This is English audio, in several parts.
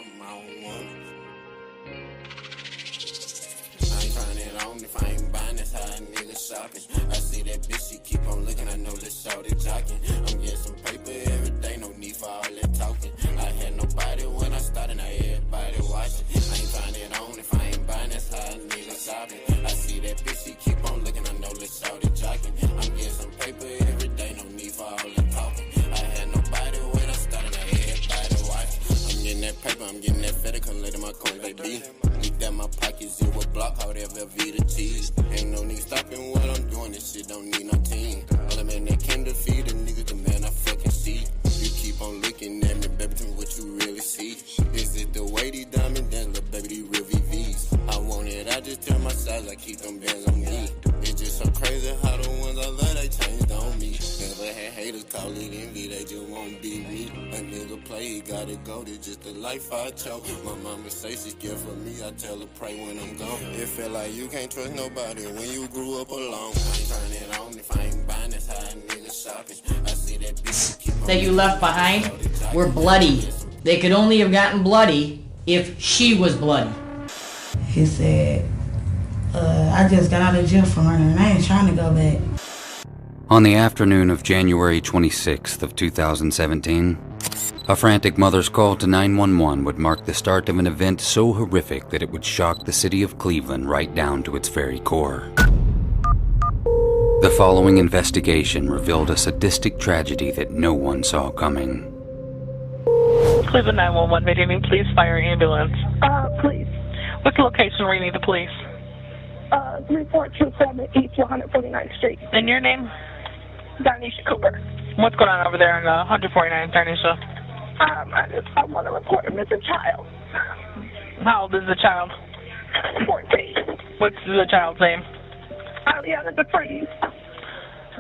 something I don't want. I ain't trying it on if I ain't buying, that's how a nigga shopping. I see that bitch, she keep on looking, I know this shorty jocking. I'm getting some paper every day, no need for all that talking. I had nobody when I started, now everybody watching. I ain't trying it on if I ain't buying, that's how a nigga shopping. I see that bitch, she keep on looking, I know this shorty jocking. I'm getting some paper every day, no need for all that talking. I had nobody when I started, now everybody watching. I'm getting that paper, I'm getting that feta, come later my coin, baby. Leave that my pockets, zero block, all that Velveeta cheese. Ain't no need stopping what I'm doing, this shit don't need no team. All the man that can defeat the niggas, the man I fucking see. You keep on looking at me, baby, tell me what you really see. Is it the way these diamonds dance, little baby, these real VVs? I want it, I just tell my size, I keep them bands on me. It's just so crazy how the ones I love, they changed on me. Never had haters call it envy, they just won't be me. A nigga play, he gotta go, this just the life I chose. My mama say she scared for me, I tell her pray when I'm gone. It feel like you can't trust nobody when you grew up alone. I ain't turn it on if I ain't buying, that's how a nigga shopping. I see that bitch keep on that you left behind were bloody. They could only have gotten bloody if she was bloody. He said, I just got out of jail from running and I ain't trying to go back. On the afternoon of January 26th of 2017, a frantic mother's call to 911 would mark the start of an event so horrific that it would shock the city of Cleveland right down to its very core. The following investigation revealed a sadistic tragedy that no one saw coming. Cleveland 911, may you need police, fire, ambulance? Please. What's the location where you need the police? 3427 East 149th Street. And your name? Darnisha Cooper. What's going on over there in 149th, Darnisha? I want to report a missing child. How old is the child? 14. What's the child's name? Aliana DeFreeze.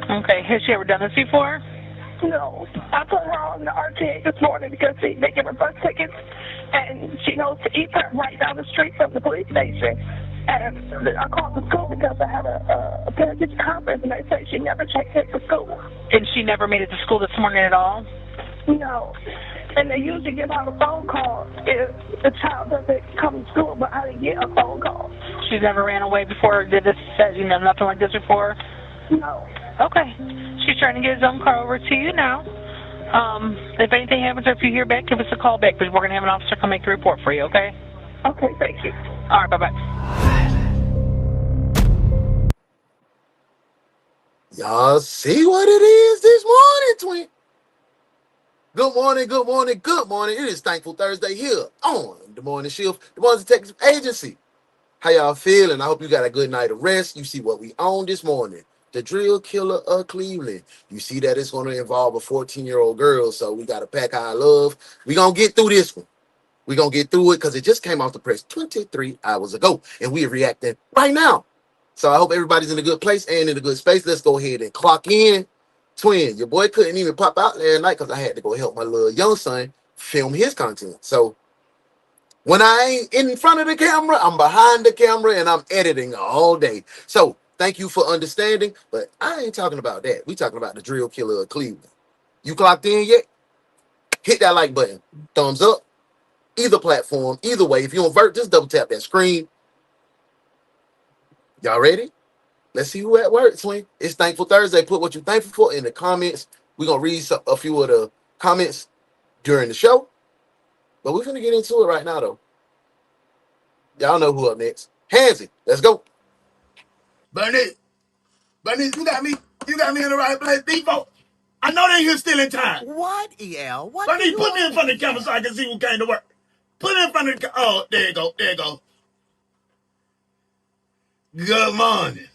Okay, has she ever done this before? No. I put her on the RTA this morning because they give her bus tickets, and she goes to Eastern right down the street from the police station. And I called the school because I had a parent-teacher conference, and they said she never checked in for school. And she never made it to school this morning at all? No. And they usually give out a phone call if the child doesn't come to school, but I didn't get a phone call. She's never ran away before or did this, nothing like this before? No. Okay. She's trying to get his own car over to you now. If anything happens or if you hear back, give us a call back because we're going to have an officer come make the report for you, okay? Okay, thank you. All right, bye-bye. Y'all see what it is this morning, twin? Good morning, good morning, good morning. It is Thankful Thursday here on The Morning Shift, the Morning Detective Agency. How y'all feeling? I hope you got a good night of rest. You see what we own this morning. The Drill Killer of Cleveland. You see that it's going to involve a 14-year-old girl, so we got to pack our love. We're going to get through this one. We're going to get through it because it just came off the press 23 hours ago, and we are reacting right now. So I hope everybody's in a good place and in a good space. Let's go ahead and clock in. Twin, your boy couldn't even pop out last night because I had to go help my little young son film his content. So when I ain't in front of the camera, I'm behind the camera and I'm editing all day. So thank you for understanding, but I ain't talking about that. We talking about the Drill Killer of Cleveland. You clocked in yet? Hit that like button. Thumbs up. Either platform, either way. If you on Vert, just double tap that screen. Y'all ready? Let's see who at work, twin. It's Thankful Thursday. Put what you're thankful for in the comments. We're going to read a few of the comments during the show. But we're going to get into it right now, though. Y'all know who up next. Hansie, let's go. Bernice, you got me in the right place. Default. I know they here still in time. What, EL? What Bernice, put me in front of the camera so I can see who came to work. Put it in front of the camera. Oh, there you go. Good morning,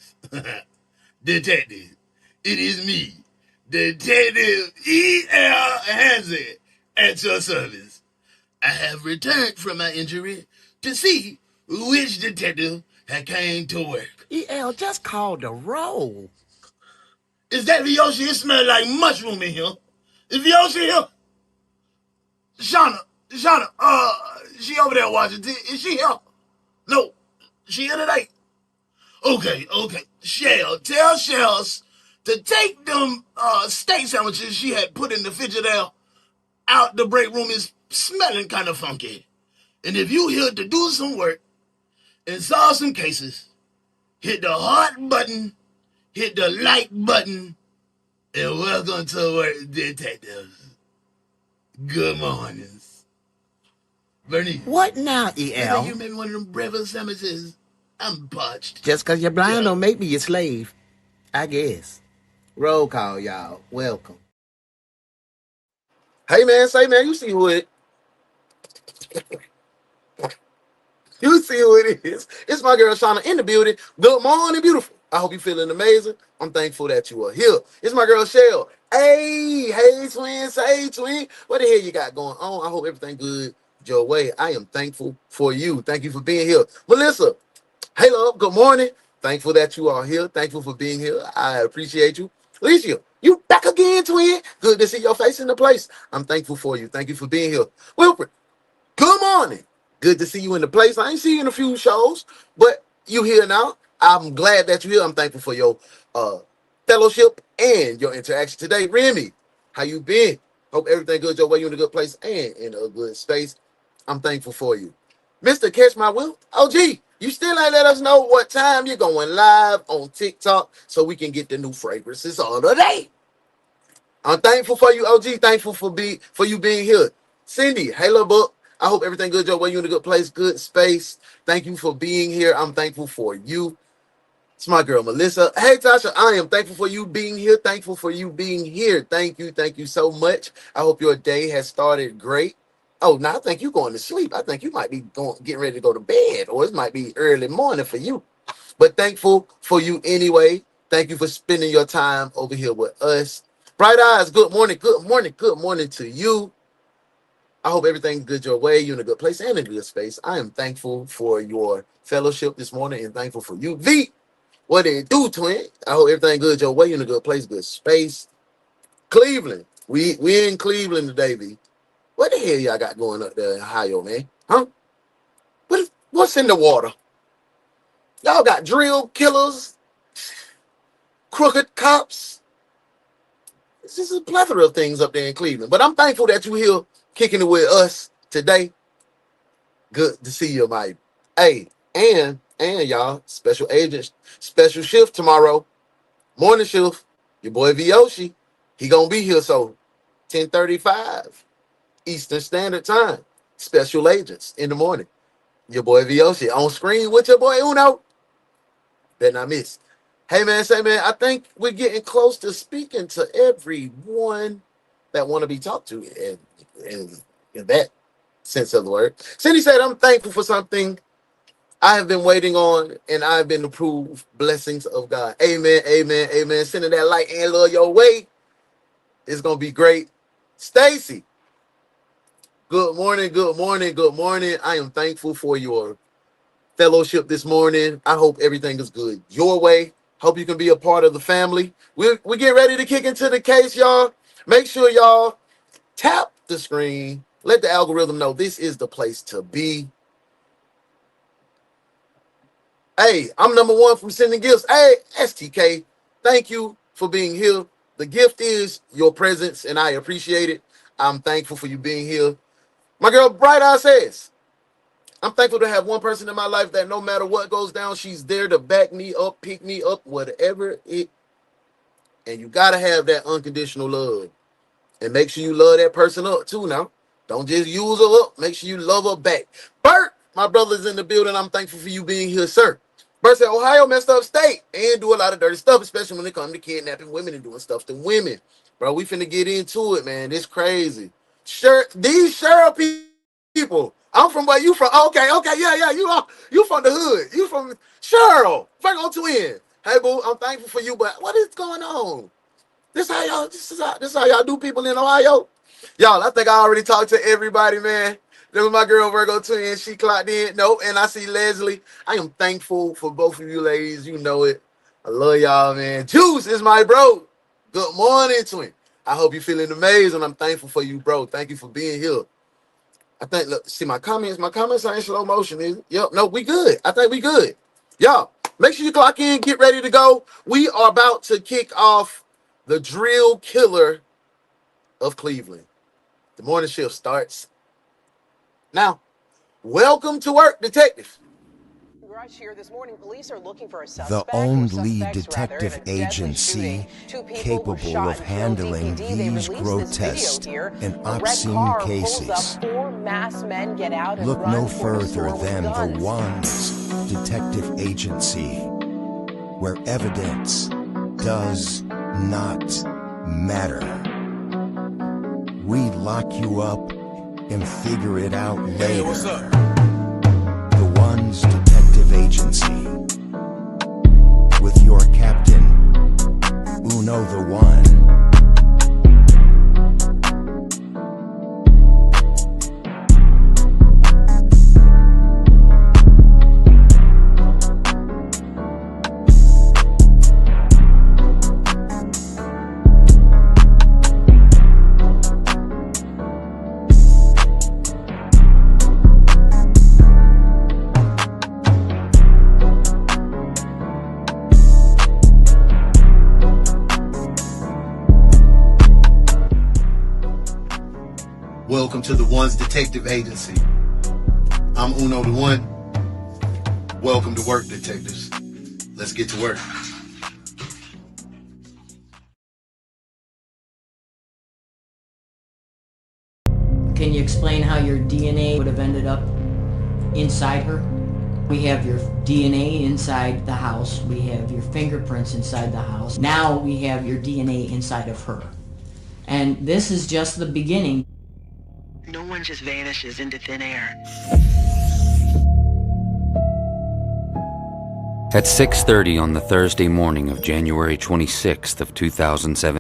detective. It is me, Detective E.L. Hansie, at your service. I have returned from my injury to see which detective had came to work. EL just called the roll. Is that Vyoshi? It smells like mushroom in here. Is Vyoshi here? Shauna, she over there watching. Is she here? No, she here today. Okay. Tell Shells to take them steak sandwiches she had put in the fridge there out the break room. Is smelling kind of funky. And if you here to do some work and solve some cases, hit the heart button, hit the like button, and welcome to Work Detectives. Good mornings. Bernie. What now, You EL? made me one of them breakfast sandwiches. I'm parched. Just 'cause you're blind Yeah. don't make me your slave. I guess. Roll call, y'all. Welcome. Hey man, say man, you see who it? You see who it is. It's my girl Shauna in the building. Good morning, beautiful. I hope you're feeling amazing. I'm thankful that you are here. It's my girl Shell. Hey, twin. Hey, twin. What the hell you got going on? I hope everything good your way. I am thankful for you. Thank you for being here. Melissa, hey, love. Good morning. Thankful that you are here. Thankful for being here. I appreciate you. Alicia, you back again, twin. Good to see your face in the place. I'm thankful for you. Thank you for being here. Wilfred, good morning. Good to see you in the place. I ain't seen you in a few shows, but you here now. I'm glad that you're here. I'm thankful for your fellowship and your interaction today. Remy, how you been? Hope everything good your way. You in a good place and in a good space. I'm thankful for you. Mr. Catch My Will, OG, you still ain't let us know what time you're going live on TikTok so we can get the new fragrances all day. I'm thankful for you, OG. Thankful for you being here. Cindy, hey, little book. I hope everything good your way. You in a good place, good space. Thank you for being here. I'm thankful for you. It's my girl, Melissa. Hey, Tasha, I am thankful for you being here. Thankful for you being here. Thank you. Thank you so much. I hope your day has started great. Oh, now I think you're going to sleep. I think you might be getting ready to go to bed, or it might be early morning for you. But thankful for you anyway. Thank you for spending your time over here with us. Bright Eyes, good morning, good morning, good morning to you. I hope everything's good your way. You're in a good place and in a good space. I am thankful for your fellowship this morning and thankful for you. V, what did it do, twin? I hope everything good your way. You're in a good place, good space. Cleveland, we in Cleveland today, V. What the hell y'all got going up there in Ohio, man? Huh? What's in the water? Y'all got drill killers, crooked cops. This is a plethora of things up there in Cleveland. But I'm thankful that you're here kicking it with us today. Good to see you, Mike. Hey, and y'all, special agents, special shift tomorrow. Morning shift. Your boy Vyoshi. He gonna be here, so 10:35 Eastern Standard Time. Special agents in the morning. Your boy Vyoshi on screen with your boy Uno. Better not miss. Hey man, say man, I think we're getting close to speaking to everyone that want to be talked to in that sense of the word. Cindy said, I'm thankful for something I have been waiting on, and I've been approved blessings of God. Amen, amen, amen. Sending that light and love your way. It's going to be great. Stacy, good morning, good morning, good morning. I am thankful for your fellowship this morning. I hope everything is good your way. Hope you can be a part of the family. We get ready to kick into the case, y'all. Make sure y'all tap the screen. Let the algorithm know this is the place to be. Hey, I'm number one from sending gifts. Hey, STK, thank you for being here. The gift is your presence, and I appreciate it. I'm thankful for you being here. My girl Bright Eye says, I'm thankful to have one person in my life that no matter what goes down, she's there to back me up, pick me up, whatever it. And you got to have that unconditional love. And make sure you love that person up too now. Don't just use her up. Make sure you love her back. Bert, my brother's in the building. I'm thankful for you being here, sir. Bert said, Ohio messed up state and do a lot of dirty stuff, especially when it comes to kidnapping women and doing stuff to women. Bro, we finna get into it, man. It's crazy. Sure, these Cheryl people. I'm from where you from? Okay, yeah. You from the hood. You from Cheryl. Virgo twin. Hey, boo, I'm thankful for you, but what is going on? This is how y'all do people in Ohio. Y'all, I think I already talked to everybody, man. This was my girl Virgo twin. She clocked in. Nope, and I see Leslie. I am thankful for both of you ladies. You know it. I love y'all, man. Juice is my bro. Good morning, twin. I hope you're feeling amazing. I'm thankful for you, bro. Thank you for being here. I think, look, see my comments. My comments are in slow motion. Is it? Yep. No, we good. I think we good. Y'all, make sure you clock in. Get ready to go. We are about to kick off the drill killer of Cleveland. The morning shift starts now. Welcome to work, detective. Here this morning, police are looking for a The only detective agency capable of handling these grotesque and obscene cases. Look no further than the Ones Detective Agency, where evidence does not matter. We lock you up and figure it out later. Hey, what's up? The Ones Detective Agency, with your captain, Uno the One. Welcome to the Ones Detective Agency. I'm Uno the One. Welcome to work, detectives. Let's get to work. Can you explain how your DNA would have ended up inside her? We have your DNA inside the house. We have your fingerprints inside the house. Now we have your DNA inside of her. And this is just the beginning. No one just vanishes into thin air. At 6:30 on the Thursday morning of January 26th of 2007.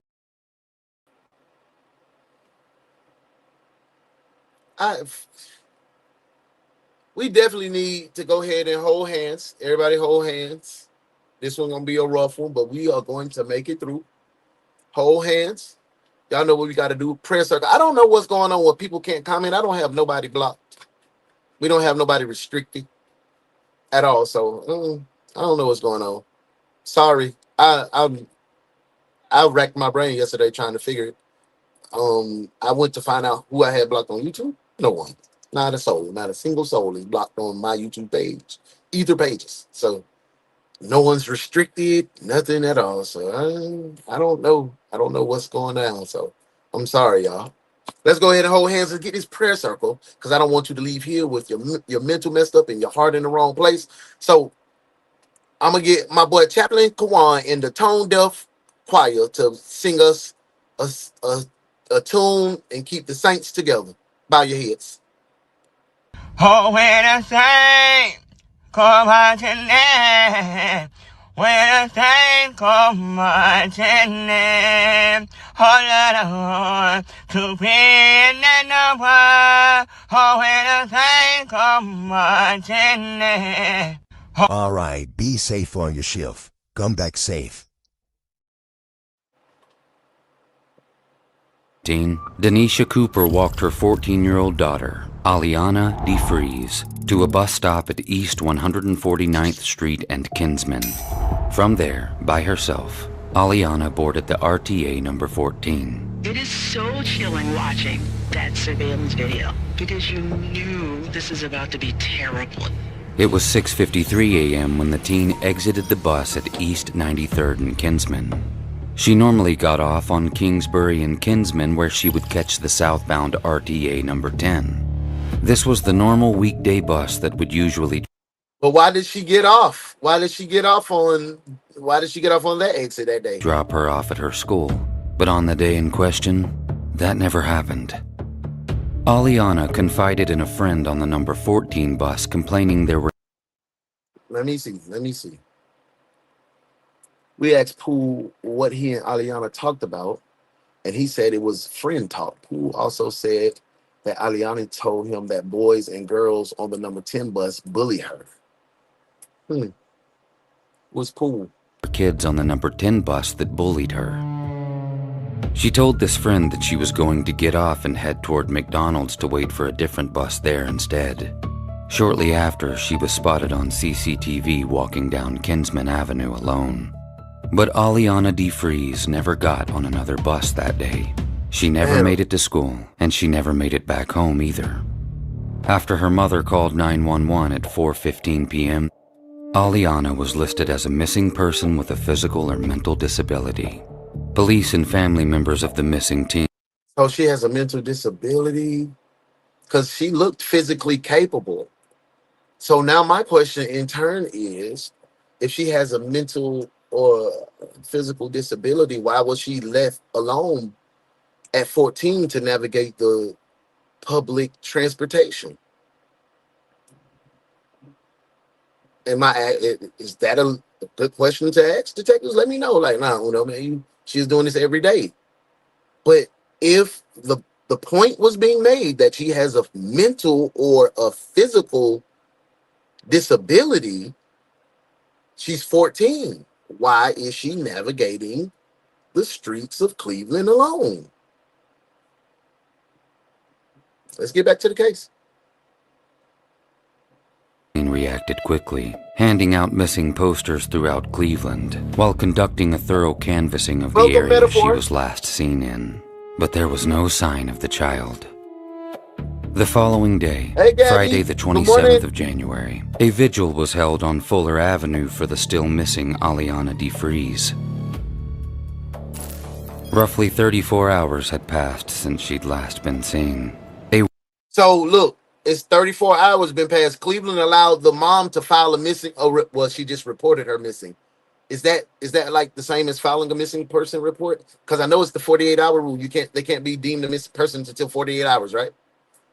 We definitely need to go ahead and hold hands. Everybody hold hands. This one's gonna be a rough one, but we are going to make it through. Hold hands. Y'all know what we got to do. Prayer circle. I don't know what's going on where people can't comment. I don't have nobody blocked. We don't have nobody restricted at all. So I don't know what's going on. Sorry. I racked my brain yesterday trying to figure it. I went to find out who I had blocked on YouTube. No one. Not a soul. Not a single soul is blocked on my YouTube page. Either pages. So no one's restricted, nothing at all. So I don't know. I don't know what's going on. So I'm sorry, y'all. Let's go ahead and hold hands and get this prayer circle, because I don't want you to leave here with your mental messed up and your heart in the wrong place. So I'm gonna get my boy Chaplain Kawan in the tone deaf choir to sing us a tune and keep the saints together. Bow your heads. Oh, when a saint come marching in, when a saint come marching in, oh, Lord, to be in the number. Oh, when a saint come marching in. All right, be safe on your shift. Come back safe. Denisha Cooper walked her 14-year-old daughter, Aliana DeFries, to a bus stop at East 149th Street and Kinsman. From there, by herself, Aliana boarded the RTA number 14. It is so chilling watching that surveillance video because you knew this is about to be terrible. It was 6:53 a.m. when the teen exited the bus at East 93rd and Kinsman. She normally got off on Kingsbury and Kinsman, where she would catch the southbound RTA number 10. This was the normal weekday bus that would usually... But why did she get off? Why did she get off on that exit that day? ...drop her off at her school. But on the day in question, that never happened. Aliana confided in a friend on the number 14 bus, complaining there were... Let me see. We asked Pooh what he and Aliana talked about, and he said it was friend talk. Pooh also said that Aliana told him that boys and girls on the number 10 bus bully her. Was Pooh. Kids on the number 10 bus that bullied her. She told this friend that she was going to get off and head toward McDonald's to wait for a different bus there instead. Shortly after, she was spotted on CCTV walking down Kinsman Avenue alone. But Aliana DeFries never got on another bus that day. She never made it to school, and she never made it back home either. After her mother called 911 at 4:15 p.m., Aliana was listed as a missing person with a physical or mental disability. Police and family members of the missing teen. So she has a mental disability because she looked physically capable. So now my question in turn is, if she has a mental or physical disability, why was she left alone at 14 to navigate the public transportation? Is that a good question to ask detectives? Let me know. Like, nah, man, she's doing this every day. But if the point was being made that she has a mental or a physical disability, she's 14. Why is she navigating the streets of Cleveland alone? Let's get back to the case. Reacted quickly, handing out missing posters throughout Cleveland while conducting a thorough canvassing of the area she was last seen in. But there was no sign of the child. The following day, Friday the 27th of January, a vigil was held on Fuller Avenue for the still missing Aliana DeFries. Roughly 34 hours had passed since she'd last been seen. So look, it's 34 hours been passed. Cleveland allowed the mom to file a missing. Well, she just reported her missing. Is that like the same as filing a missing person report? Because I know it's the 48-hour rule. They can't be deemed a missing person until 48 hours, right?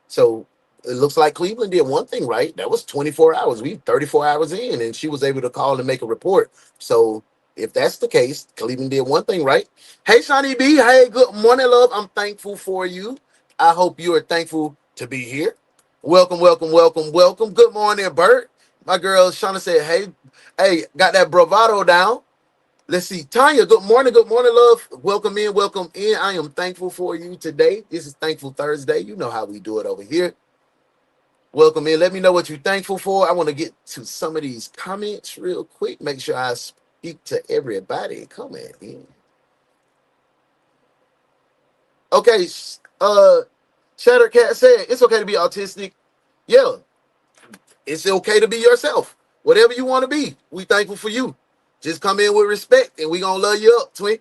So it looks like Cleveland did one thing right. That was 24 hours. We 34 hours in, and she was able to call and make a report. So if that's the case, Cleveland did one thing right. Hey, Shawnee B. Hey, good morning, love. I'm thankful for you. I hope you are thankful to be here. Welcome, welcome, welcome, welcome. Good morning, Bert. My girl Shauna said, hey, got that bravado down. Let's see. Tanya, good morning, love. Welcome in, welcome in. I am thankful for you today. This is Thankful Thursday. You know how we do it over here. Welcome in. Let me know what you're thankful for. I want to get to some of these comments real quick. Make sure I speak to everybody. Come in. Okay, Shattercat said, it's okay to be autistic. Yeah, it's okay to be yourself. Whatever you want to be. We thankful for you. Just come in with respect, and we going to love you up, twin.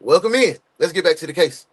Welcome in. Let's get back to the case.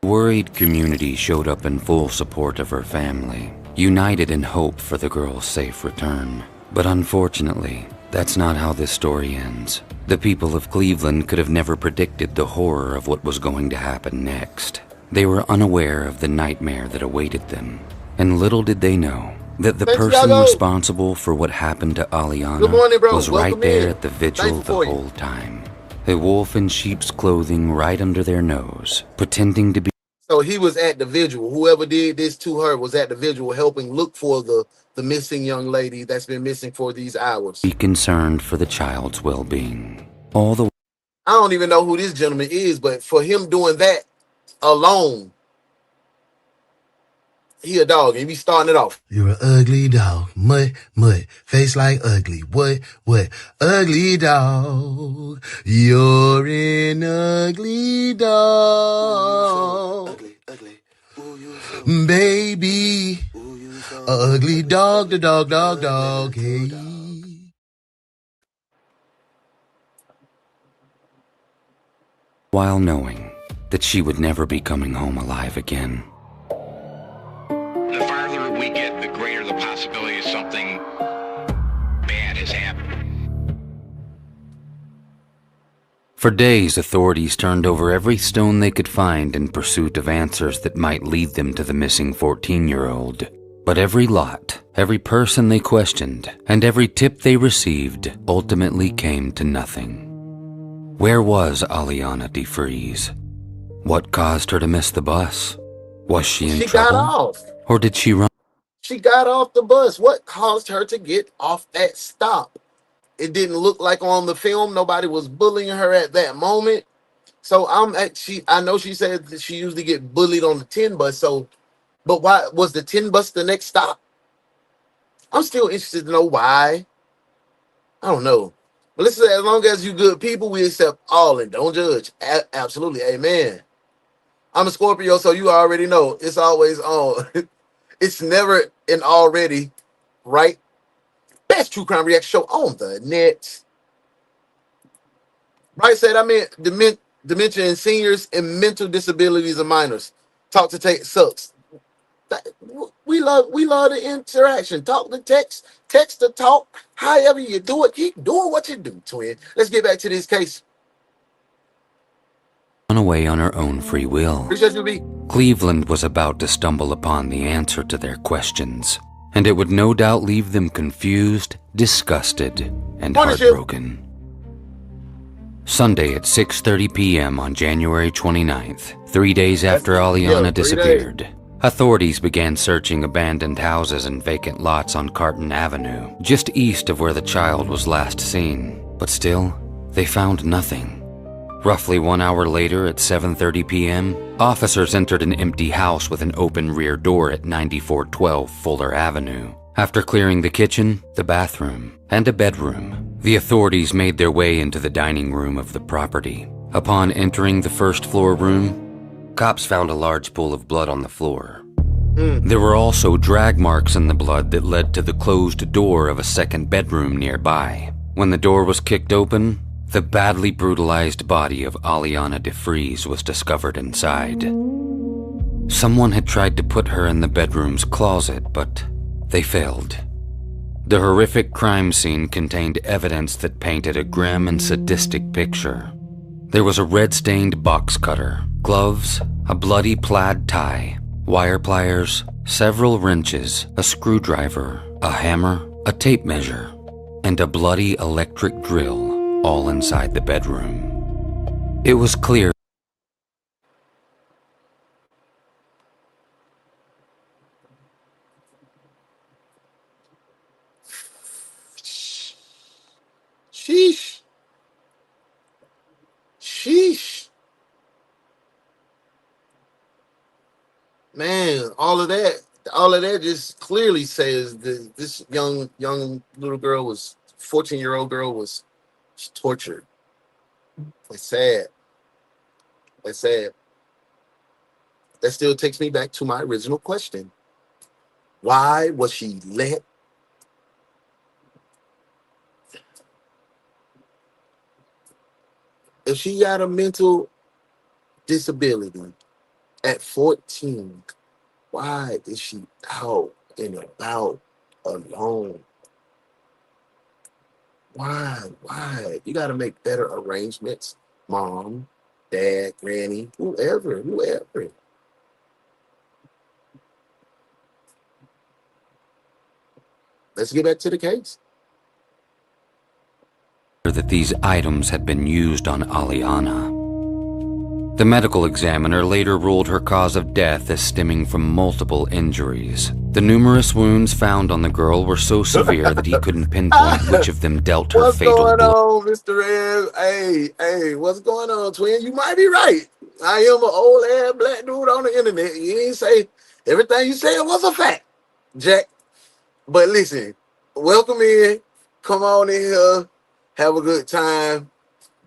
The worried community showed up in full support of her family, united in hope for the girl's safe return. But unfortunately, that's not how this story ends. The people of Cleveland could have never predicted the horror of what was going to happen next. They were unaware of the nightmare that awaited them. And little did they know that the person responsible for what happened to Aliana was right there at the vigil the whole time. A wolf in sheep's clothing right under their nose, pretending to be... So he was at the vigil. Whoever did this to her was at the vigil helping look for the missing young lady that's been missing for these hours. Be concerned for the child's well-being. I don't even know who this gentleman is, but for him doing that alone, he a dog, and he be starting it off. You're an ugly dog, mutt, face like ugly, what, ugly dog. You're an ugly dog, ugly. Ooh, baby, ugly dog, the dog, hey. While knowing that she would never be coming home alive again. The farther we get, the greater the possibility of something bad has happened. For days, authorities turned over every stone they could find in pursuit of answers that might lead them to the missing 14-year-old. But every lot, every person they questioned, and every tip they received ultimately came to nothing. Where was Aliana DeFries? What caused her to miss the bus? Was she in trouble? Got off. Or did she run? She got off the bus. What caused her to get off that stop? It didn't look like on the film nobody was bullying her at that moment. So I know she said that she usually get bullied on the 10 bus. But why was the 10 bus the next stop? I'm still interested to know why. I don't know. But listen, as long as you good people, we accept all and don't judge. Absolutely. Amen. I'm a Scorpio, so you already know it's always on. It's never an already right. Best true crime reaction show on the net. Right said, I mean, dementia in seniors and mental disabilities of minors. Talk to take sucks. We love the interaction. Talk to text to talk. However you do it, keep doing what you do, twin. Let's get back to this case. Away on her own free will. Appreciate you, B. Cleveland was about to stumble upon the answer to their questions, and it would no doubt leave them confused, disgusted, and heartbroken. Sunday at 6:30 p.m. on January 29th, 3 days after Aliana disappeared, authorities began searching abandoned houses and vacant lots on Carton Avenue, just east of where the child was last seen. But still, they found nothing. Roughly 1 hour later at 7:30 p.m., officers entered an empty house with an open rear door at 9412 Fuller Avenue. After clearing the kitchen, the bathroom, and a bedroom, the authorities made their way into the dining room of the property. Upon entering the first floor room, cops found a large pool of blood on the floor. There were also drag marks in the blood that led to the closed door of a second bedroom nearby. When the door was kicked open, the badly brutalized body of Aliana DeFries was discovered inside. Someone had tried to put her in the bedroom's closet, but they failed. The horrific crime scene contained evidence that painted a grim and sadistic picture. There was a red-stained box cutter, gloves, a bloody plaid tie, wire pliers, several wrenches, a screwdriver, a hammer, a tape measure, and a bloody electric drill, all inside the bedroom. It was clear Sheesh. Man, all of that just clearly says that this young little girl was 14-year-old girl was tortured. It's sad. That still takes me back to my original question. Why was she let? If she got a mental disability at 14, why is she out and about alone? Why? You got to make better arrangements. Mom, dad, granny, whoever. Let's get back to the case. That these items had been used on Aliana. The medical examiner later ruled her cause of death as stemming from multiple injuries. The numerous wounds found on the girl were so severe that he couldn't pinpoint which of them dealt her fatal blow. What's going on, Mr. Ed? Hey, what's going on, twin? You might be right. I am an old ass black dude on the internet. You ain't say everything you said was a fact, Jack. But listen, welcome in. Come on in here. Have a good time.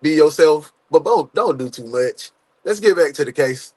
Be yourself. But don't do too much. Let's get back to the case.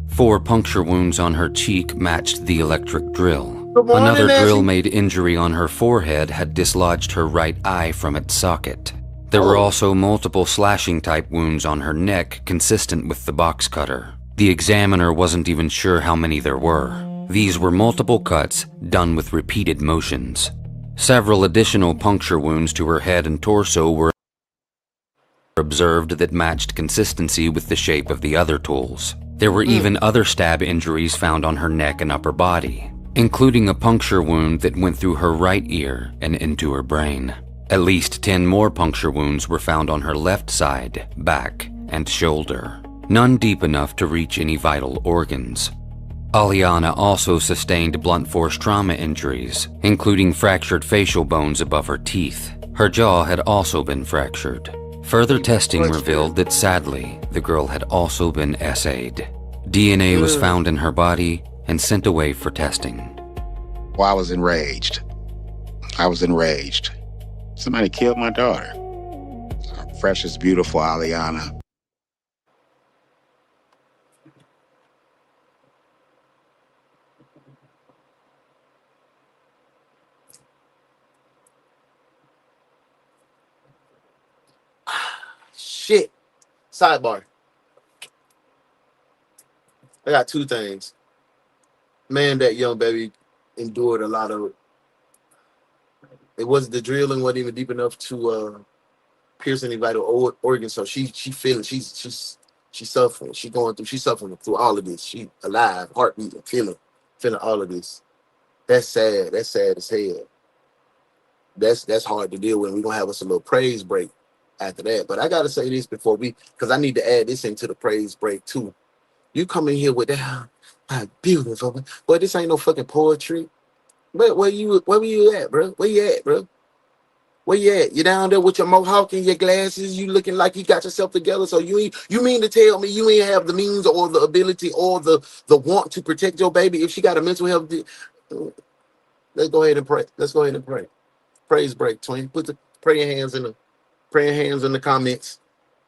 Four puncture wounds on her cheek matched the electric drill. Morning, Another Nancy. drill-made injury on her forehead had dislodged her right eye from its socket. There were also multiple slashing-type wounds on her neck consistent with the box cutter. The examiner wasn't even sure how many there were. These were multiple cuts done with repeated motions. Several additional puncture wounds to her head and torso were observed that matched consistency with the shape of the other tools. There were even other stab injuries found on her neck and upper body, including a puncture wound that went through her right ear and into her brain. At least 10 more puncture wounds were found on her left side, back, and shoulder, none deep enough to reach any vital organs. Aliana also sustained blunt force trauma injuries, including fractured facial bones above her teeth. Her jaw had also been fractured. Further testing revealed that sadly, the girl had also been SA'd. DNA was found in her body and sent away for testing. Well, I was enraged. I was enraged. Somebody killed my daughter. Our precious, beautiful Aliana. Shit. Sidebar. I got two things. Man, that young baby endured a lot of. It was the drilling wasn't even deep enough to pierce any vital organ. So she feeling she's suffering. She's suffering through all of this. She alive, heartbeat, feeling all of this. That's sad. That's sad as hell. That's hard to deal with. We're gonna have us a little praise break after that. But I gotta say this before because I need to add this into the praise break too. You come in here with that beautiful, but this ain't no fucking poetry. Where were you at, bro? Where you at, bro? Where you at? You down there with your mohawk and your glasses? You looking like you got yourself together? So you mean to tell me you ain't have the means or the ability or the want to protect your baby if she got a mental health? Let's go ahead and pray. Let's go ahead and pray. Praise break, twin. Put the praying hands in the comments,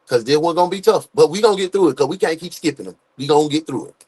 because this one gonna be tough, but we gonna get through it because we can't keep skipping them. We gonna get through it.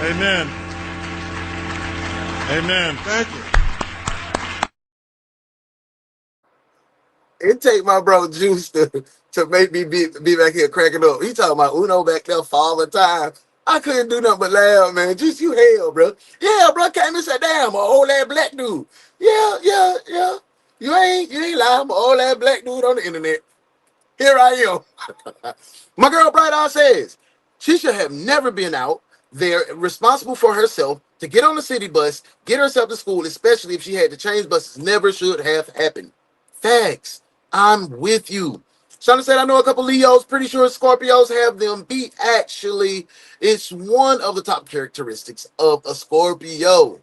Amen. Amen. Thank you. It take my bro Juice to make me be back here cracking up. He talking about Uno back there for all the time. I couldn't do nothing but laugh, man. Juice, you hell, bro. Yeah, bro, came and said, damn, a old ass black dude. Yeah. You ain't lying, I'm an old ass black dude on the internet. Here I am. My girl Bright Eye says she should have never been out there responsible for herself to get on the city bus, get herself to school, especially if she had to change buses. Never should have happened. Facts. I'm with you. Shauna said, I know a couple Leos, pretty sure Scorpios have them beat. Actually, it's one of the top characteristics of a Scorpio.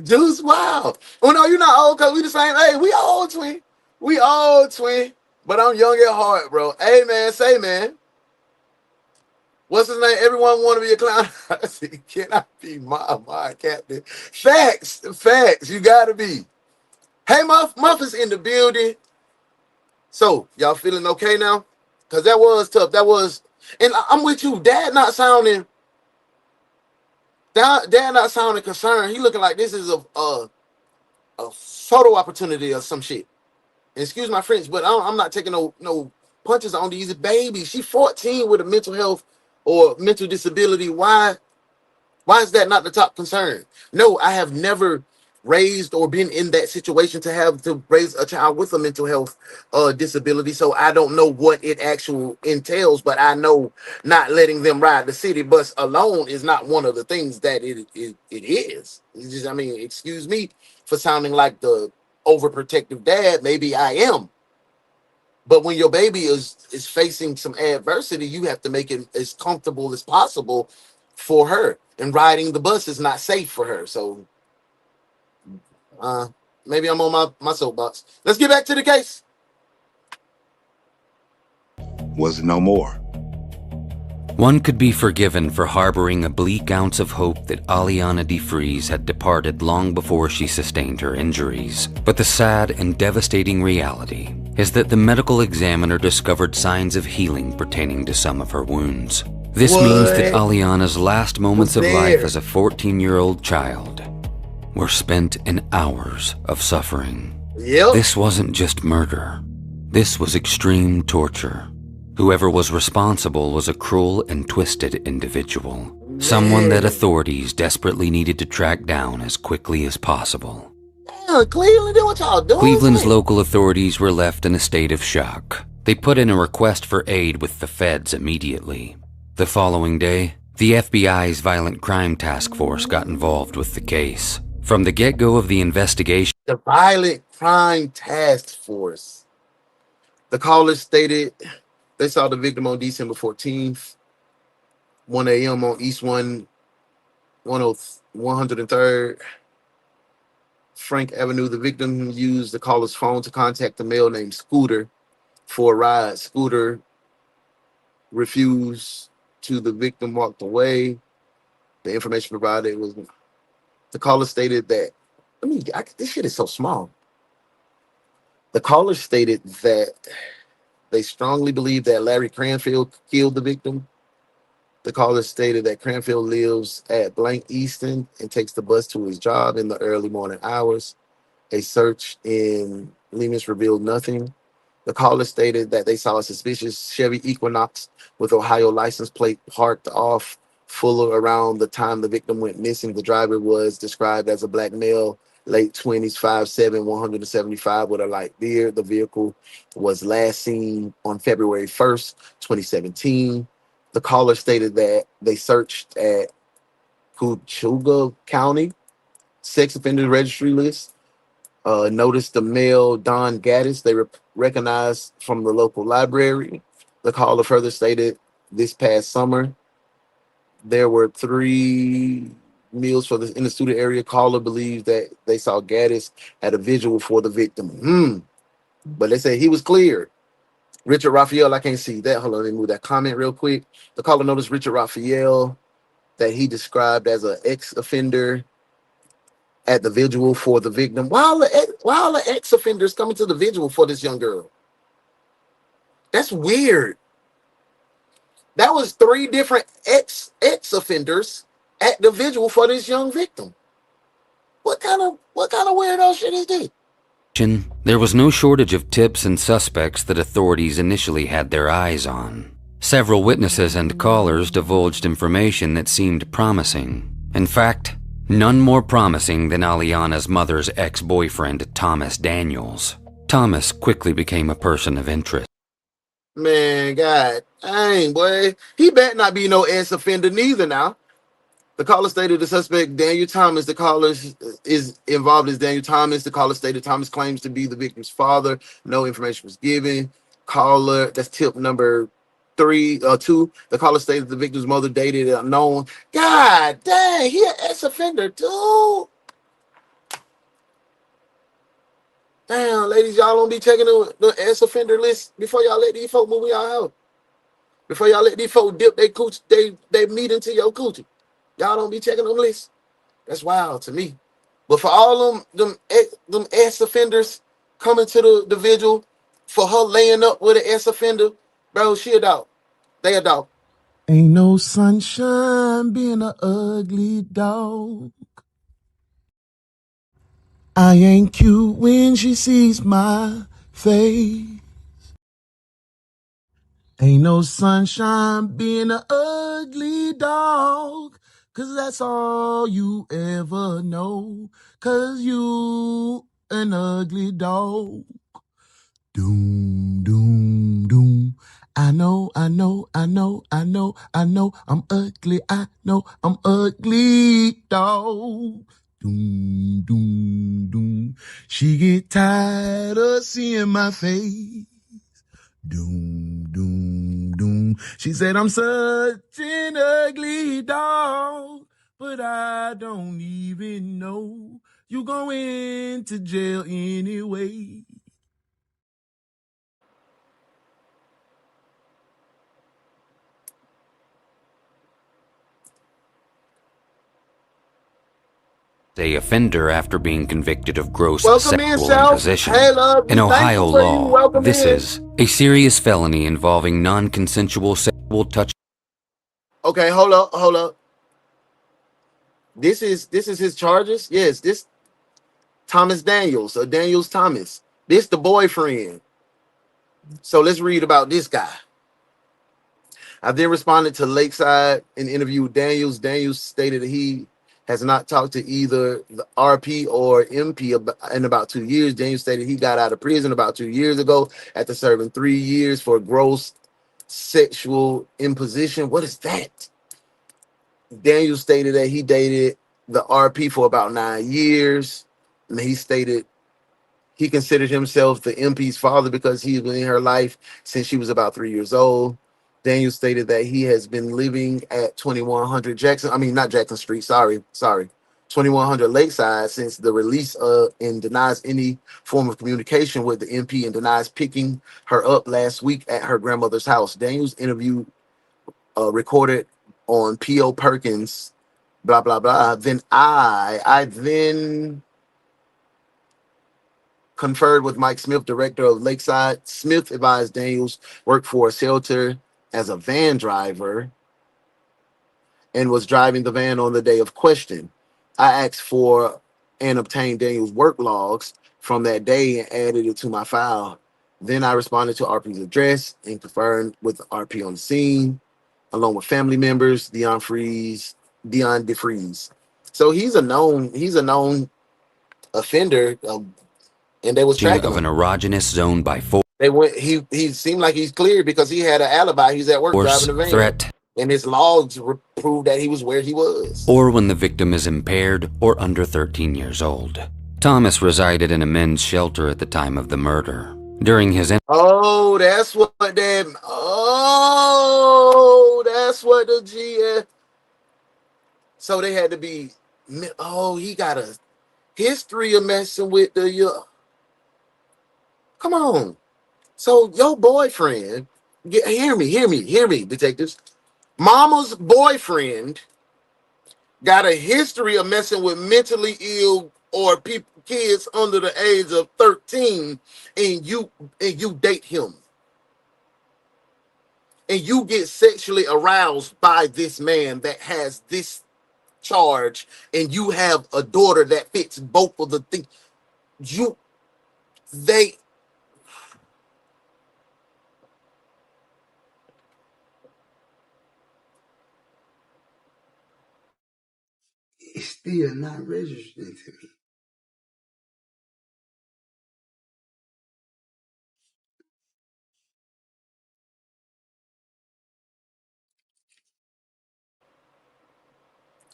Juice, wow. Oh, no, you're not old because we the same. Hey, we all twin. We all twin. But I'm young at heart, bro. Hey, man, say, man. What's his name? Everyone want to be a clown. I said, can I be my captain? Facts. You got to be. Hey, Muff is in the building. So, y'all feeling okay now? Because that was tough. That was, and I'm with you. Dad not sounding concerned. He looking like this is a photo opportunity or some shit. And excuse my French, but I'm not taking no punches on these babies. She 14 with a mental health or mental disability. Why is that not the top concern? No, I have never raised or been in that situation to have to raise a child with a mental health disability. So I don't know what it actually entails, but I know not letting them ride the city bus alone is not one of the things that it is. It's just, I mean, excuse me for sounding like the overprotective dad. Maybe I am. But when your baby is facing some adversity, you have to make it as comfortable as possible for her. And riding the bus is not safe for her. So maybe I'm on my soapbox. Let's get back to the case. Was no more. One could be forgiven for harboring a bleak ounce of hope that Aliana DeFries had departed long before she sustained her injuries. But the sad and devastating reality is that the medical examiner discovered signs of healing pertaining to some of her wounds. This means that Aliana's last moments of life as a 14-year-old child were spent in hours of suffering. Yep. This wasn't just murder. This was extreme torture. Whoever was responsible was a cruel and twisted individual. Someone that authorities desperately needed to track down as quickly as possible. Damn, Cleveland, what y'all doing? Cleveland's local authorities were left in a state of shock. They put in a request for aid with the feds immediately. The following day, the FBI's Violent Crime Task Force got involved with the case. From the get-go of the investigation, the Violent Crime Task Force. The caller stated they saw the victim on December 14th, 1 a.m. on East 103rd Frank Avenue. The victim used the caller's phone to contact a male named Scooter for a ride. Scooter refused to. The victim walked away. The information provided was the caller stated that. This shit is so small. The caller stated that they strongly believe that Larry Cranfield killed the victim. The caller stated that Cranfield lives at Blank Easton and takes the bus to his job in the early morning hours. A search in Lemus revealed nothing. The caller stated that they saw a suspicious Chevy Equinox with Ohio license plate parked off Fuller around the time the victim went missing. The driver was described as a black male, late 20s, 5'7", 175 with a light beard. The vehicle was last seen on February 1st, 2017. The caller stated that they searched at Cuyahoga County sex offender registry list. Noticed the male Don Gaddis they recognized from the local library. The caller further stated this past summer there were 3 meals in the student area. Caller believes that they saw Gaddis at a visual for the victim. But they say he was cleared. Richard Raphael, I can't see that. Hold on, let me move that comment real quick. The caller noticed Richard Raphael that he described as an ex-offender at the vigil for the victim. Why all the ex-offenders coming to the vigil for this young girl? That's weird. That was 3 different ex-offenders at the vigil for this young victim. What kind of weirdo shit is this? There was no shortage of tips and suspects that authorities initially had their eyes on. Several witnesses and callers divulged information that seemed promising. In fact, none more promising than Aliana's mother's ex-boyfriend, Thomas Daniels. Thomas quickly became a person of interest. Man, God dang, boy. He better not be no ex-offender neither now. The caller stated the suspect, Daniel Thomas, the caller is involved as Daniel Thomas. The caller stated Thomas claims to be the victim's father. No information was given. Caller, that's tip number 2. The caller stated the victim's mother dated an unknown. God dang, he an ex-offender too. Damn, ladies, y'all don't be checking the ex-offender list before y'all let these folk move y'all out. Before y'all let these folk dip they meat into your coochie. Y'all don't be checking them lists. That's wild to me. But for all them ex-offenders coming to the vigil for her laying up with an ex-offender, bro, she a dog. They a dog. Ain't no sunshine being an ugly dog. I ain't cute when she sees my face. Ain't no sunshine being an ugly dog. 'Cause that's all you ever know. 'Cause you an ugly dog. Doom, doom, doom. I know, I'm ugly. I know I'm ugly dog. Doom, doom, doom. She get tired of seeing my face. Doom, doom, doom. She said I'm such an ugly dog, but I don't even know. You going to jail anyway. A offender after being convicted of gross Welcome in, sexual Sal. imposition. Hey, love. In Ohio Thankful for you. law, Welcome this in. is a serious felony involving non-consensual sexual touch. Okay, hold up. This is his charges. Yes, this Thomas Daniels or Daniels Thomas. This the boyfriend. So let's read about this guy. I then responded to Lakeside and interviewed Daniels. Daniels stated that he has not talked to either the RP or MP in about 2 years. Daniels stated he got out of prison about 2 years ago after serving 3 years for gross sexual imposition. What is that? Daniels stated that he dated the RP for about 9 years. And he stated he considered himself the MP's father because he's been in her life since she was about 3 years old. Daniel stated that he has been living at 2100 Street, 2100 Lakeside since the release and denies any form of communication with the MP and denies picking her up last week at her grandmother's house. Daniel's interview recorded on P.O. Perkins, blah, blah, blah. Then I conferred with Mike Smith, director of Lakeside. Smith advised Daniels worked for a shelter as a van driver and was driving the van on the day of question. I asked for and obtained Daniels' work logs from that day and added it to my file. Then I responded to RP's address and confirmed with RP on the scene, along with family members, Dion DeFries. So he's a known offender, and they was tracking Of an him. erogenous zone by force. They went. He seemed like he's cleared because he had an alibi. He's at work driving the van. Threat. And his logs proved that he was where he was. Or when the victim is impaired or under 13 years old. Thomas resided in a men's shelter at the time of the murder. During his Oh, that's what the GF. So they had to be. Oh, he got a history of messing with the. Come on. So your boyfriend, hear me, detectives. Mama's boyfriend got a history of messing with mentally ill or kids under the age of 13, and you date him. And you get sexually aroused by this man that has this charge, and you have a daughter that fits both of the things. It's still not registering to me.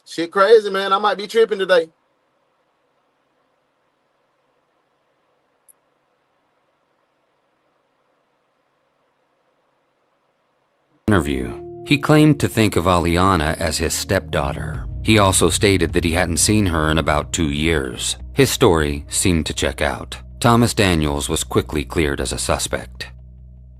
Shit crazy, man. I might be tripping today. interview, he claimed to think of Aliana as his stepdaughter. He also stated that he hadn't seen her in about 2 years. His story seemed to check out. Thomas Daniels was quickly cleared as a suspect.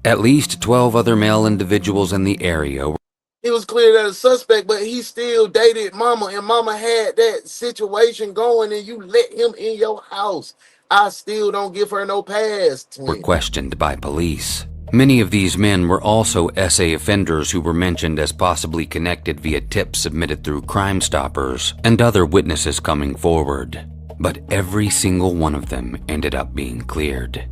At least 12 other male individuals in the area were. He was cleared as a suspect, but he still dated Mama, and Mama had that situation going, and you let him in your house. I still don't give her no pass. Were questioned by police. Many of these men were also SA offenders who were mentioned as possibly connected via tips submitted through Crime Stoppers and other witnesses coming forward. But every single one of them ended up being cleared.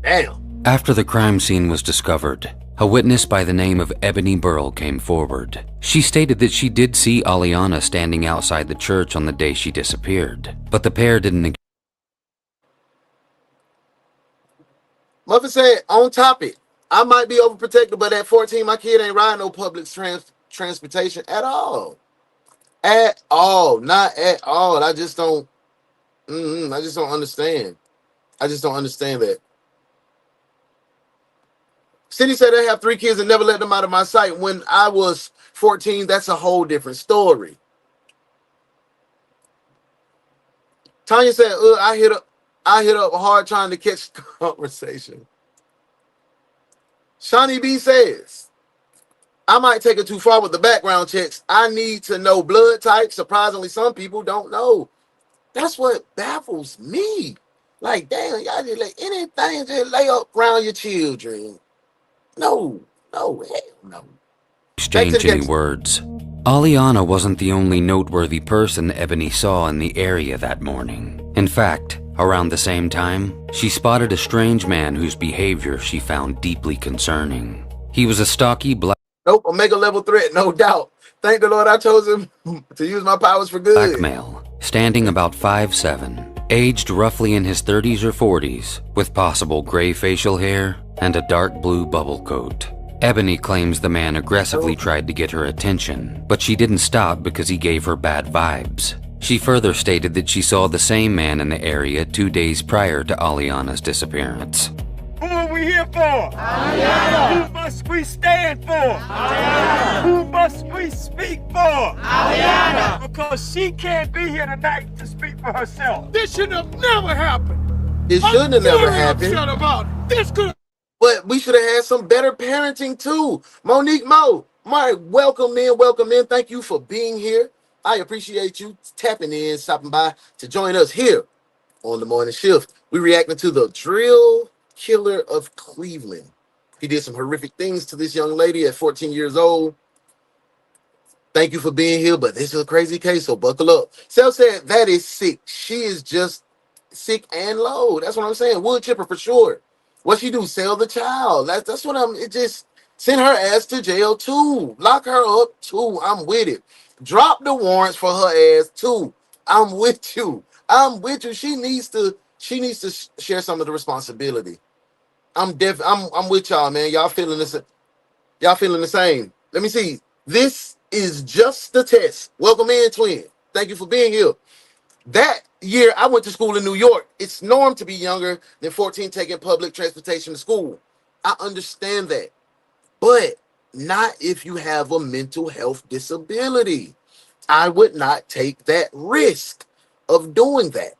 Damn. After the crime scene was discovered, a witness by the name of Ebony Burl came forward. She stated that she did see Aliana standing outside the church on the day she disappeared, but the pair didn't. Mother said, on topic, I might be overprotected, but at 14, my kid ain't riding no public transportation at all. At all. Not at all. I just don't understand. I just don't understand that. City said they have 3 kids and never let them out of my sight. When I was 14, that's a whole different story. Tanya said, I hit up hard trying to catch the conversation. Shawnee B says, I might take it too far with the background checks. I need to know blood type. Surprisingly, some people don't know. That's what baffles me. Like, damn, y'all just let anything just lay up around your children. No, hell no. Exchange any words. Aliana wasn't the only noteworthy person Ebony saw in the area that morning. In fact, around the same time, she spotted a strange man whose behavior she found deeply concerning. He was a stocky black... Nope, Omega level threat, no doubt. Thank the Lord I chose him to use my powers for good. Black male, standing about 5'7", aged roughly in his 30s or 40s, with possible gray facial hair and a dark blue bubble coat. Ebony claims the man aggressively tried to get her attention, but she didn't stop because he gave her bad vibes. She further stated that she saw the same man in the area 2 days prior to Aliana's disappearance. Who are we here for? Aliana. Who must we stand for? Aliana. Who must we speak for? Aliana. Because she can't be here tonight to speak for herself. This should have never happened. It shouldn't have never happened. Upset about it. This could. But we should have had some better parenting too. Monique Mo, Mark, welcome in. Thank you for being here. I appreciate you tapping in, stopping by to join us here on the morning shift. We reacting to the drill killer of Cleveland. He did some horrific things to this young lady at 14 years old. Thank you for being here, but this is a crazy case, so buckle up. Sel said that is sick. She is just sick and low. That's what I'm saying. Wood chipper for sure. What she do? Sell the child. That's what it just send her ass to jail too. Lock her up too. I'm with it. Drop the warrants for her ass too. I'm with you. She needs to share some of the responsibility. I'm with y'all, man. Y'all feeling the same. Let me see. This is just the test. Welcome in, twin. Thank you for being here. That year, I went to school in New York. It's norm to be younger than 14 taking public transportation to school. I understand that. But not if you have a mental health disability. I would not take that risk of doing that.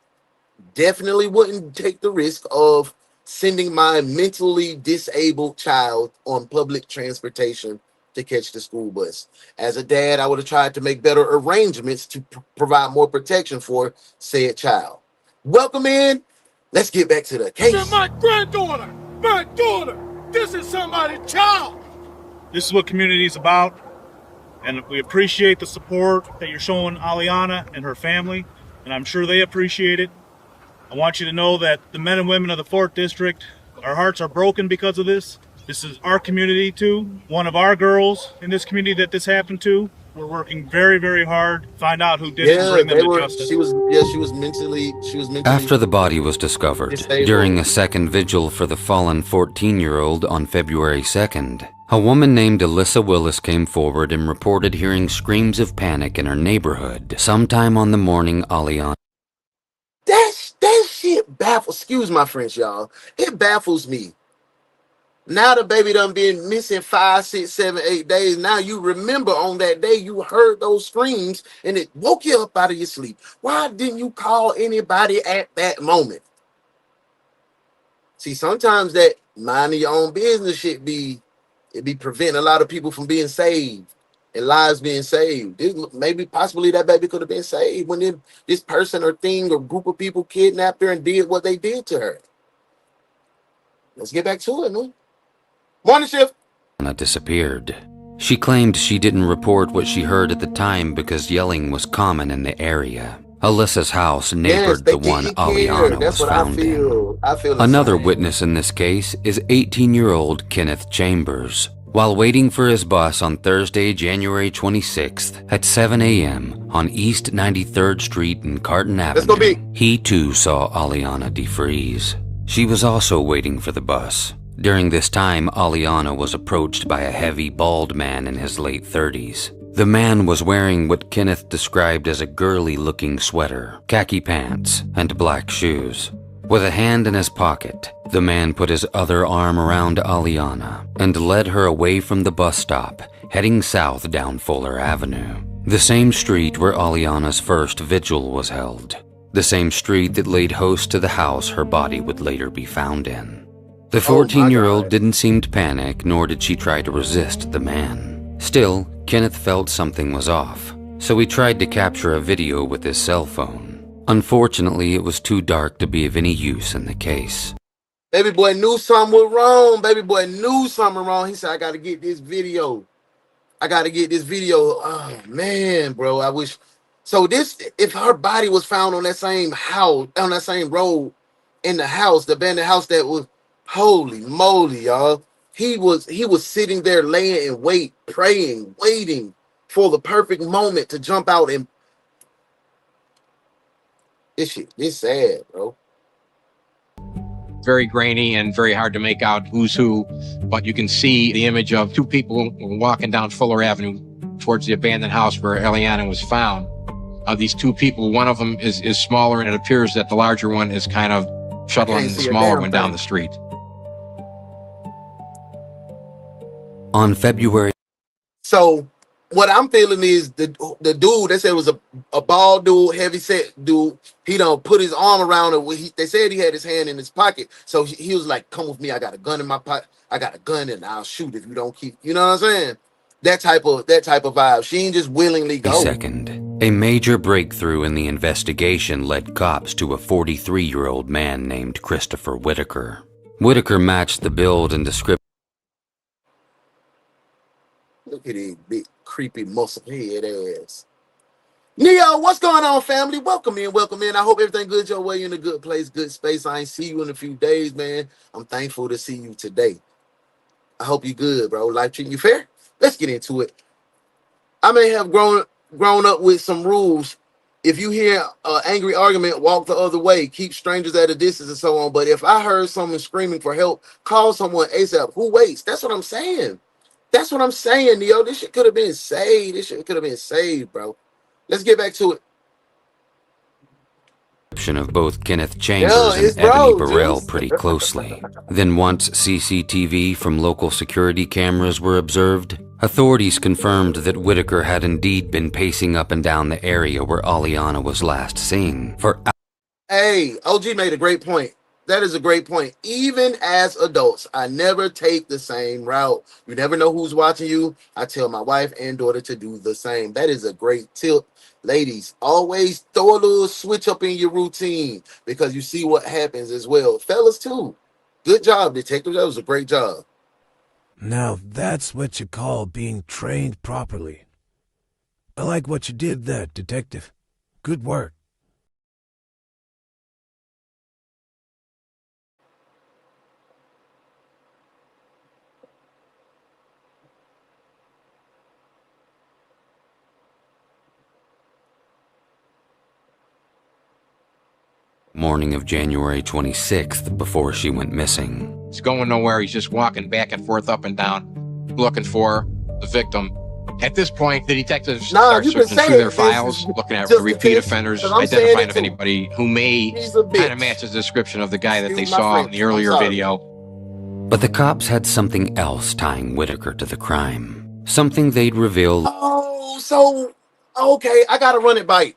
Definitely wouldn't take the risk of sending my mentally disabled child on public transportation to catch the school bus. As a dad, I would have tried to make better arrangements to provide more protection for said child. Welcome in. Let's get back to the case. This is my granddaughter, my daughter. This is somebody's child. This is what community is about, and we appreciate the support that you're showing Aliana and her family, and I'm sure they appreciate it. I want you to know that the men and women of the 4th District, our hearts are broken because of this. This is our community too. One of our girls in this community that this happened to. We're working very, very hard to find out who did it and bring them to justice. She was mentally. After the body was discovered, disabled. During a second vigil for the fallen 14-year-old on February 2nd, a woman named Alyssa Willis came forward and reported hearing screams of panic in her neighborhood sometime on the morning Aliana. That shit baffles. Excuse my French, y'all. It baffles me. Now the baby done been missing 5, 6, 7, 8 days. Now you remember on that day you heard those screams and it woke you up out of your sleep. Why didn't you call anybody at that moment? See, sometimes that minding your own business shit be preventing a lot of people from being saved and lives being saved. Maybe possibly that baby could have been saved when this person or thing or group of people kidnapped her and did what they did to her. Let's get back to it, man. Morning shift. Disappeared. She claimed she didn't report what she heard at the time because yelling was common in the area. Alyssa's house neighbored the one Aliana was found in. Another witness in this case is 18-year-old Kenneth Chambers. While waiting for his bus on Thursday, January 26th at 7 a.m. on East 93rd Street and Carton Avenue, he too saw Aliana defreeze. She was also waiting for the bus. During this time, Aliana was approached by a heavy, bald man in his late 30s. The man was wearing what Kenneth described as a girly-looking sweater, khaki pants, and black shoes. With a hand in his pocket, the man put his other arm around Aliana and led her away from the bus stop, heading south down Fuller Avenue, the same street where Aliana's first vigil was held. the same street that laid host to the house her body would later be found in. The 14-year-old didn't seem to panic, nor did she try to resist the man. Still, Kenneth felt something was off, so he tried to capture a video with his cell phone. Unfortunately, it was too dark to be of any use in the case. Baby boy knew something was wrong. Baby boy knew something wrong. He said, I got to get this video. I got to get this video. Oh, man, bro, I wish. So this, if her body was found on that same house, on that same road in the house, the abandoned house that was, holy moly, y'all. He was sitting there laying in wait, praying, waiting for the perfect moment to jump out and this shit, this sad, bro. Very grainy and very hard to make out who's who, but you can see the image of two people walking down Fuller Avenue towards the abandoned house where Eliana was found. These two people, one of them is smaller, and it appears that the larger one is kind of shuttling the smaller one down the street. On February. So what I'm feeling is the dude, they said it was a bald dude, heavy set dude. He done put his arm around her. They said he had his hand in his pocket. So he was like, come with me. I got a gun in my pocket. I got a gun and I'll shoot if you don't keep, you know what I'm saying? That type of vibe. She ain't just willingly go. Second, a major breakthrough in the investigation led cops to a 43-year-old man named Christopher Whitaker. Whitaker matched the build and description. Look at his big, creepy, muscle head ass. Neo, what's going on, family? Welcome in, welcome in. I hope everything good your way, in a good place, good space. I ain't see you in a few days, man. I'm thankful to see you today. I hope you good, bro. Life treating you fair? Let's get into it. I may have grown up with some rules. If you hear an angry argument, walk the other way. Keep strangers at a distance and so on. But if I heard someone screaming for help, call someone ASAP. Who waits? That's what I'm saying. That's what I'm saying, Neo. This shit could have been saved. This shit could have been saved, bro. Let's get back to it. Of both Kenneth Chambers and Ebony Burrell pretty closely. Then once CCTV from local security cameras were observed, authorities confirmed that Whitaker had indeed been pacing up and down the area where Aliana was last seen. Hey, OG made a great point. That is a great point. Even as adults, I never take the same route. You never know who's watching you. I tell my wife and daughter to do the same. That is a great tip. Ladies, always throw a little switch up in your routine because you see what happens as well. Fellas, too. Good job, detective. That was a great job. Now, that's what you call being trained properly. I like what you did there, detective. Good work. Morning of January 26th, before she went missing. He's going nowhere. He's just walking back and forth, up and down, looking for the victim. At this point, the detectives start searching through their files, looking at the repeat offenders, identifying if anybody who may kind of match the description of the guy that they saw in the earlier video. But the cops had something else tying Whitaker to the crime. Something they'd reveal. Oh, so, okay, I gotta run it by.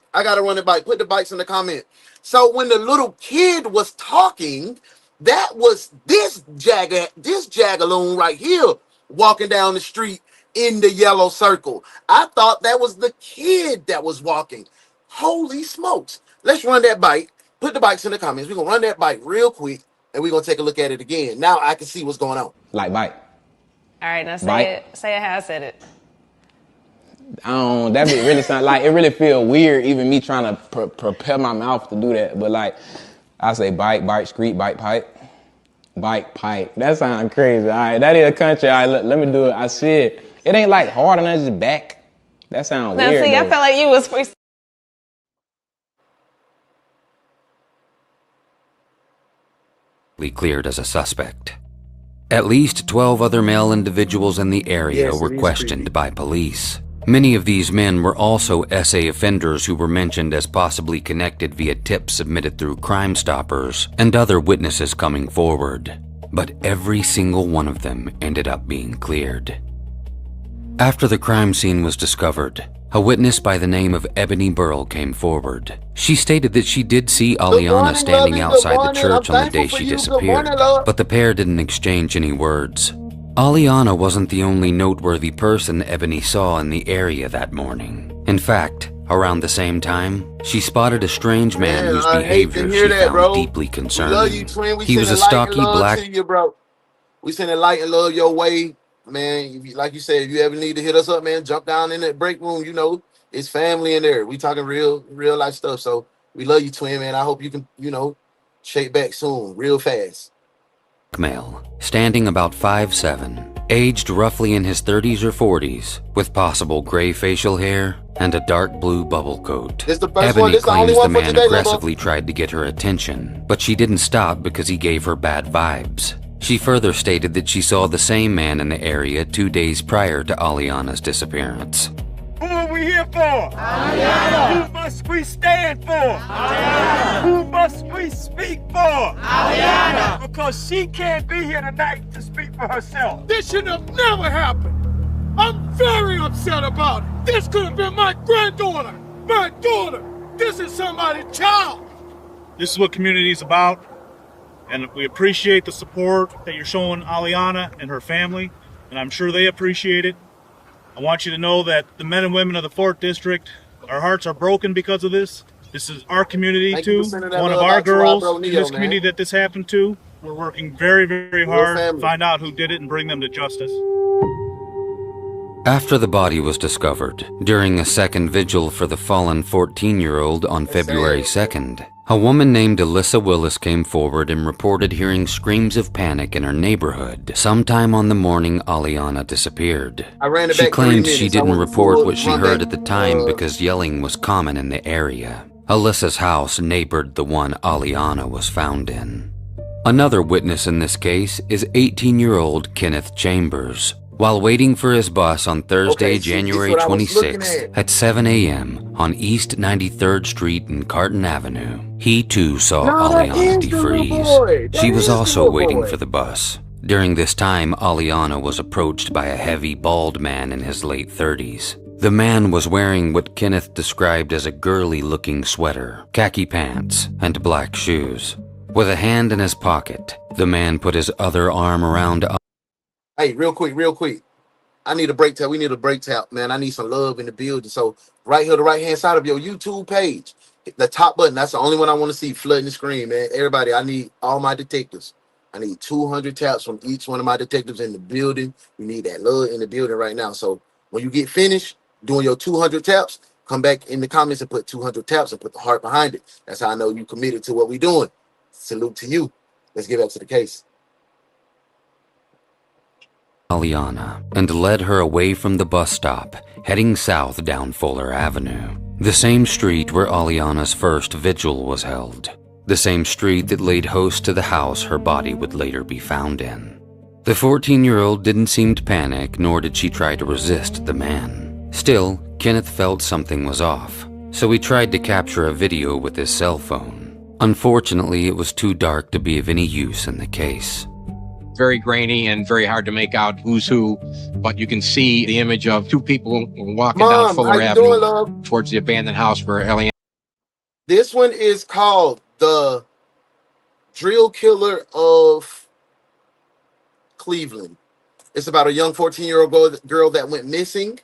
Put the bites in the comment. So when the little kid was talking, that was this jagaloon right here walking down the street in the yellow circle. I thought that was the kid that was walking. Holy smokes. Let's run that bite. Put the bites in the comments. We're going to run that bite real quick, and we're going to take a look at it again. Now I can see what's going on. Like bite. All right, now Bite. say it how I said it. That bit really sound like, it really feel weird even me trying to prepare my mouth to do that. But like, I say bite, street, bite, pipe. Bite, pipe. That sounds crazy. All right, that is a country. All right, let me do it. I said, it ain't like hard and it's just back. That sounds weird. See, I felt like you was freestyle. Cleared as a suspect. At least 12 other male individuals in the area were questioned by police. Many of these men were also SA offenders who were mentioned as possibly connected via tips submitted through Crime Stoppers and other witnesses coming forward. But every single one of them ended up being cleared. After the crime scene was discovered, A witness by the name of Ebony Burrell came forward. She stated that she did see Aliana standing outside the church on the day she disappeared, but the pair didn't exchange any words. Aliana wasn't the only noteworthy person Ebony saw in the area that morning. In fact, around the same time, she spotted a strange man whose behavior she found deeply concerning. He was a stocky black... We sending light and love your way. Man, like you said, if you ever need to hit us up, man, jump down in that break room. You know, it's family in there. We talking real life stuff. So we love you, twin, man. I hope you can, shake back soon, real fast. Male, standing about 5'7", aged roughly in his 30s or 40s, with possible gray facial hair and a dark blue bubble coat. Ebony claims the man aggressively tried to get her attention, but she didn't stop because he gave her bad vibes. She further stated that she saw the same man in the area 2 days prior to Aliana's disappearance. Who are we here for? Aliana. Who must we stand for? Aliana. Who must we speak for? Aliana. Because she can't be here tonight to speak for herself. This should have never happened. I'm very upset about it. This could have been my granddaughter, my daughter. This is somebody's child. This is what community is about. And we appreciate the support that you're showing Aliana and her family, and I'm sure they appreciate it. I want you to know that the men and women of the 4th District, our hearts are broken because of this. This is our community too, one of our girls in this community that this happened to. We're working very, very hard to find out who did it and bring them to justice. After the body was discovered, during a second vigil for the fallen 14-year-old on February 2nd, a woman named Alyssa Willis came forward and reported hearing screams of panic in her neighborhood sometime on the morning Aliana disappeared. She claimed she didn't report what she heard at the time because yelling was common in the area. Alyssa's house neighbored the one Aliana was found in. Another witness in this case is 18-year-old Kenneth Chambers. While waiting for his bus on Thursday, January 26th at 7 a.m. on East 93rd Street and Carton Avenue, he too saw Aliana defreeze. She was also waiting for the bus. During this time, Aliana was approached by a heavy, bald man in his late 30s. The man was wearing what Kenneth described as a girly-looking sweater, khaki pants, and black shoes. With a hand in his pocket, the man put his other arm around Hey, real quick. I need a break tap. We need a break tap, man. I need some love in the building. So right here, the right-hand side of your YouTube page, the top button, that's the only one I want to see flooding the screen, man. Everybody, I need all my detectives. I need 200 taps from each one of my detectives in the building. We need that love in the building right now. So when you get finished doing your 200 taps, come back in the comments and put 200 taps and put the heart behind it. That's how I know you committed to what we're doing. Salute to you. Let's get back to the case. Aliana and led her away from the bus stop, heading south down Fuller Avenue, the same street where Aliana's first vigil was held, the same street that laid host to the house her body would later be found in. The 14-year-old didn't seem to panic, nor did she try to resist the man. Still, Kenneth felt something was off, so he tried to capture a video with his cell phone. Unfortunately, it was too dark to be of any use in the case. Very grainy and very hard to make out who's who, but you can see the image of two people walking down Fuller Avenue towards the abandoned house where Eliana. This one is called The Drill Killer of Cleveland. It's about a young 14-year-old girl that went missing.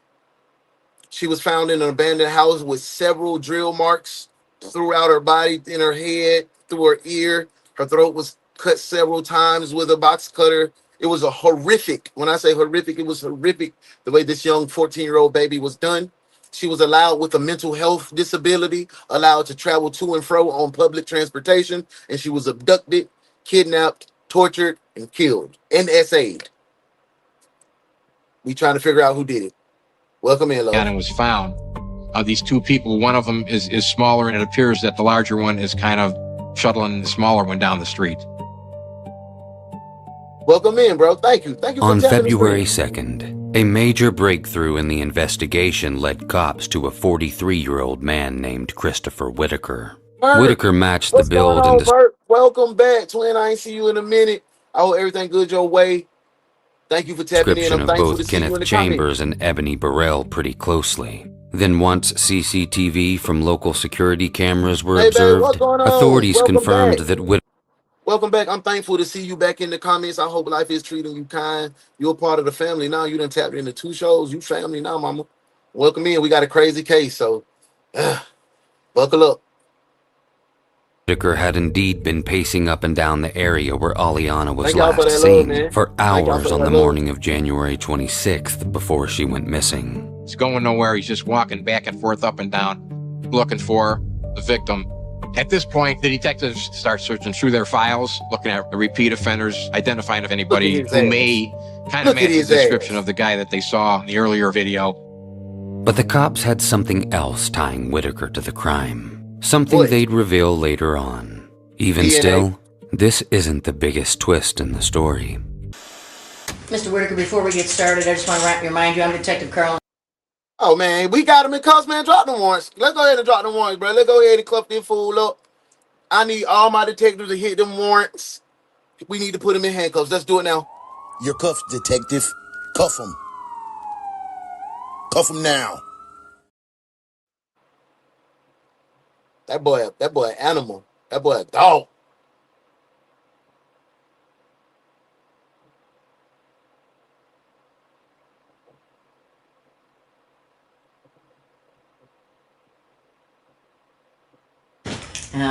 She was found in an abandoned house with several drill marks throughout her body, in her head, through her ear. Her throat was cut several times with a box cutter. It was a horrific, when I say horrific, it was horrific the way this young 14-year-old baby was done. She was allowed with a mental health disability, allowed to travel to and fro on public transportation, and she was abducted, kidnapped, tortured, and killed, and SA'd. We trying to figure out who did it. Welcome in, love. And it was found. These two people, one of them is smaller, and it appears that the larger one is kind of shuttling the smaller one down the street. Welcome in, bro. Thank you. Thank you for On February 2nd, a major breakthrough in the investigation led cops to a 43-year-old man named Christopher Whitaker. Whitaker matched the build and welcome back, twin. I ain't see you in a minute. I hope everything good your way. Thank you for tapping in. Description of both Kenneth Chambers and Ebony Burrell pretty closely. Then once CCTV from local security cameras were Hey, babe, observed, what's going on? authorities Welcome confirmed back. that Whitaker Welcome back. I'm thankful to see you back in the comments. I hope life is treating you kind. You're a part of the family now. You done tapped into 2 shows. You family now, mama. Welcome in. We got a crazy case, so buckle up. had indeed been pacing up and down the area where Aliana was Thank y'all for last that love, seen man. for Thank y'all hours for on that the love. morning of January 26th before she went missing. He's going nowhere. He's just walking back and forth, up and down, looking for the victim. At this point, the detectives start searching through their files, looking at the repeat offenders, identifying if anybody his who ass. may kind Look of at match the his ass. description of the guy that they saw in the earlier video. But the cops had something else tying Whitaker to the crime. Something they'd reveal later on. Even DNA. still, this isn't the biggest twist in the story. Mr. Whitaker, before we get started, I just want to remind you I'm Detective Carl. Oh, man, we got him in cuffs, man. Drop them warrants. Let's go ahead and drop them warrants, bro. Let's go ahead and cuff this fool up. I need all my detectives to hit them warrants. We need to put him in handcuffs. Let's do it now. You're cuffed, detective. Cuff him. Cuff him now. That boy an animal. That boy a dog.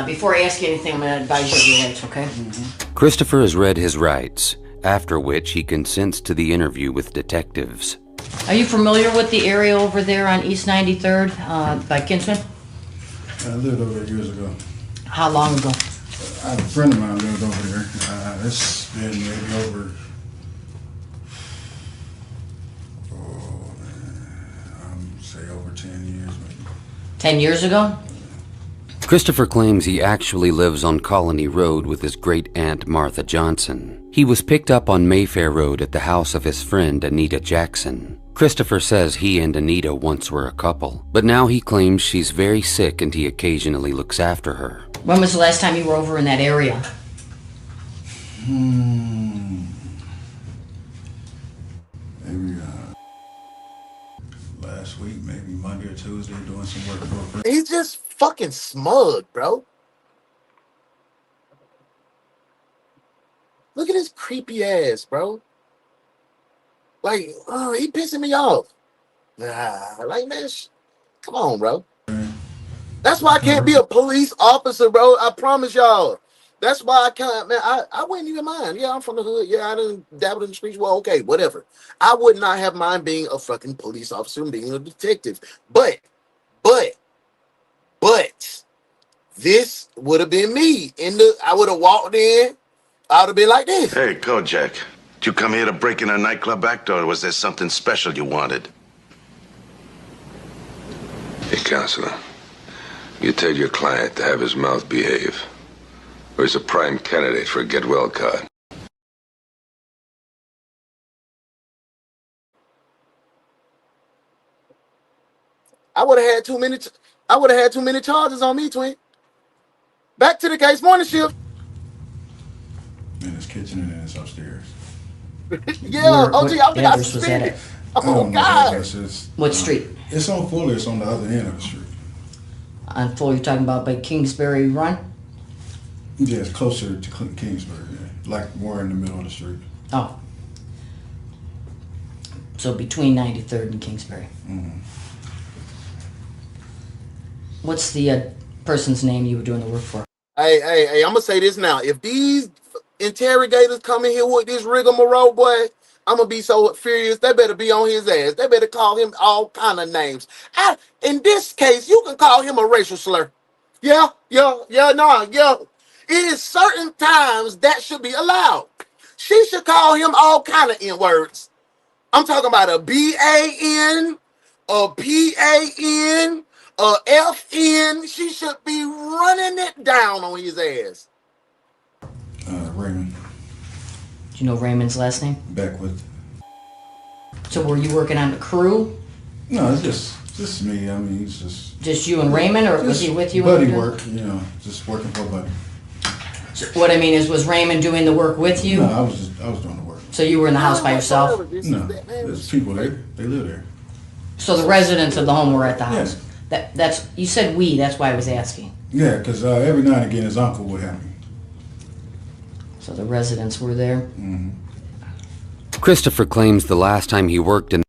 Before I ask you anything, I'm going to advise you of your rights, okay? Christopher has read his rights, after which he consents to the interview with detectives. Are you familiar with the area over there on East 93rd by Kinsman? I lived over there years ago. How long ago? I have a friend of mine lived over there. It's been maybe over, 10 years maybe. 10 years ago? Christopher claims he actually lives on Colony Road with his great-aunt Martha Johnson. He was picked up on Mayfair Road at the house of his friend Anita Jackson. Christopher says he and Anita once were a couple, but now he claims she's very sick and he occasionally looks after her. When was the last time you were over in that area? Maybe last week, maybe Monday or Tuesday, doing some work for a friend. He's just fucking smug, bro. Look at his creepy ass, bro. Like, he pissing me off. Like, man, come on, bro. That's why I can't be a police officer, bro. I promise y'all. That's why I can't, man. I wouldn't even mind. Yeah, I'm from the hood. Yeah, I didn't dabble in the streets. Well, okay, whatever. I would not have mind being a fucking police officer and being a detective. But, this would have been me. I would have walked in. I would have been like this. Hey, Kojak. Did you come here to break in a nightclub act, or was there something special you wanted? Hey, counselor. You tell your client to have his mouth behave, or he's a prime candidate for a get-well card. I would have had too many charges on me, twin. Back to the case. Morning shift. In his kitchen and then it's upstairs. Yeah, OG, I think I address was that suspended. at? Oh, God. What street? It's on Fuller. It's on the other end of the street. On Fuller, you're talking about by Kingsbury Run? Yeah, it's closer to Kingsbury. Yeah. Like more in the middle of the street. Oh. So between 93rd and Kingsbury. Mm-hmm. What's the person's name you were doing the work for? Hey, I'm going to say this now. If these interrogators come in here with this rigmarole, boy, I'm going to be so furious. They better be on his ass. They better call him all kind of names. In this case, you can call him a racial slur. Yeah. It is certain times that should be allowed. She should call him all kind of N-words. I'm talking about a B-A-N, a P-A-N, a F-N. She should be running it down on his ass. Raymond. Do you know Raymond's last name? Beckwith. So were you working on the crew? No, it's just me. I mean, it's just you and Raymond, or was he with you? Buddy work, just working for a buddy. So what I mean is, was Raymond doing the work with you? No, I was doing the work. So you were in the house by yourself? No, there's people there. They live there. So the residents of the home were at the house. That's you said we. That's why I was asking. Yeah, because every now and again his uncle would have me. So the residents were there. Mm-hmm. Christopher claims the last time he worked in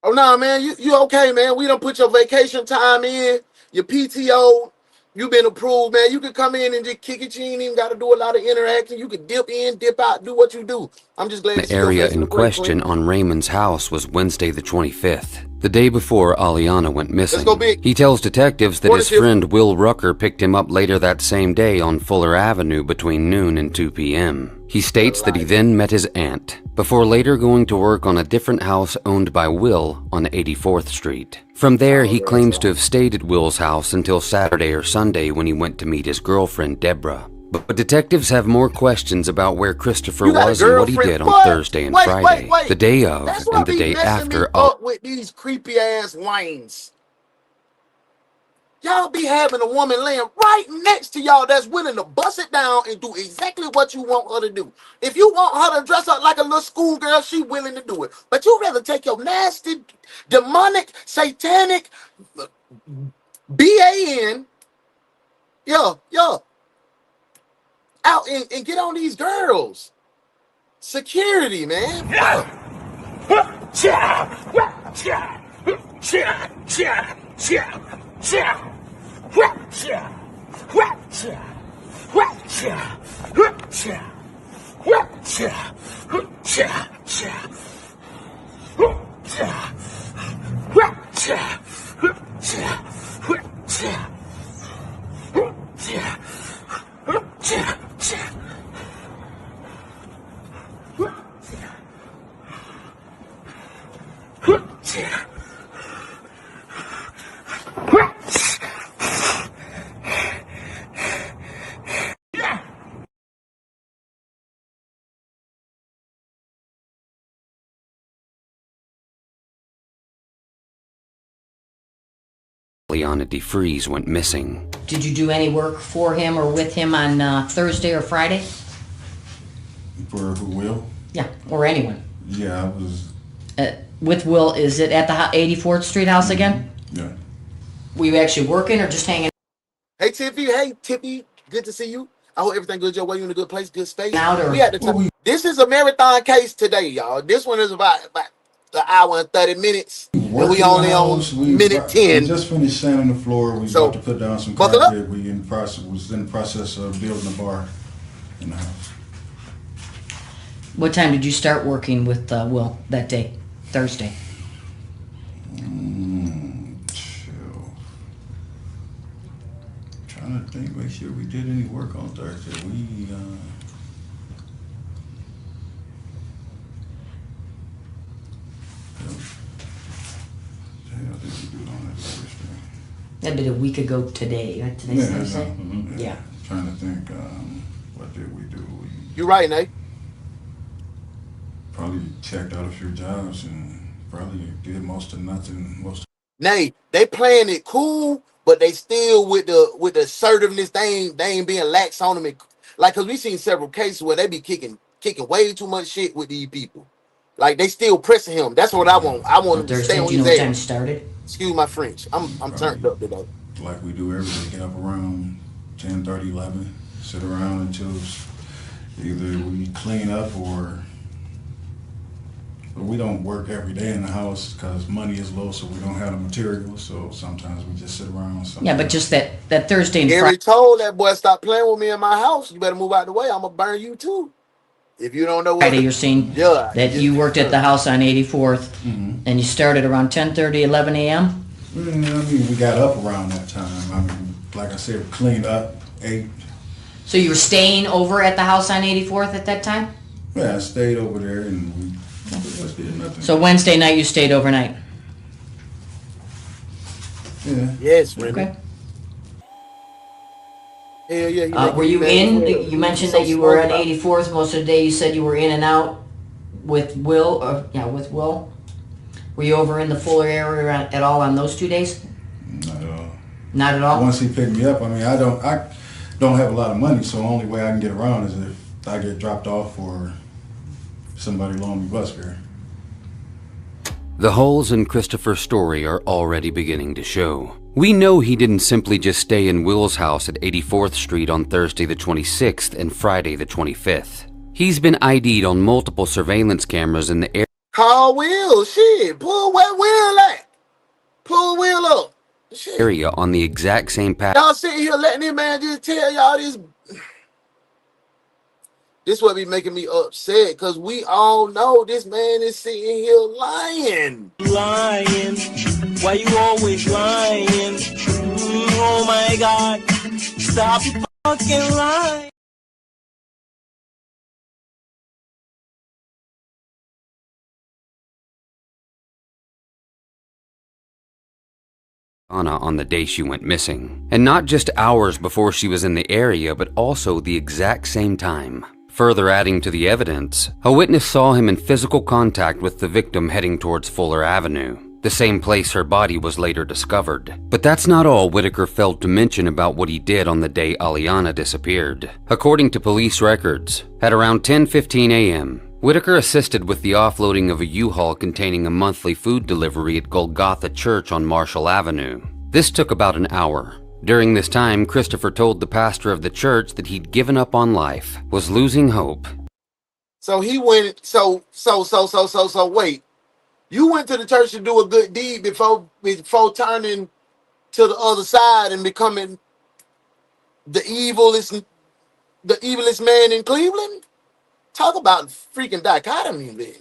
Oh no, man, you okay, man? We done put your vacation time in, your PTO. You been approved, man. You can come in and just kick it. You ain't even got to do a lot of interaction. You can dip in, dip out, do what you do. I'm just glad the area in question on Raymond's house was Wednesday the 25th, the day before Aliana went missing. He tells detectives that his friend Will Rucker picked him up later that same day on Fuller Avenue between noon and 2 p.m. He states that he then met his aunt, before later going to work on a different house owned by Will on 84th Street. From there, he claims to have stayed at Will's house until Saturday or Sunday when he went to meet his girlfriend, Deborah. But detectives have more questions about where Christopher was and what he did on Thursday and Friday, the day of and the day after. Up with these creepy ass lanes. Y'all be having a woman laying right next to y'all that's willing to bust it down and do exactly what you want her to do. If you want her to dress up like a little schoolgirl, she willing to do it. But you rather take your nasty, demonic, satanic BAN, out and get on these girls. Security, man. Aliana DeFries went missing. Did you do any work for him or with him on Thursday or Friday? For who, Will? Yeah, or anyone. Yeah, I was. With Will, is it at the 84th Street house again? Yeah. Were you actually working or just hanging? Hey Tiffy, good to see you. I hope everything good your way. You in a good place, good space. Out or- We at the This is a marathon case today, y'all. This one is about an hour and 30 minutes. And we only on minute 10. We just finished sanding the floor. We about to put down some carpet. We was in the process of building a bar in the house. What time did you start working with Will that day? Thursday? Trying to think, make sure we did any work on Thursday. That'd be a week ago today. Right? Today's Thursday? Yeah. Trying to think, what did we do? You right, Nate. Probably checked out a few jobs and probably did most of nothing. Nate, they playing it cool, but they still with the assertiveness. They ain't being lax on them. Like, cause we seen several cases where they be kicking way too much shit with these people. Like, they still pressing him. That's what I want. I want him to stay on his what time started? Excuse my French. I'm turned up today. Like we do every day, get up around 10:30, 11, sit around until either we clean up or we don't work every day in the house because money is low, so we don't have the materials. So sometimes we just sit around. Yeah, but just that Thursday and Gary Friday. told that boy, stop playing with me in my house. You better move out the way. I'm gonna burn you too. If you don't know what Friday, you're saying that you worked at the house on 84th, and you started around 10:30, 11 a.m.? I mean, we got up around that time. I mean, like I said, we cleaned up, 8. So you were staying over at the house on 84th at that time? Yeah, I stayed over there and we just did nothing. So Wednesday night you stayed overnight? Yeah. Yes, Remy. Okay. Hell yeah. Were you in? You mentioned that you were at 84th most of the day. You said you were in and out with Will. With Will. Were you over in the Fuller area at all on those 2 days? Not at all. Not at all? Once he picked me up, I mean, I don't have a lot of money, so the only way I can get around is if I get dropped off or somebody loan me bus fare. The holes in Christopher's story are already beginning to show. We know he didn't simply just stay in Will's house at 84th Street on Thursday the 26th and Friday the 25th. He's been ID'd on multiple surveillance cameras in the area. Call Will. Shit. Pull where Will at. Pull Will up. Shit. Area on the exact same path. Y'all sitting here letting this man just tell y'all this. This what be making me upset, because we all know this man is sitting here lying. Lying. Why you always lying? Oh my God. Stop fucking lying. On the day she went missing. And not just hours before she was in the area, but also the exact same time. Further adding to the evidence, a witness saw him in physical contact with the victim heading towards Fuller Avenue, the same place her body was later discovered. But that's not all Whitaker failed to mention about what he did on the day Aliana disappeared. According to police records, at around 10:15 a.m., Whitaker assisted with the offloading of a U-Haul containing a monthly food delivery at Golgotha Church on Marshall Avenue. This took about an hour. During this time, Christopher told the pastor of the church that he'd given up on life, was losing hope. So he went, wait. You went to the church to do a good deed before turning to the other side and becoming the evilest man in Cleveland? Talk about freaking dichotomy, man.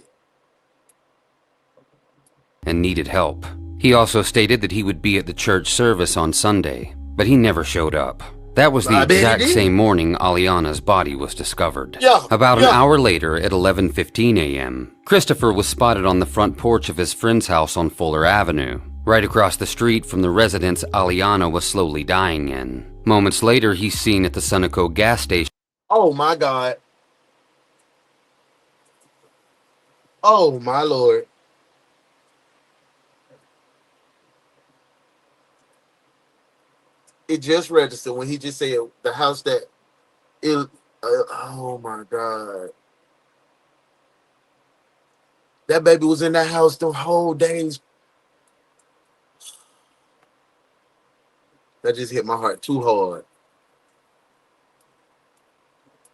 And needed help. He also stated that he would be at the church service on Sunday, but he never showed up. That was the exact same morning Aliana's body was discovered. About an hour later, at 11:15 a.m., Christopher was spotted on the front porch of his friend's house on Fuller Avenue, right across the street from the residence Aliana was slowly dying in. Moments later, he's seen at the Sunoco gas station. Oh my God. Oh my Lord. It just registered when he just said the house that oh my God. That baby was in that house the whole days. That just hit my heart too hard.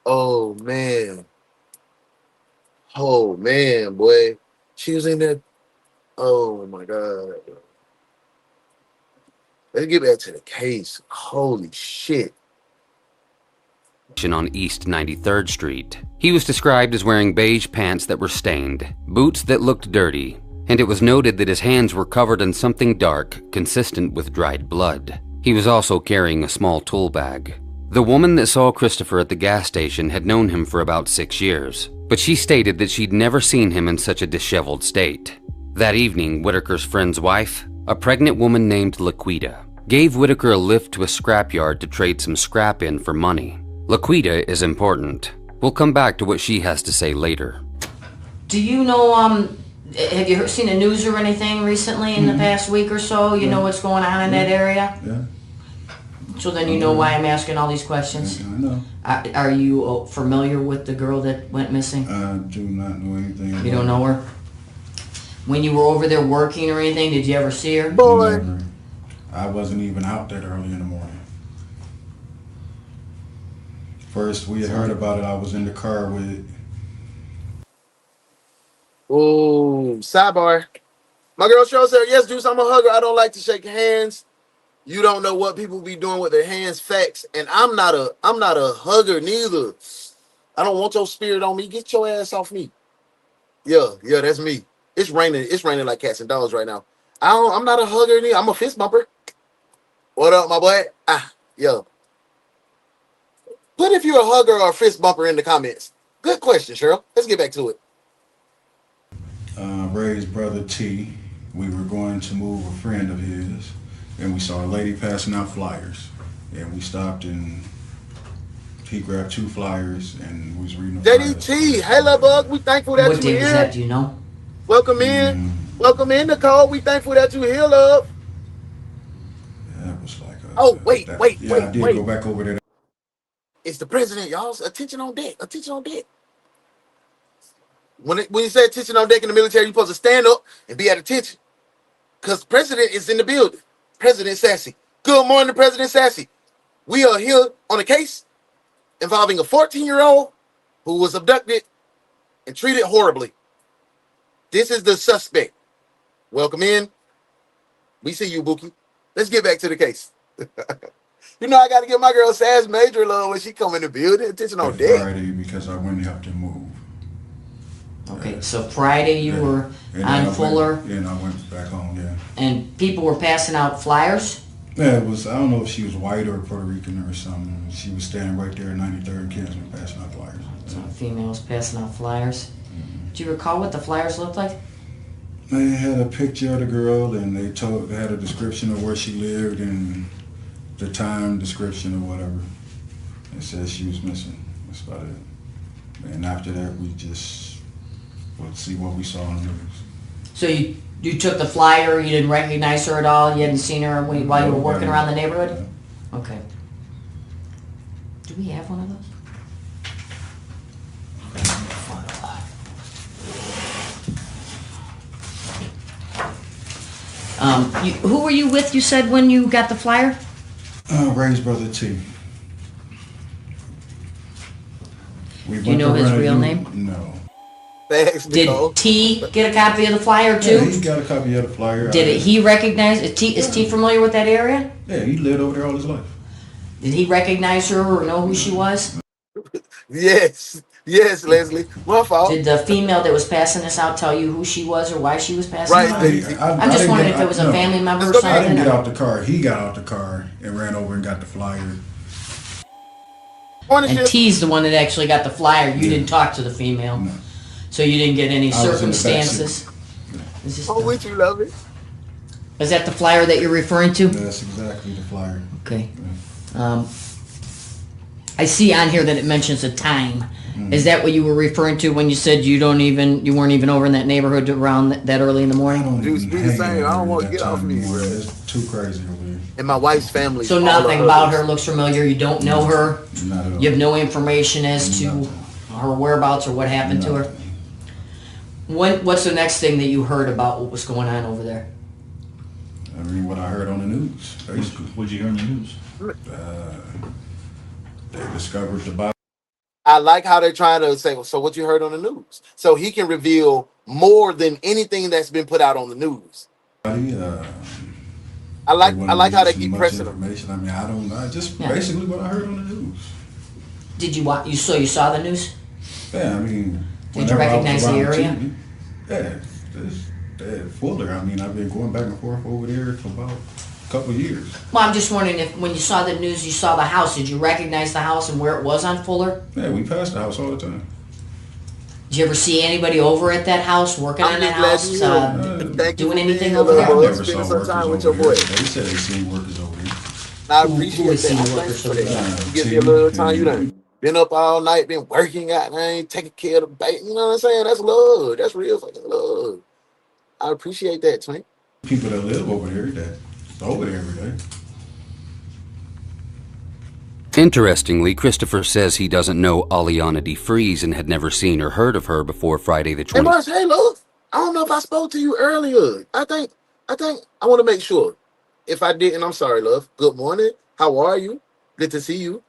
Oh man. Oh man, boy. She was in there. Oh my God. Let's get back to the case. Holy shit. On East 93rd Street. He was described as wearing beige pants that were stained, boots that looked dirty, and it was noted that his hands were covered in something dark, consistent with dried blood. He was also carrying a small tool bag. The woman that saw Christopher at the gas station had known him for about 6 years, but she stated that she'd never seen him in such a disheveled state. That evening, Whitaker's friend's wife, a pregnant woman named Laquita, gave Whitaker a lift to a scrapyard to trade some scrap in for money. Laquita is important. We'll come back to what she has to say later. Do you know, have you seen the news or anything recently in the past week or so? You know what's going on in that area? Yeah. So then you know why I'm asking all these questions? I know. Are you familiar with the girl that went missing? I do not know anything. You don't know her? When you were over there working or anything, did you ever see her? Boy. Never. I wasn't even out that early in the morning. First we had heard about it, I was in the car with. Oh, sidebar. My girl Cheryl said, yes, Juice, I'm a hugger. I don't like to shake hands. You don't know what people be doing with their hands, facts. And I'm not a hugger neither. I don't want your spirit on me. Get your ass off me. Yeah, that's me. It's raining like cats and dogs right now. I'm not a hugger neither. I'm a fist bumper. What up, my boy? Yo. Put if you're a hugger or a fist bumper in the comments. Good question, Cheryl. Let's get back to it. Ray's brother T, we were going to move a friend of his, and we saw a lady passing out flyers. And we stopped and he grabbed 2 flyers and was reading them. JDT, hey, love bug, we thankful that what you're here. What day was that, do you know? Welcome in. Welcome in, Nicole. We thankful that you're here, love. Yeah, that was like wait. I did go back over there. It's the president, y'all. Attention on deck. Attention on deck. When you say attention on deck in the military, you're supposed to stand up and be at attention. Because the president is in the building. President Sassy. Good morning, President Sassy. We are here on a case involving a 14-year-old who was abducted and treated horribly. This is the suspect. Welcome in. We see you, Bookie. Let's get back to the case. You know, I got to give my girl Sass major love when she come in the building. Attention on deck. Friday because I went and helped him move. Okay, so Friday you were on Fuller. And I went back home, yeah. And people were passing out flyers? Yeah, it was, I don't know if she was white or Puerto Rican or something. She was standing right there at 93rd and Kinsman passing out flyers. So females passing out flyers. Do you recall what the flyers looked like? They had a picture of the girl and they had a description of where she lived and the time description or whatever. It says she was missing. That's about it. And after that, we just would see what we saw on the news. So you took the flyer, you didn't recognize her at all, you hadn't seen her while you were working around the neighborhood? Yeah. Okay. Do we have one of those? Who were you with, you said, when you got the flyer? Ray's brother T. Do you know his real name? No. Did T get a copy of the flyer too? Yeah, he got a copy of the flyer. He recognize, is T familiar with that area? Yeah, he lived over there all his life. Did he recognize her or know who she was? Yes, Leslie. My fault. Did the female that was passing this out tell you who she was or why she was passing it out? I'm just wondering if it was a family member or something. I didn't get out the car. He got out the car and ran over and got the flyer. And T's the one that actually got the flyer. You didn't talk to the female. No. So you didn't get any circumstances. Oh, would you love it? Is that the flyer that you're referring to? That's exactly the flyer. Okay. I see on here that it mentions a time. Is that what you were referring to when you said you weren't even over in that neighborhood around that early in the morning? I don't want to get off me, bro. It's too crazy over here. And my wife's family. So nothing about her looks familiar. You don't know her. Not at all. You have no information as to her whereabouts or what happened to her. What's the next thing that you heard about what was going on over there? I mean, what I heard on the news, basically. What'd you hear on the news? They discovered the body. I like how they're trying to say, so what you heard on the news? So he can reveal more than anything that's been put out on the news. I like how they keep pressing information. I mean, I just basically what I heard on the news. Did you watch? You saw the news? Yeah, I mean. Did you recognize the area? Fuller. I mean, I've been going back and forth over there for about a couple of years. Well, I'm just wondering if when you saw the news, you saw the house. Did you recognize the house and where it was on Fuller? Yeah, we passed the house all the time. Did you ever see anybody over at that house, working on that house, doing anything over there? I never saw workers over there. They said they seen workers over there. I appreciate that. You give me a little time. You done been up all night, been working out, man, taking care of the baby. You know what I'm saying? That's love. That's real fucking love. I appreciate that, Twink. People that live over here, that's over there every day. Interestingly, Christopher says he doesn't know Aliana DeFries and had never seen or heard of her before Friday the 20th. Hey, Mars, hey, love. I don't know if I spoke to you earlier. I think I want to make sure. If I didn't, I'm sorry, love. Good morning. How are you? Good to see you.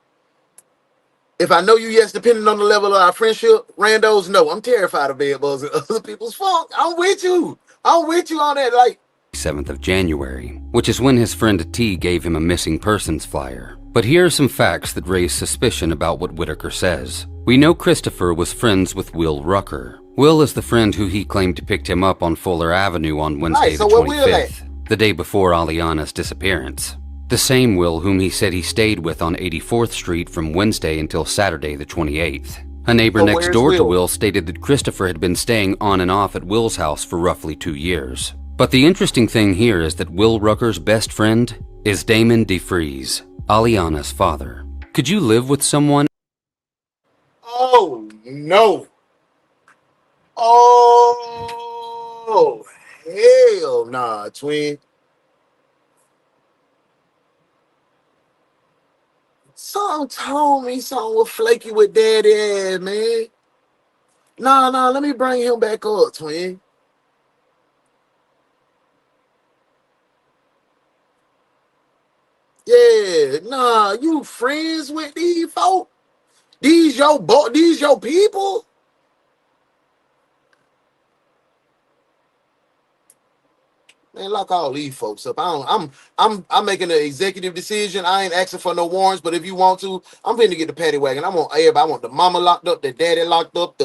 If I know you, yes, depending on the level of our friendship, randos, no. I'm terrified of bed bugs and other people's funk. I'm with you. I'm with you on that, like. 7th of January, which is when his friend T gave him a missing persons flyer. But here are some facts that raise suspicion about what Whitaker says. We know Christopher was friends with Will Rucker. Will is the friend who he claimed picked him up on Fuller Avenue on Wednesday the 25th, the day before Aliana's disappearance. The same Will whom he said he stayed with on 84th Street from Wednesday until Saturday the 28th. A neighbor next door to Will stated that Christopher had been staying on and off at Will's house for roughly 2 years. But the interesting thing here is that Will Rucker's best friend is Damon DeFries, Aliana's father. Could you live with someone? Oh, no. Oh, hell nah, twin. Something told me something was flaky with daddy ass, man. Nah, let me bring him back up, twin. Yeah, nah, you friends with these folk? These your people? Man, lock all these folks up. I'm making an executive decision. I ain't asking for no warrants, but if you want to, I'm finna get the paddy wagon. I want everybody. I want the mama locked up, the daddy locked up,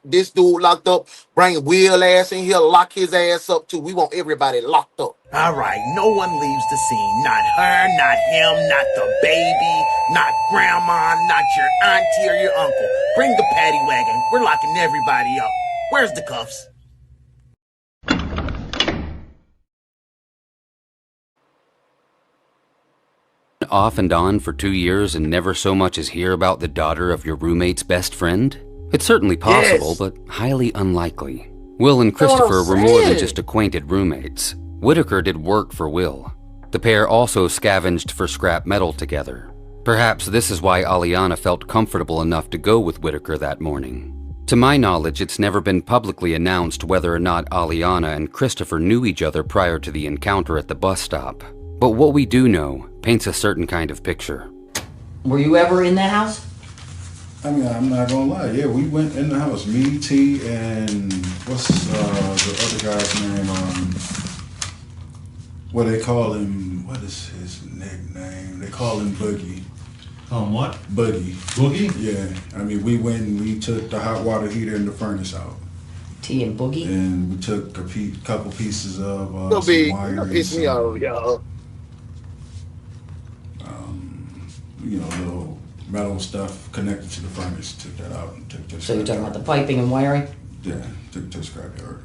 this dude locked up. Bring Will ass in here, lock his ass up too. We want everybody locked up. All right, no one leaves the scene. Not her, not him, not the baby, not grandma, not your auntie or your uncle. Bring the paddy wagon. We're locking everybody up. Where's the cuffs? Off and on for 2 years and never so much as hear about the daughter of your roommate's best friend? It's certainly possible, Yes. but highly unlikely. Will and That's what I'm Christopher were more than saying. just acquainted roommates. Whitaker did work for Will. The pair also scavenged for scrap metal together. Perhaps this is why Aliana felt comfortable enough to go with Whitaker that morning. To my knowledge, it's never been publicly announced whether or not Aliana and Christopher knew each other prior to the encounter at the bus stop. But what we do know paints a certain kind of picture. Were you ever in that house? I mean, I'm not gonna lie. Yeah, we went in the house. Me, T, and what's the other guy's name? What they call him? What is his nickname? They call him Boogie. What? Boogie. Boogie? Yeah. I mean, we went and we took the hot water heater and the furnace out. T and Boogie? And we took a couple pieces of Don't some be, wire. don't piss me off, y'all. You know, little metal stuff connected to the furnace. Took that out and took this. So you're talking about the piping and wiring? Yeah, took it to the scrapyard.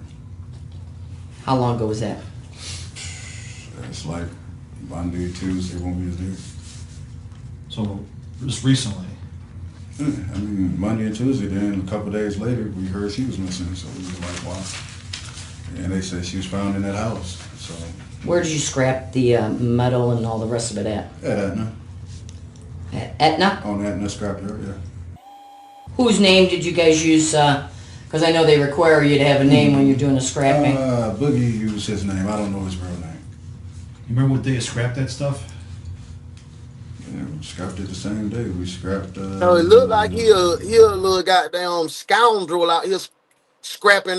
How long ago was that? It's like Monday, Tuesday when we was there. So just recently. Yeah, I mean, Monday and Tuesday. Then a couple days later, we heard she was missing. So we was like, wow. And they said she was found in that house. So. Where did you scrap the metal and all the rest of it at? At Etna. At Etna? On Etna scrapyard, yeah. Whose name did you guys use? Because I know they require you to have a name when you're doing a scrapping. Boogie used his name. I don't know his real name. You remember what day you scrapped that stuff? Yeah, we scrapped it the same day. We scrapped. No, it looked like he a little goddamn scoundrel out here scrapping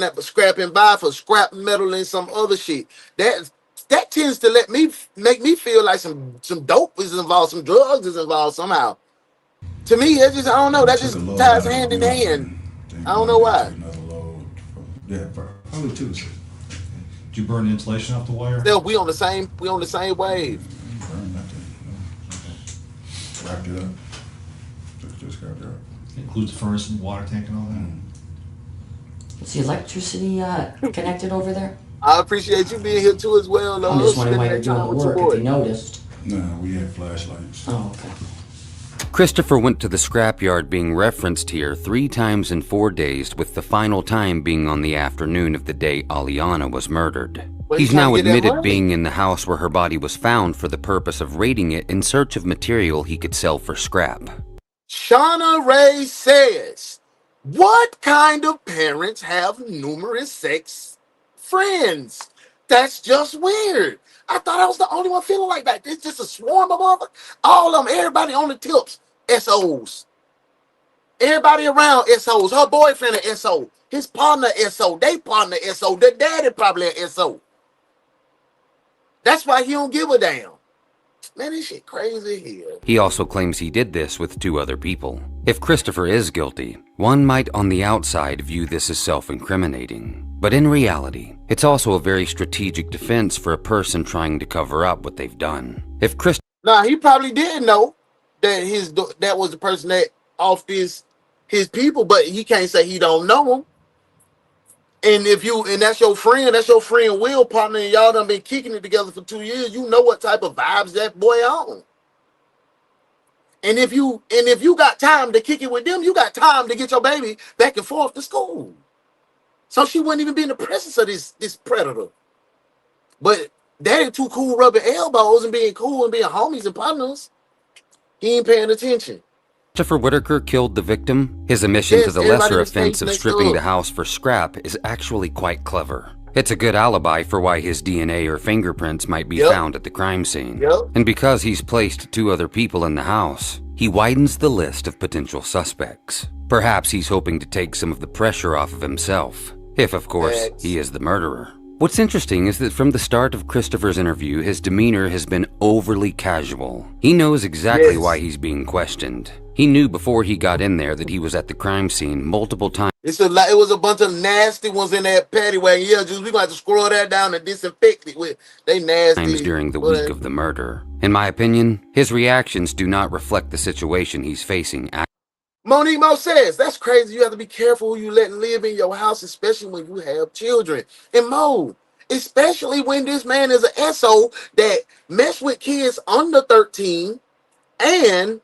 by for scrap metal and some other shit. That tends to make me feel like some dope is involved, some drugs is involved somehow. To me, that's just, I don't know. That just ties hand in hand. I don't know why. Yeah, probably Tuesday. Did you burn the insulation off the wire? Still, we on the same wave. Burned that thing. Wrapped it up. Took it to the scrapyard. Includes the furnace and water tank and all that. Is the electricity connected over there? I appreciate you being here too as well, though. I'm just wondering why you're doing the work if you noticed. No, we had flashlights. Oh, okay. Christopher went to the scrapyard being referenced here 3 times in 4 days, with the final time being on the afternoon of the day Aliana was murdered. He's now admitted being in the house where her body was found for the purpose of raiding it in search of material he could sell for scrap. Shauna Ray says, what kind of parents have numerous sex friends? That's just weird. I thought I was the only one feeling like that. It's just a swarm of motherfuckers. All of them, everybody on the tips, SOs. Everybody around SOs. Her boyfriend an SO. His partner SO. They partner SO. The daddy probably an SO. That's why he don't give a damn. Man, this shit crazy here. He also claims he did this with 2 other people. If Christopher is guilty, one might on the outside view this as self-incriminating. But in reality, it's also a very strategic defense for a person trying to cover up what they've done. If Christopher... Nah, he probably didn't know that that was the person that offed his people, but he can't say he don't know him. And that's your friend Will partner, and y'all done been kicking it together for 2 years. You know what type of vibes that boy on. And if you got time to kick it with them, you got time to get your baby back and forth to school. So she wouldn't even be in the presence of this predator. But daddy too cool rubbing elbows and being cool and being homies and partners. He ain't paying attention. Christopher Whitaker killed the victim, his admission Yes, to the everybody lesser in the offense States of messed stripping up. the house for scrap is actually quite clever. It's a good alibi for why his DNA or fingerprints might be found at the crime scene. Yep. And because he's placed 2 other people in the house, he widens the list of potential suspects. Perhaps he's hoping to take some of the pressure off of himself, if of course he is the murderer. What's interesting is that from the start of Christopher's interview, his demeanor has been overly casual. He knows exactly why he's being questioned. He knew before he got in there that he was at the crime scene multiple times. It was a bunch of nasty ones in that paddy wagon. Yeah, just we gonna have to scroll that down and disinfect it with they nasty. During the week of the murder. In my opinion, his reactions do not reflect the situation he's facing. Monique Mo says, that's crazy. You have to be careful who you letting live in your house, especially when you have children. And Mo, especially when this man is an SO that mess with kids under 13 and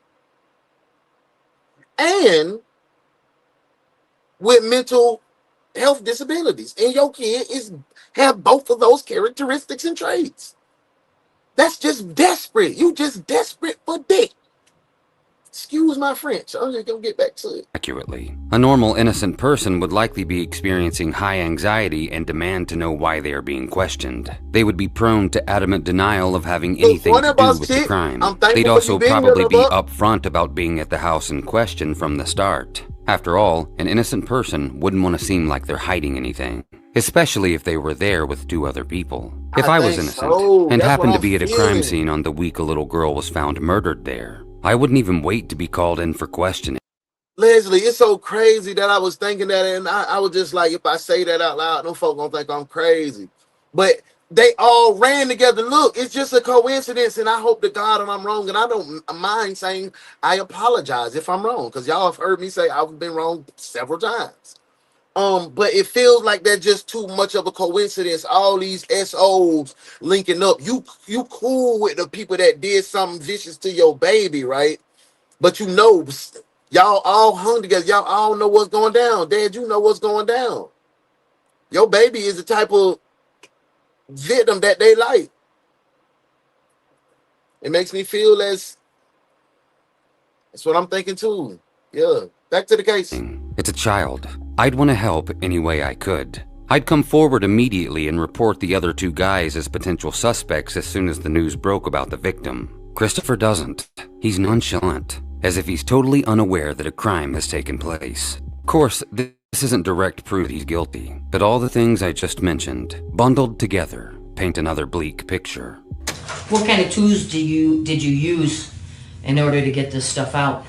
with mental health disabilities. And your kid have both of those characteristics and traits. That's just desperate. You just desperate for dick. Excuse my French. I'm just gonna get back to it. Accurately. A normal, innocent person would likely be experiencing high anxiety and demand to know why they are being questioned. They would be prone to adamant denial of having anything to do with the crime. They'd also probably be upfront about being at the house in question from the start. After all, an innocent person wouldn't want to seem like they're hiding anything, especially if they were there with 2 other people. If I was innocent and happened to be at a crime scene on the week a little girl was found murdered there, I wouldn't even wait to be called in for questioning. Leslie, it's so crazy that I was thinking that, and I was just like, if I say that out loud, them folk gonna think I'm crazy. But they all ran together. Look, it's just a coincidence, and I hope to God if I'm wrong, and I don't mind saying I apologize if I'm wrong, because y'all have heard me say I've been wrong several times. But it feels like that's just too much of a coincidence. All these SOs linking up. You cool with the people that did something vicious to your baby, right? But you know, y'all all hung together. Y'all all know what's going down. Dad, you know what's going down. Your baby is the type of victim that they like. It makes me feel that's what I'm thinking too. Yeah. Back to the case. It's a child. I'd want to help any way I could. I'd come forward immediately and report the other 2 guys as potential suspects as soon as the news broke about the victim. Christopher doesn't. He's nonchalant, as if he's totally unaware that a crime has taken place. Of course, this isn't direct proof he's guilty, but all the things I just mentioned, bundled together, paint another bleak picture. What kind of tools did you use in order to get this stuff out?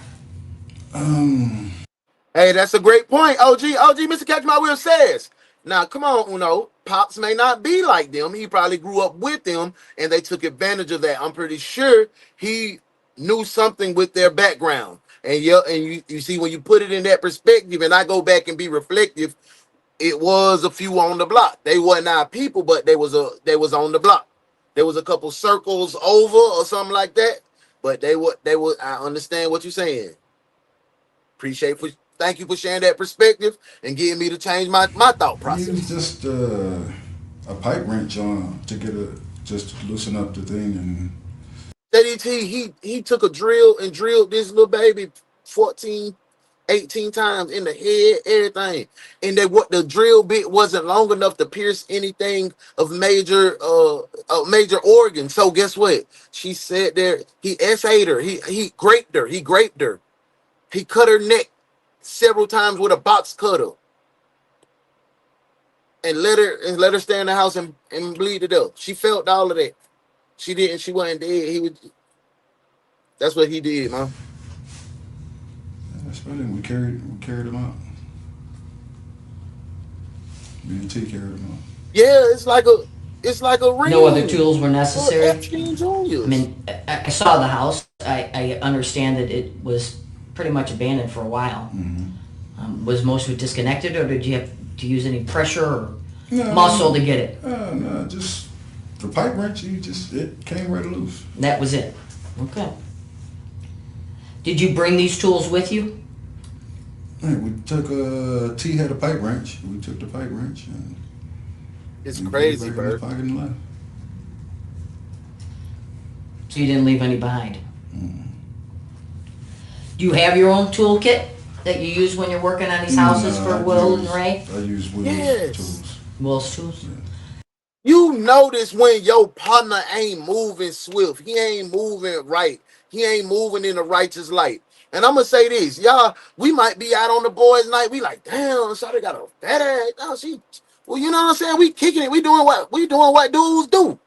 Hey, that's a great point. OG, Mr. Catch My Will says. Now, come on, Uno. Pops may not be like them. He probably grew up with them, and they took advantage of that. I'm pretty sure he knew something with their background. And yeah, and you see, when you put it in that perspective, and I go back and be reflective, it was a few on the block. They wasn't our people, but they was on the block. There was a couple circles over or something like that, but they were. I understand what you're saying. Thank you for sharing that perspective and getting me to change my thought process. It was just a pipe wrench on just to loosen up the thing. And he took a drill and drilled this little baby 14, 18 times in the head, everything. And the drill bit wasn't long enough to pierce anything of major organ. So guess what? She said there, he S.A.'d her. He graped her. He cut her neck several times with a box cutter and let her stay in the house and bleed it up. She felt all of that. She wasn't dead. That's what he did, man. That's funny. We carried him out. Me and T carried him out. Yeah, it's like a ring. No other tools were necessary. I mean, I saw the house. I understand that it was pretty much abandoned for a while. Mm-hmm. Was most of it disconnected, or did you have to use any pressure or muscle to get it? No, just the pipe wrench. It came right loose. That was it. Okay. Did you bring these tools with you? Hey, we took T had a pipe wrench. We took the pipe wrench and it's crazy, bro. So you didn't leave any behind. Do you have your own toolkit that you use when you're working on these houses for Will and Ray? I use Will's Yes. tools. Will's tools? You notice when your partner ain't moving swift, he ain't moving right, he ain't moving in the righteous light. And I'm gonna say this, y'all, we might be out on the boys' night, we like, damn, Shawty got a fat ass. No, she, well, you know what I'm saying? We kicking it, we doing what dudes do.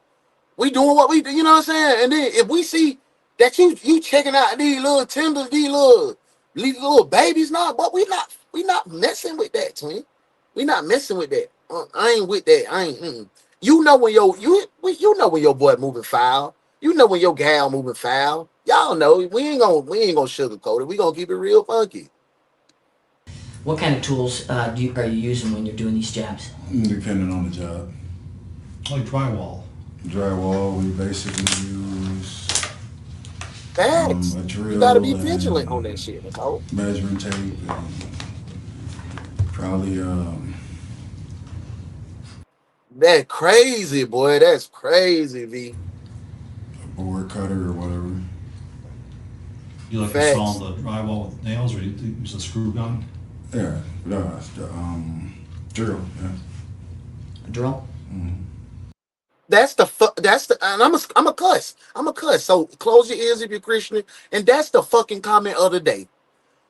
We doing what we do, you know what I'm saying? And then if we see that you checking out these little tenders, these little babies, nah, but we not messing with that, twin. We not messing with that. I ain't with that. I ain't. You know when you know when your boy moving foul. You know when your gal moving foul. Y'all know we ain't gonna sugarcoat it. We gonna keep it real funky. What kind of tools are you using when you're doing these jobs? Depending on the job. Like drywall. Drywall, we basically use Facts. a drill. You gotta be vigilant on that shit, Nicole. Measuring tape and probably That crazy, boy. That's crazy, V. a board cutter or whatever. You like Facts. install the drywall with nails, or you use a screw gun? Yeah, no, it's the drill. Yeah. A drill? Mm-hmm. That's the and I'm a cuss. I'm a cuss. So close your ears if you're Christian. And that's the fucking comment of the day.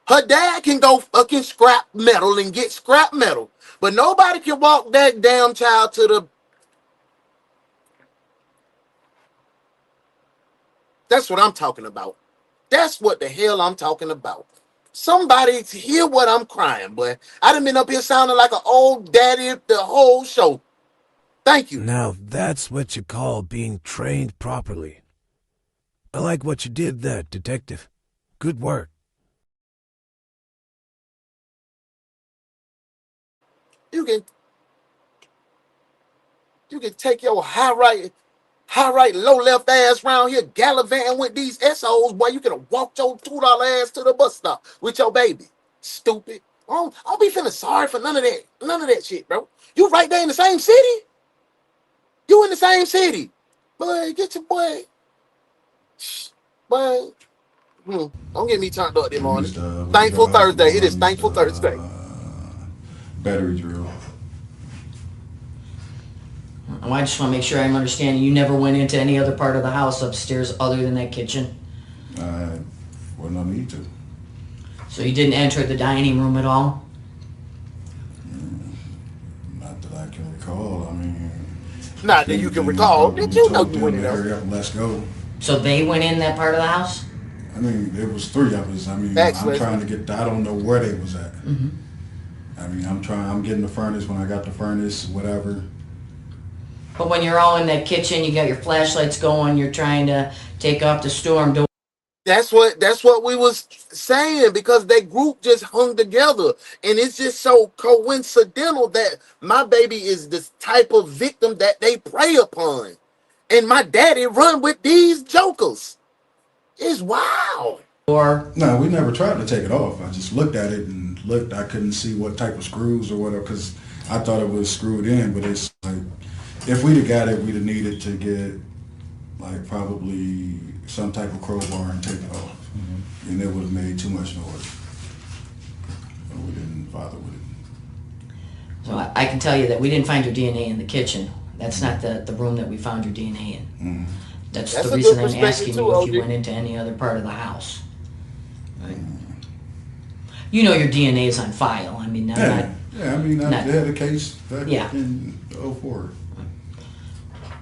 Her dad can go fucking scrap metal and get scrap metal, but nobody can walk that damn child to the. That's what I'm talking about. That's what the hell I'm talking about. Somebody hear what I'm crying, boy. I done been up here sounding like an old daddy the whole show. Thank you. Now that's what you call being trained properly. I like what you did there, detective. Good work. You can take your high right, low left ass around here gallivanting with these SOs, boy. You could have walked your $2 ass to the bus stop with your baby. Stupid. I don't be feeling sorry for none of that shit, bro. You right there in the same city. You in the same city. Boy, get your boy. Boy. Don't get me turned up this morning. Thankful Thursday. It is Thankful Thursday. Battery drill. Well, I just want to make sure I'm understanding. You never went into any other part of the house upstairs other than that kitchen? Well, no need to. So you didn't enter the dining room at all? Not that I can recall. I mean... Not that you can recall. Did you know you went in there? Hurry up and let's go. So they went in that part of the house? I mean, there was three of us. I mean, I'm trying to get... I don't know where they was at. Mm-hmm. I mean, I'm getting the furnace. When I got the furnace, whatever... But when you're all in that kitchen, you got your flashlights going, you're trying to take off the storm door. That's what we was saying, because that group just hung together, and it's just so coincidental that my baby is this type of victim that they prey upon, and my daddy run with these jokers. It's wild. No, we never tried to take it off. I just looked at it and looked. I couldn't see what type of screws or whatever, because I thought it was screwed in, but it's like, if we'd have got it, we'd have needed to get like probably some type of crowbar and take it off. Mm-hmm. And it would have made too much noise. So we didn't bother with it. So I can tell you that we didn't find your DNA in the kitchen. That's not the room that we found your DNA in. Mm-hmm. That's the reason I'm asking you if you went into any other part of the house. Right? You know your DNA is on file. I mean, I had a case back in 04.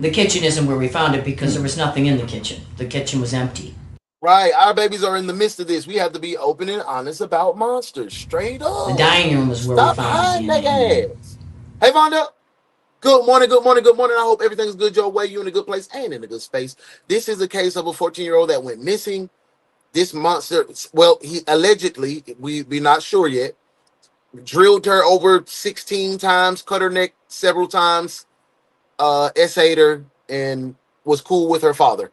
The kitchen isn't where we found it because there was nothing in the kitchen. The kitchen was empty. Right, our babies are in the midst of this. We have to be open and honest about monsters. Straight up. The dining room is where we found the ass. Hey, Vonda. Good morning, good morning, good morning. I hope everything's good your way. You in a good place and in a good space. This is a case of a 14-year-old that went missing. This monster, well, he allegedly, we're not sure yet, drilled her over 16 times, cut her neck several times, essayed her, and was cool with her father.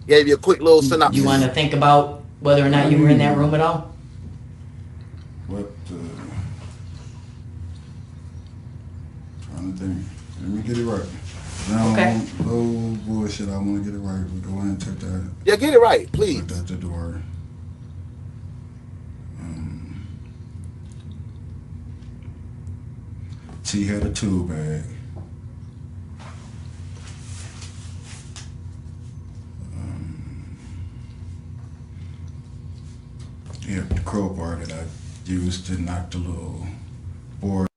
Gave you a quick little synopsis. You want to think about whether or not you were in that room at all? What? Trying to think. Let me get it right. No bullshit. I want to get it right. We go ahead and take that. Yeah, get it right, please. Put that at the door. T had a tool bag. Yeah, the crowbar that I used to knock the little board.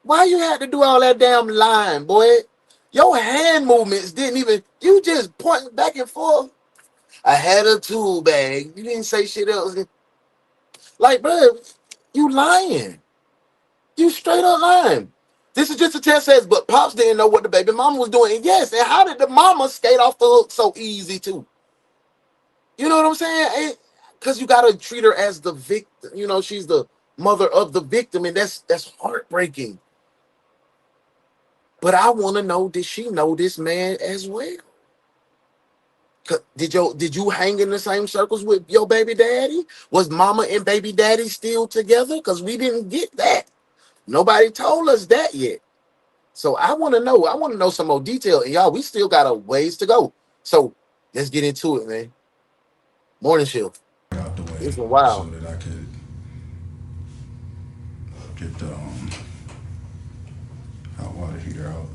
Why you had to do all that damn lying, boy? Your hand movements didn't even, you just pointing back and forth. I had a tool bag. You didn't say shit else. Like, bro, you lying. You straight up lying. This is just a test says, but Pops didn't know what the baby mama was doing. And yes, and how did the mama skate off the hook so easy too? You know what I'm saying? Because you gotta treat her as the victim. You know, she's the mother of the victim, and that's heartbreaking. But I want to know, did she know this man as well? Did you hang in the same circles with your baby daddy? Was mama and baby daddy still together? Because we didn't get that. Nobody told us that yet. So I want to know. I want to know some more detail. And y'all, we still got a ways to go. So let's get into it, man. Morning shift. Out the way. It's a while. So that I could get the hot water heater out.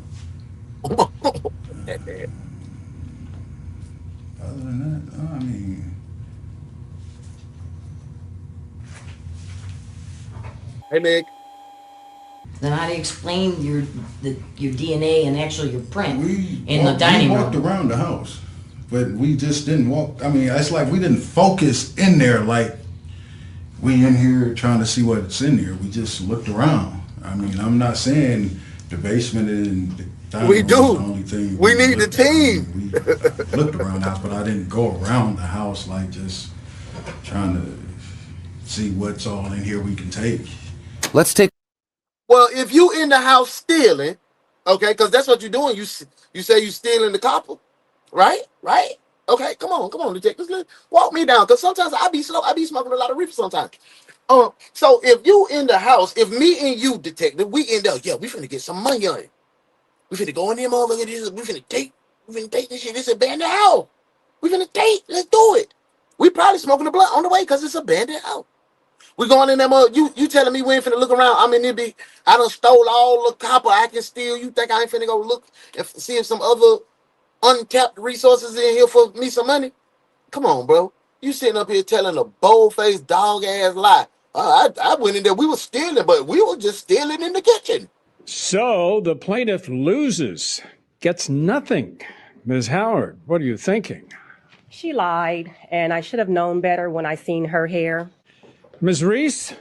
Other than that, I mean, hey, Nick. Then how do you explain your DNA and actually your print in the dining we room? walked around the house, but we just didn't walk. I mean, it's like we didn't focus in there like we in here trying to see what's in there. We just looked around. I mean, I'm not saying the basement and the dining room is the only thing. We need the team. We looked around the house, but I didn't go around the house like just trying to see what's all in here we can take. Let's take. Well, if you in the house stealing, okay, because that's what you're doing. You say you stealing the copper, right? Right? Okay, come on, detectives. Walk me down, because sometimes I be slow. I be smoking a lot of reefer sometimes. So if you in the house, if me and you, detective, we in there, yeah, we finna get some money on it. We finna go in there, motherfucker. We finna take this shit. This abandoned house. We finna take. Let's do it. We probably smoking the blunt on the way because it's abandoned house. We going in there, mother. You telling me we ain't finna look around? I'm in there, big. I done stole all the copper I can steal. You think I ain't finna go look and see if some other untapped resources in here for me some money? Come on, bro. You sitting up here telling a bold-faced, dog-ass lie. I went in there. We were stealing, but we were just stealing in the kitchen. So the plaintiff loses, gets nothing. Ms. Howard, what are you thinking? She lied, and I should have known better when I seen her hair. Ms. Reese?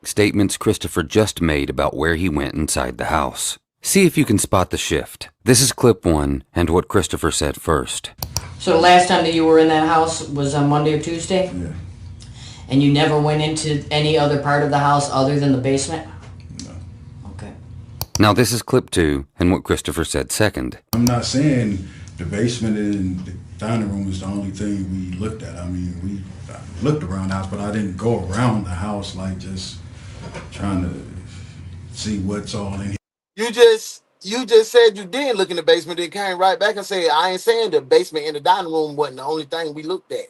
Statements Christopher just made about where he went inside the house. See if you can spot the shift. This is clip 1 and what Christopher said first. So the last time that you were in that house was on Monday or Tuesday? Yeah. And you never went into any other part of the house other than the basement? No. Okay. Now this is clip 2 and what Christopher said second. I'm not saying the basement and the dining room is the only thing we looked at. I mean, we looked around the house, but I didn't go around the house like just trying to see what's all in here. You just said you did look in the basement, then came right back and said, I ain't saying the basement and the dining room wasn't the only thing we looked at.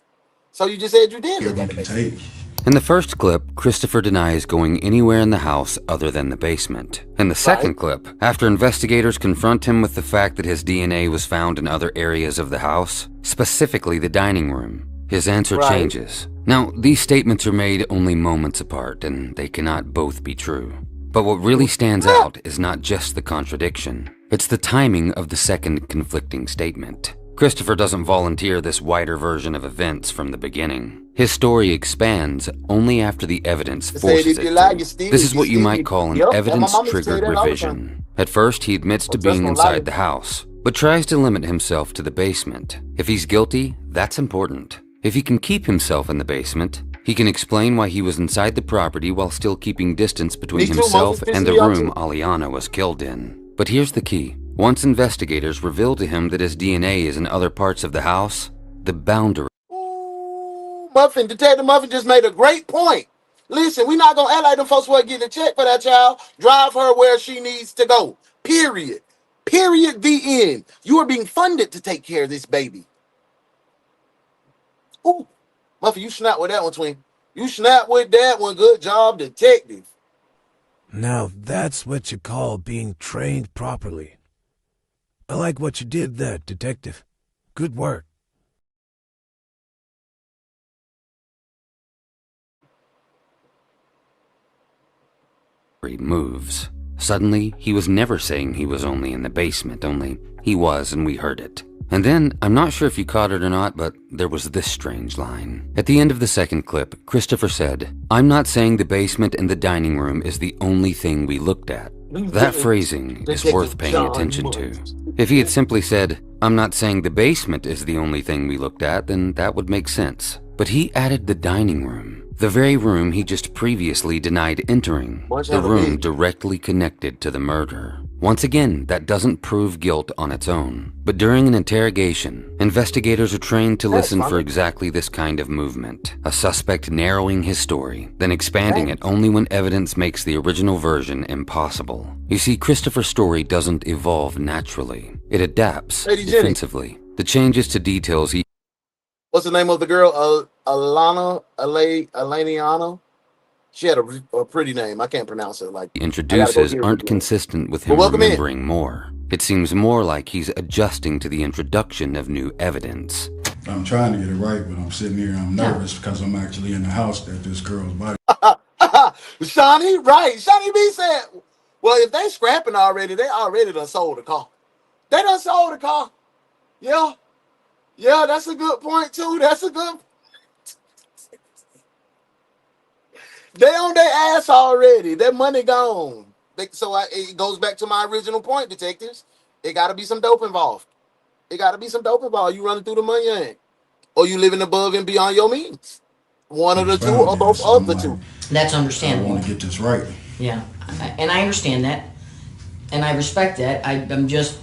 So you just said you did look at the basement. In the first clip, Christopher denies going anywhere in the house other than the basement. In the second clip, after investigators confront him with the fact that his DNA was found in other areas of the house, specifically the dining room, his answer changes. Now, these statements are made only moments apart, and they cannot both be true. But what really stands out is not just the contradiction. It's the timing of the second conflicting statement. Christopher doesn't volunteer this wider version of events from the beginning. His story expands only after the evidence forces it to. This is what you might call an evidence-triggered revision. At first, he admits to being inside the house, but tries to limit himself to the basement. If he's guilty, that's important. If he can keep himself in the basement, he can explain why he was inside the property while still keeping distance between himself and the room Aliana was killed in. But here's the key. Once investigators reveal to him that his DNA is in other parts of the house, the boundary... Muffin, Detective Muffin just made a great point. Listen, we're not going to act like them folks weren't getting a check for that child. Drive her where she needs to go. Period. Period. The end. You are being funded to take care of this baby. Ooh, Muffy, you snap with that one, twin. You snap with that one. Good job, detective. Now that's what you call being trained properly. I like what you did there, detective. Good work. Moves. Suddenly, he was never saying he was only in the basement, only he was and we heard it. And then, I'm not sure if you caught it or not, but there was this strange line. At the end of the second clip, Christopher said, "I'm not saying the basement and the dining room is the only thing we looked at." That phrasing is worth paying attention to. If he had simply said, "I'm not saying the basement is the only thing we looked at," then that would make sense. But he added the dining room, the very room he just previously denied entering, the room directly connected to the murder. Once again, that doesn't prove guilt on its own. But during an interrogation, investigators are trained to listen for exactly this kind of movement. A suspect narrowing his story, then expanding it only when evidence makes the original version impossible. You see, Christopher's story doesn't evolve naturally. It adapts defensively. The changes to details he... What's the name of the girl? Elaniana? She had a pretty name. I can't pronounce it. Like introduces aren't consistent with him remembering more. It seems more like he's adjusting to the introduction of new evidence. I'm trying to get it right, but I'm sitting here, I'm nervous because I'm actually in the house that this girl's body. Shawnee, right. Shawnee B said, well, if they scrapping already, they already done sold the car. They done sold the car. Yeah. Yeah, that's a good point, too. That's a good... They on their ass already. Their money gone. It goes back to my original point, detectives. It got to be some dope involved. It got to be some dope involved. You running through the money, ain't? Or you living above and beyond your means. One of the two or both of the two. That's understandable. I want to get this right. Yeah, and I understand that, and I respect that. I'm just,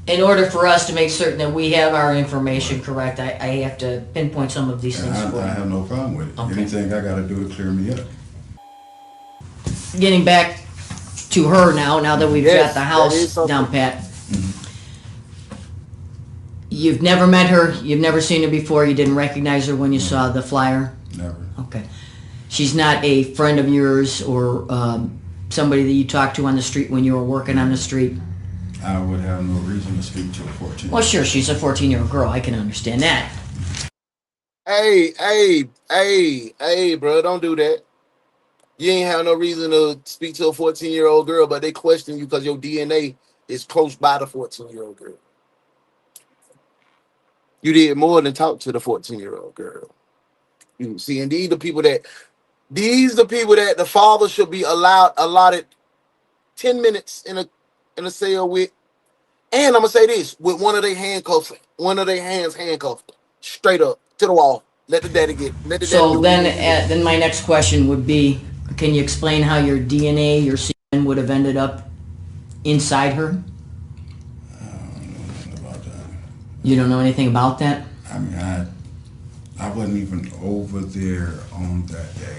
in order for us to make certain that we have our information correct, I have to pinpoint some of these things. I have no problem with it. Okay. Anything I got to do to clear me up. Getting back to her now that we've got the house down pat. Mm-hmm. You've never met her, you've never seen her before, you didn't recognize her when you saw the flyer? Never. Okay. She's not a friend of yours or somebody that you talked to on the street when you were working on the street? I would have no reason to speak to a 14-year-old. Well, sure, she's a 14-year-old girl. I can understand that. Hey, bro, don't do that. You ain't have no reason to speak to a 14-year-old girl, but they question you because your DNA is close by the 14-year-old girl. You did more than talk to the 14-year-old girl. You see, and these the people that the father should be allotted 10 minutes in a cell with. And I'm gonna say this, with one of their hands handcuffed straight up to the wall. Let the daddy get. So then my next question would be, can you explain how your DNA, your semen would have ended up inside her? I don't know nothing about that. You don't know anything about that? I mean, I wasn't even over there on that day.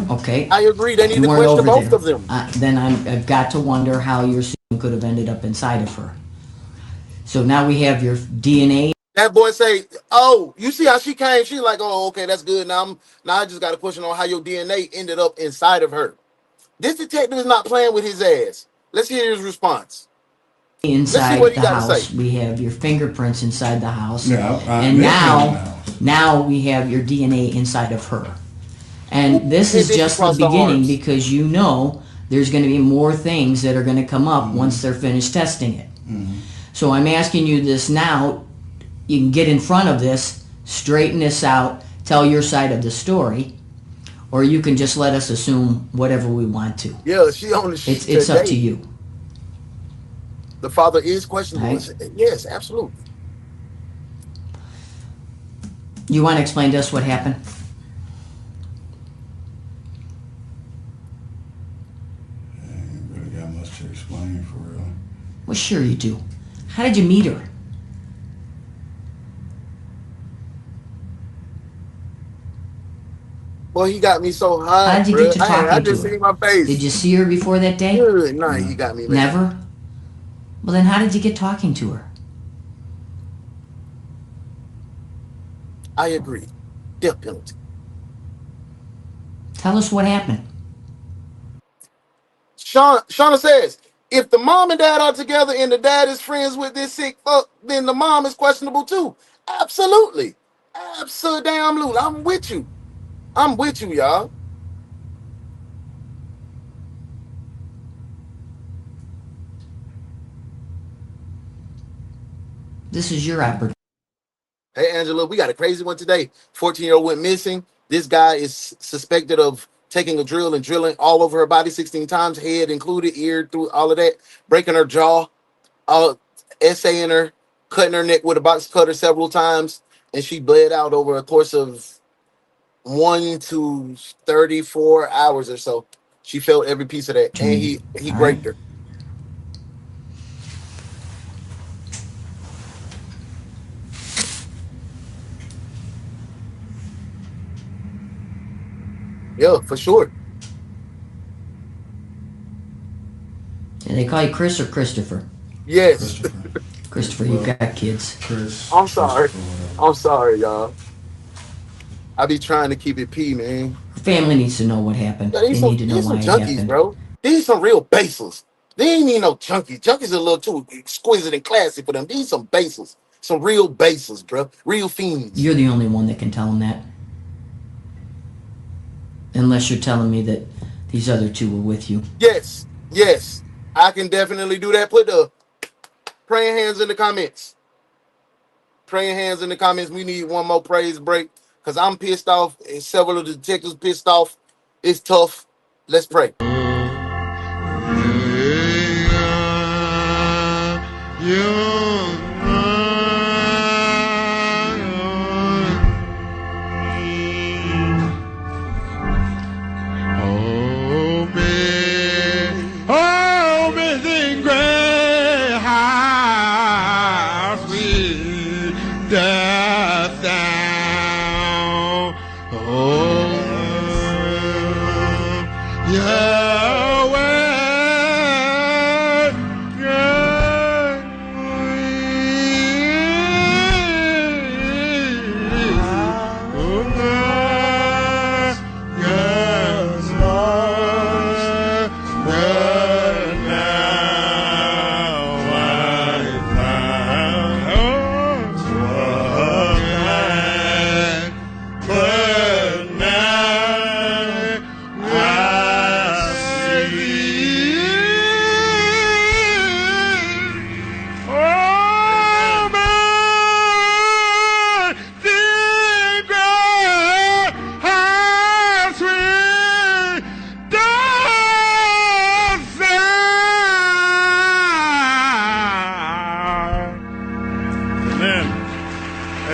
Okay. I agree. They need to question both of them. Then I've got to wonder how your semen could have ended up inside of her. So now we have your DNA. That boy say, "Oh, you see how she came? She's like, oh, okay, that's good. Now I just got a question on how your DNA ended up inside of her." This detective is not playing with his ass. Let's hear his response. Inside the house, we have your fingerprints inside the house, Yeah, and now we have your DNA inside of her. And this is just the beginning, because you know there's going to be more things that are going to come up once they're finished testing it. So I'm asking you this now. You can get in front of this, straighten this out, tell your side of the story, or you can just let us assume whatever we want to. Yeah, she on the shit. It's up to you. The father is questionable. Right. Yes, absolutely. You want to explain to us what happened? I ain't really got much to explain for real. Well, sure you do. How did you meet her? Boy, he got me so How hot, did you bro. get to I talking just to her? seen my face. Did you see her before that day? Good night, he got me. Man. Never? Well, then how did you get talking to her? I agree. Death penalty. Tell us what happened. Shauna says, if the mom and dad are together and the dad is friends with this sick fuck, then the mom is questionable too. Absolutely. Absolutely. I'm with you. I'm with you, y'all. This is your opportunity. Hey, Angela, we got a crazy one today. 14-year-old went missing. This guy is suspected of taking a drill and drilling all over her body 16 times, head included, ear, through all of that, breaking her jaw, essaying her, cutting her neck with a box cutter several times, and she bled out over a course of 1 to 34 hours or so. She felt every piece of that, and he raped her. Yeah, for sure. And they call you Chris or Christopher? Yes. Christopher, you got kids. Chris. I'm sorry. I'm sorry, y'all. I be trying to keep it P, man. Her family needs to know what happened. Yeah, They need to know these why some it junkies, happened. bro. These some real basils. They ain't need no junkies. Junkies are a little too exquisite and classy for them. These some basils. Some real basils, bro. Real fiends. You're the only one that can tell them that. Unless you're telling me that these other two were with you. Yes. Yes. I can definitely do that. Put the praying hands in the comments. Praying hands in the comments. We need one more praise break. Because I'm pissed off. And several of the detectives pissed off. It's tough. Let's pray.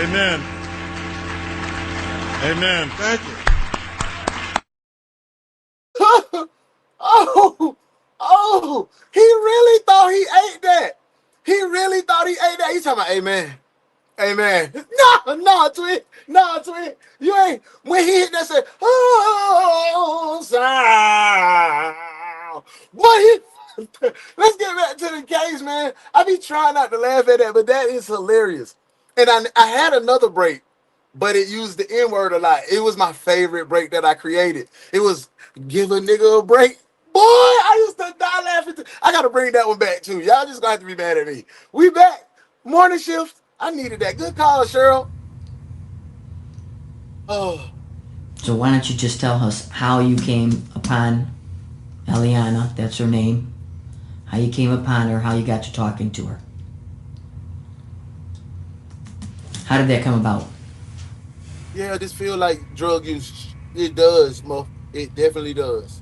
Amen. Amen. Thank you. Oh, he really thought he ate that. He really thought he ate that. He's talking about amen. Amen. No, twin. No, twin. You ain't. When he hit that, said, oh, sound. Boy, let's get back to the case, man. I be trying not to laugh at that, but that is hilarious. And I had another break, but it used the N-word a lot. It was my favorite break that I created. It was give a nigga a break. Boy, I used to die laughing. I got to bring that one back, too. Y'all just going to have to be mad at me. We back. Morning shift. I needed that. Good call, Cheryl. Oh. So why don't you just tell us how you came upon Eliana, that's her name, how you came upon her, how you got to talking to her. How did that come about? Yeah, I just feel like drug use. It does, Mo. It definitely does.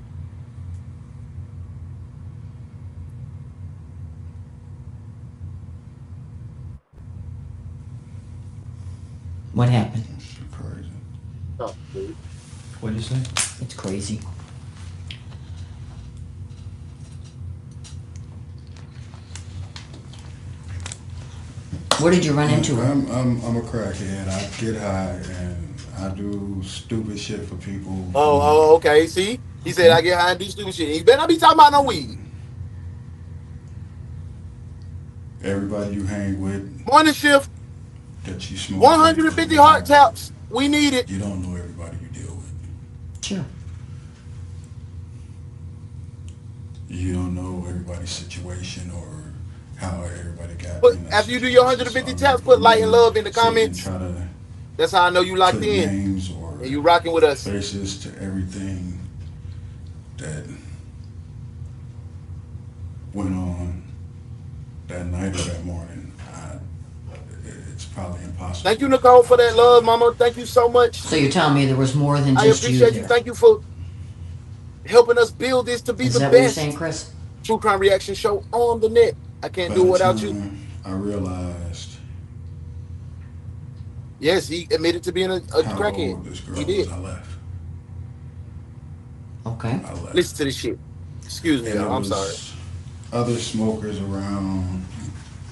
What happened? Crazy. Oh, dude. What did you say? It's crazy. Where did you run into her? I'm a crackhead. I get high and I do stupid shit for people. Okay. See, he said I get high and do stupid shit. You better not be talking about no weed. Everybody you hang with, Morning shift. that you smoke 150 heart taps. We need it. You don't know everybody you deal with. Sure. You don't know everybody's situation or how everybody got. But after you do your 150 taps, put light and love in the comments. Try to That's how I know you locked put in. names or And you rocking with us. faces to everything that went on that night or that morning. It's probably impossible. Thank you, Nicole, for that love, Mama. Thank you so much. So you're telling me there was more than I just you appreciate you. there? Thank you for helping us build this to be Is the that what you're best saying, Chris? true crime reaction show on the net. I can't do it without you. I realized Yes, he admitted to being a how crackhead. old this girl He did. was. I left. Okay. I left. Listen to this shit. Excuse me, And y'all. there I'm sorry. was other smokers around.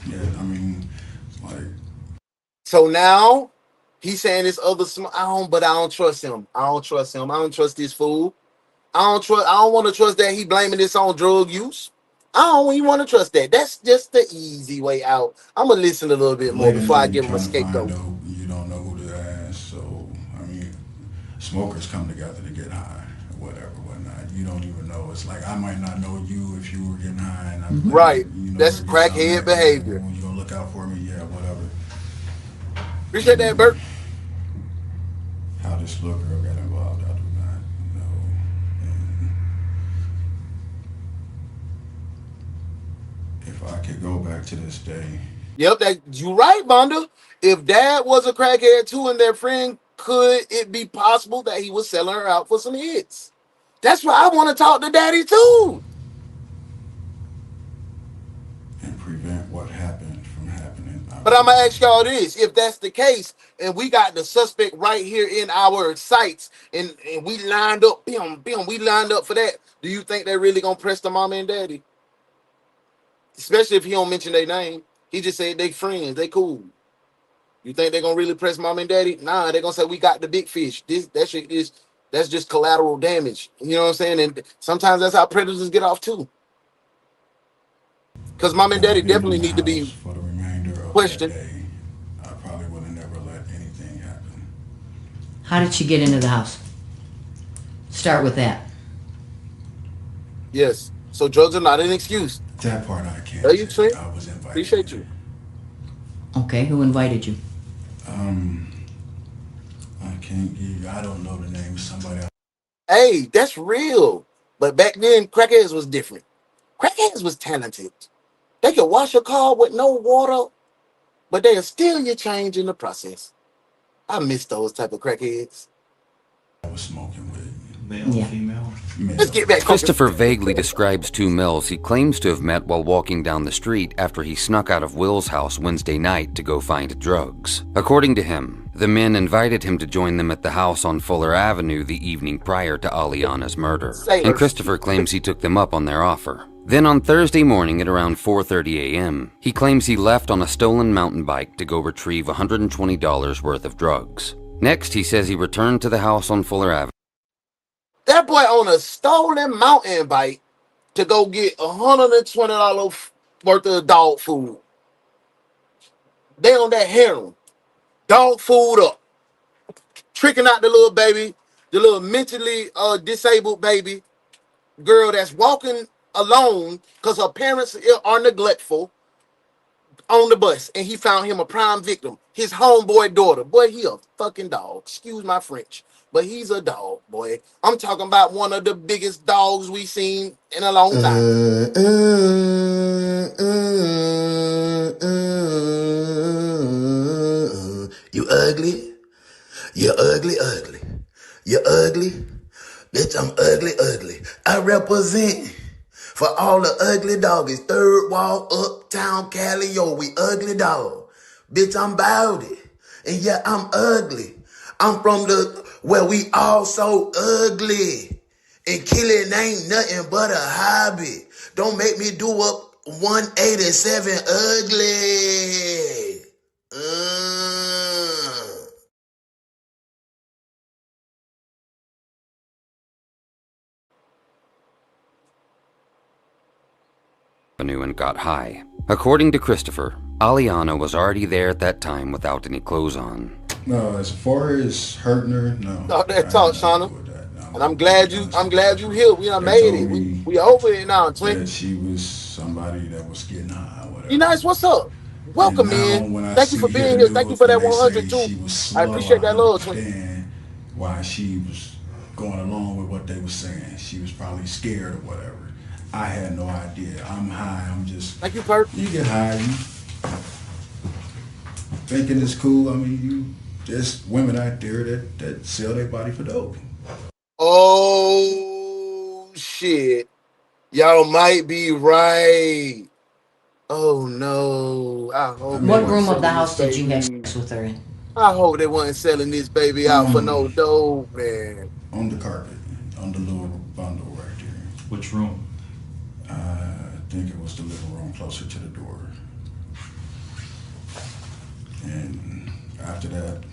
Yeah, I mean, like. So now he's saying this other but I don't trust him. I don't trust this fool. I don't want to trust that he blaming this on drug use. I don't even want to trust that. That's just the easy way out. I'm gonna listen a little bit more Late at before I night, give him a trying to find scapegoat. dope, you don't know who to ask. So, I mean, smokers come together to get high, or whatnot. You don't even know. It's like, I might not know you if you were getting high. And I'm Right. You know, That's maybe crackhead something behavior. You gonna look out for me? Yeah, whatever. Appreciate that, Bert. How this little girl got involved, I do not know. And if I could go back to this day, Yep, that you right, Bonda. If dad was a crackhead too and their friend, could it be possible that he was selling her out for some hits? That's why I want to talk to daddy too. and prevent what happened from happening. But I'm gonna ask y'all this: if that's the case, and we got the suspect right here in our sights, and we lined up, we lined up for that, do you think they're really gonna press the mama and daddy? Especially if he don't mention their name. He just said they friends, they cool. You think they're gonna really press mom and daddy? Nah, they're gonna say we got the big fish. That's just collateral damage. You know what I'm saying? And sometimes that's how predators get off too. Because mom and daddy definitely need to be For the remainder of questioned. that day, I probably would have never let anything happen. How did she get into the house? Start with that. Yes. So drugs are not an excuse. That part I can't. Are you say. sure? I was invited. Appreciate you. Okay, who invited you? I can't give you. I don't know the name of somebody. Hey, that's real. But back then, crackheads was different. Crackheads was talented. They could wash a car with no water, but they'll steal your change in the process. I miss those type of crackheads. I was smoking with. Male, female? Let's get back. Christopher vaguely describes two males he claims to have met while walking down the street after he snuck out of Will's house Wednesday night to go find drugs. According to him, the men invited him to join them at the house on Fuller Avenue the evening prior to Aliana's murder, and Christopher claims he took them up on their offer. Then on Thursday morning at around 4:30 a.m., he claims he left on a stolen mountain bike to go retrieve $120 worth of drugs. Next, he says he returned to the house on Fuller Avenue. That boy on a stolen mountain bike to go get $120 worth of dog food. They on that heroin. Dog food up. Tricking out the little baby, the little mentally disabled baby girl that's walking alone because her parents are neglectful on the bus. And he found him a prime victim. His homeboy daughter. Boy, he a fucking dog. Excuse my French. But he's a dog, boy. I'm talking about one of the biggest dogs we've seen in a long time. You ugly? You ugly, ugly. You ugly? Bitch, I'm ugly, ugly. I represent for all the ugly doggies. Third Wall, Uptown, Cali, yo, we ugly dog. Bitch, I'm about it. And yeah, I'm ugly. I'm from where we all so ugly. And killing ain't nothing but a hobby. Don't make me do up 187 ugly. Avenue and got high. According to Christopher, Aliana was already there at that time without any clothes on. No, as far as hurting her, no. Talk that talk, Shauna. And I'm glad you here. We done made it. We over it now, twin. That she was somebody that was getting high, whatever. You nice, what's up? Welcome, man. Thank you for being here. Thank you for that 100 too. I appreciate that love, twin. Why she was going along with what they were saying. She was probably scared or whatever. I had no idea. I'm high. I'm just. Thank you, Perk. You get high. You thinking it's cool. I mean, you just women out there that sell their body for dope. Oh shit! Y'all might be right. Oh no! I hope. What room of the house did you have sex with her in? I hope they wasn't selling this baby out for no dope, man. On the carpet, on the little bundle right there. Which room? I think it was the living room closer to the door. And after that,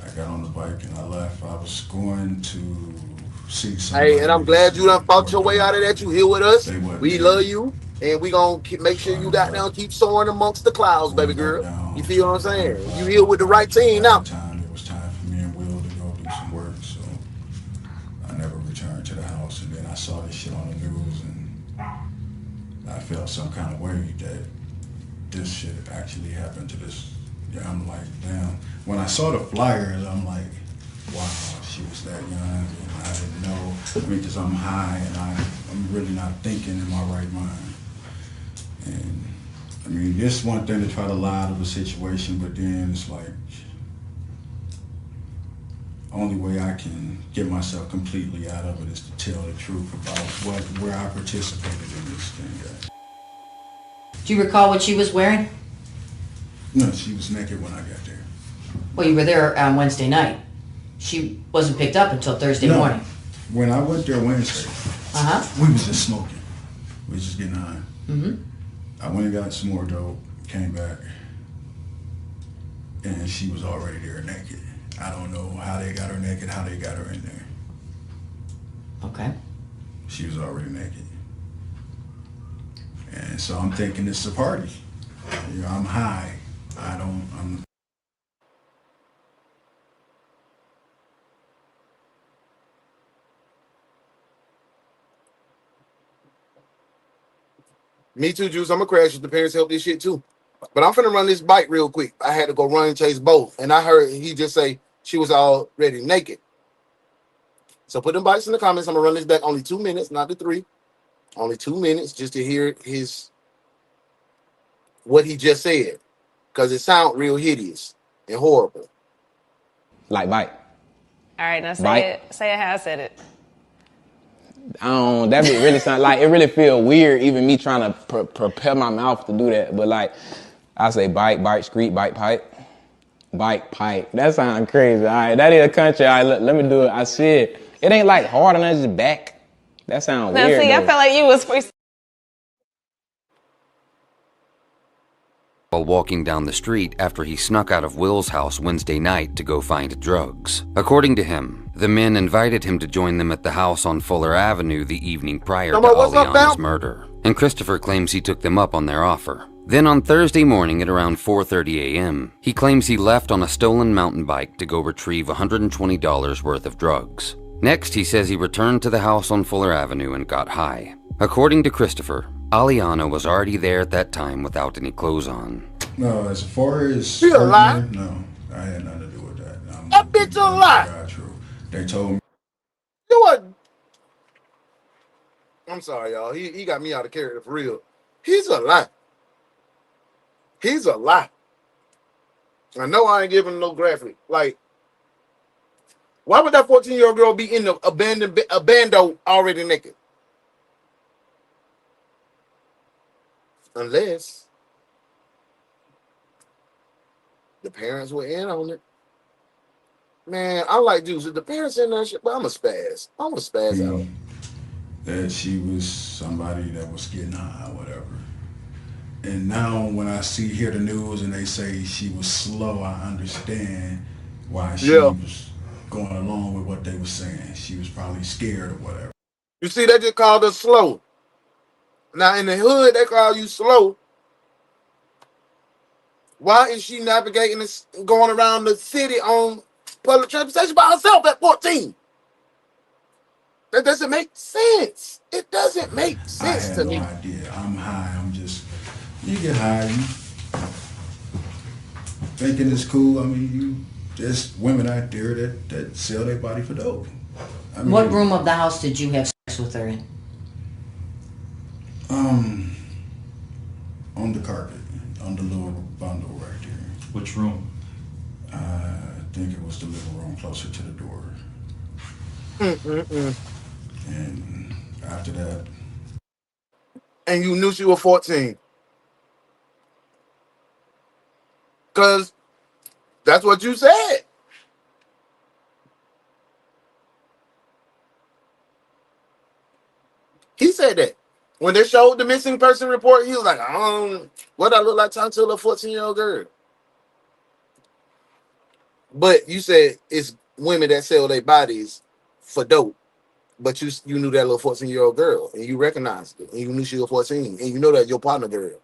I got on the bike and I left. I was going to see somebody. Hey, and I'm glad you done fought your way out of that. You here with us. We love you. And we gonna make sure you got down, keep soaring amongst the clouds, baby girl. You feel what I'm saying? You here with the right team now. It was time for me and Will to go do some work, so I never returned to the house. And then I saw this shit on the news, and I felt some kind of way that this shit actually happened to this. Yeah, I'm like, damn. When I saw the flyers, I'm like, wow, she was that young, and I didn't know. I mean, because I'm high, and I'm really not thinking in my right mind. And I mean, it's one thing to try to lie to the situation, but then it's like, only way I can get myself completely out of it is to tell the truth about where I participated in this thing. Do you recall what she was wearing? No, she was naked when I got there. Well, you were there on Wednesday night. She wasn't picked up until Thursday morning. When I went there Wednesday, we was just smoking. We was just getting high. I went and got some more dope, came back, and she was already there naked. I don't know how they got her naked, how they got her in there. Okay. She was already naked. And so I'm thinking it's a party. You know, I'm high. I'm Me too, Juice. I'm gonna crash if the parents help this shit too. But I'm finna run this bike real quick. I had to go run and chase both. And I heard he just say she was already naked. So put them bikes in the comments. I'm gonna run this back only 2 minutes, not the 3. Only 2 minutes just to hear what he just said. Because it sounds real hideous and horrible. Like bite. All right, now Bite. say it how I said it. That bit really sound like, it really feel weird even me trying to prepare my mouth to do that. But like, I say bike, screet, bike, pipe. Bike, pipe. That sounds crazy. All right, that is a country. All right, let me do it. I said, it ain't like hard on just back. That sounds Now weird. see, I felt like you was freestyle. While walking down the street after he snuck out of Will's house Wednesday night to go find drugs. According to him, the men invited him to join them at the house on Fuller Avenue the evening prior to Aliana's murder, and Christopher claims he took them up on their offer. Then on Thursday morning at around 4:30 a.m., he claims he left on a stolen mountain bike to go retrieve $120 worth of drugs. Next, he says he returned to the house on Fuller Avenue and got high. According to Christopher, Aliana was already there at that time without any clothes on. No, as far as You a lie? no, I had nothing to do with that. That bitch a lie. God, true. They told me. You know what? I'm sorry, y'all. He got me out of character for real. He's a lie. He's a lie. I know I ain't giving no graphic. Like, why would that 14-year-old girl be in the abandoned already naked? Unless the parents were in on it. Man, I like Juice. If the parents in that shit, but I'm a spaz. I'm a spaz out. That she was somebody that was getting high or whatever. And now when I hear the news and they say she was slow, I understand why she was going along with what they were saying. She was probably scared or whatever. You see, they just called her slow. Now in the hood, they call you slow. Why is she navigating this, going around the city on public transportation by herself at 14? That doesn't make sense. It doesn't make I sense had to no me. idea. I'm high. You get high. You thinking it's cool. I mean, there's women out there that sell their body for dope. I mean, What room of the house did you have sex with her in? On the carpet, on the little bundle right there. Which room? I think it was the living room closer to the door. And after that, And you knew she was 14. Because that's what you said. He said that. When they showed the missing person report, he was like, what I look like talking to a 14-year-old girl? But you said it's women that sell their bodies for dope. But you knew that little 14-year-old girl, and you recognized it, and you knew she was 14, and you know that your partner girl.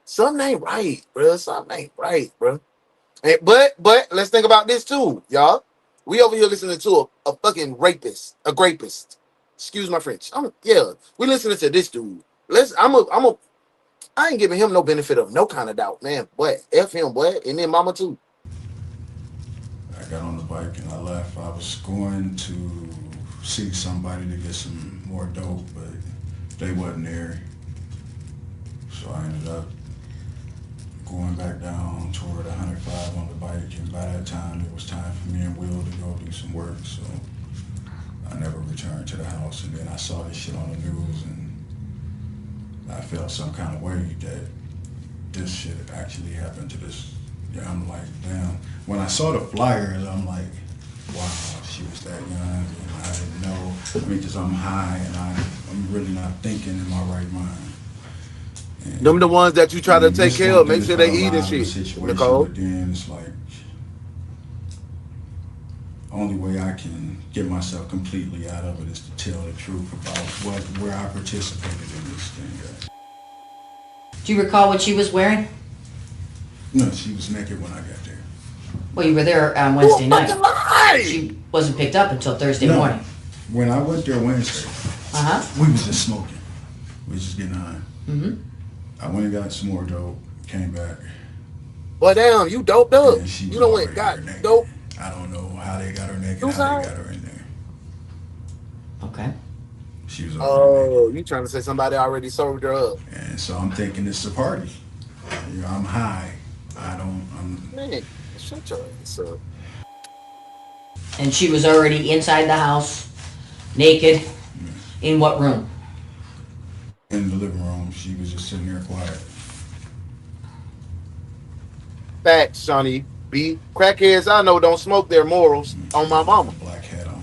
Something ain't right, bro. Something ain't right, bro. But let's think about this too, y'all. We over here listening to a fucking rapist, a grapist. Excuse my French. We listening to this dude. I ain't giving him no benefit of no kind of doubt, man. Boy, F him, boy, and then mama too. I got on the bike and I left. I was going to see somebody to get some more dope, but they wasn't there. So I ended up going back down toward 105 on the bike, and by that time it was time for me and Will to go do some work, so I never returned to the house. And then I saw this shit on the news, and I felt some kind of way that this shit actually happened to this. Yeah, I'm like, damn. When I saw the flyers, I'm like, wow, she was that young, and I didn't know. I mean, because I'm high, and I'm really not thinking in my right mind. And Them the ones that you try to take care of. Make sure they eat and the shit. situation, Nicole. but then it's like, only way I can get myself completely out of it is to tell the truth about where I participated in this thing. Do you recall what she was wearing? No, she was naked when I got there. Well, you were there on Wednesday night. Lie. She wasn't picked up until Thursday No. morning. When I went there Wednesday, we was just smoking. We was just getting high. Mm-hmm. I went and got some more dope, came back. But damn, you doped up. and she You was know already what? Got there naked. dope. I don't know how they got her naked, Who's how out? they got her in there. Okay. She was already Oh, you trying to say somebody already served her up? And so I'm thinking it's a party. You know, I'm high. Man, shut your ass up. And she was already inside the house, naked. In what room? In the living room. She was just sitting there quiet. Facts, Sonny B. Crackheads I know don't smoke their morals on my mama. Black hat on.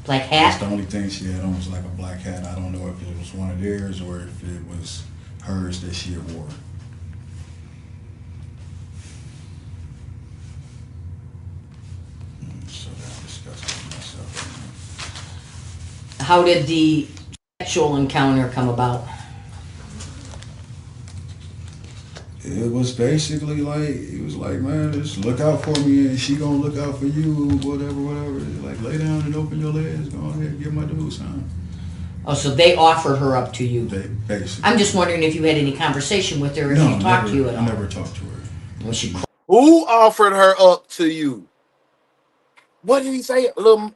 Black That's hat? the only thing she had on was like a black hat. I don't know if it was one of theirs or if it was hers that she had wore. So that disgusting myself. How did the sexual encounter come about? It was basically like, it was like, man, just look out for me and she gonna look out for you, whatever. Like, lay down and open your legs, go ahead and give my dude some. Oh, so they offered her up to you. They basically. I'm just wondering if you had any conversation with her, if No, she talked to you at I all. never talked to her. Was she Who offered her up to you? What did he say? A little